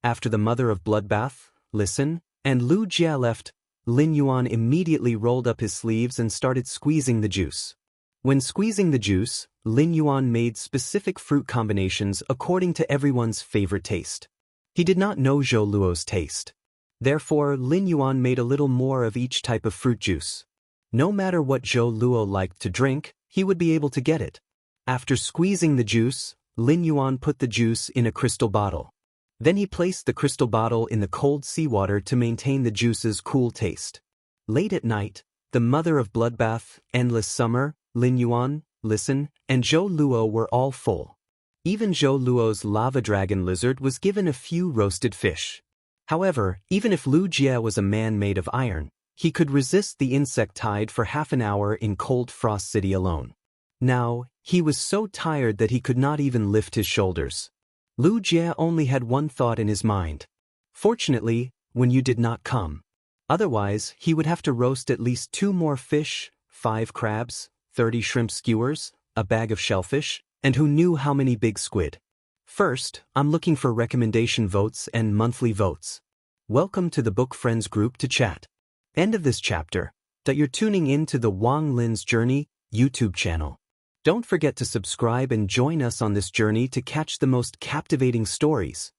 After the mother of Bloodbath, Listen, and Lu Jia left, Lin Yuan immediately rolled up his sleeves and started squeezing the juice. When squeezing the juice, Lin Yuan made specific fruit combinations according to everyone's favorite taste. He did not know Zhou Luo's taste. Therefore, Lin Yuan made a little more of each type of fruit juice. No matter what Zhou Luo liked to drink, he would be able to get it. After squeezing the juice, Lin Yuan put the juice in a crystal bottle. Then he placed the crystal bottle in the cold seawater to maintain the juice's cool taste. Late at night, the mother of Bloodbath, Endless Summer, Lin Yuan, Listen, and Zhou Luo were all full. Even Zhou Luo's lava dragon lizard was given a few roasted fish. However, even if Lu Jia was a man made of iron, he could resist the insect tide for half an hour in Cold Frost City alone. Now, he was so tired that he could not even lift his shoulders. Lu Jia only had one thought in his mind. Fortunately, when you did not come. Otherwise, he would have to roast at least 2 more fish, 5 crabs, 30 shrimp skewers, a bag of shellfish, and who knew how many big squid. First, I'm looking for recommendation votes and monthly votes. Welcome to the Book Friends group to chat. End of this chapter. That you're tuning in to the Wang Lin's Journey YouTube channel. Don't forget to subscribe and join us on this journey to catch the most captivating stories.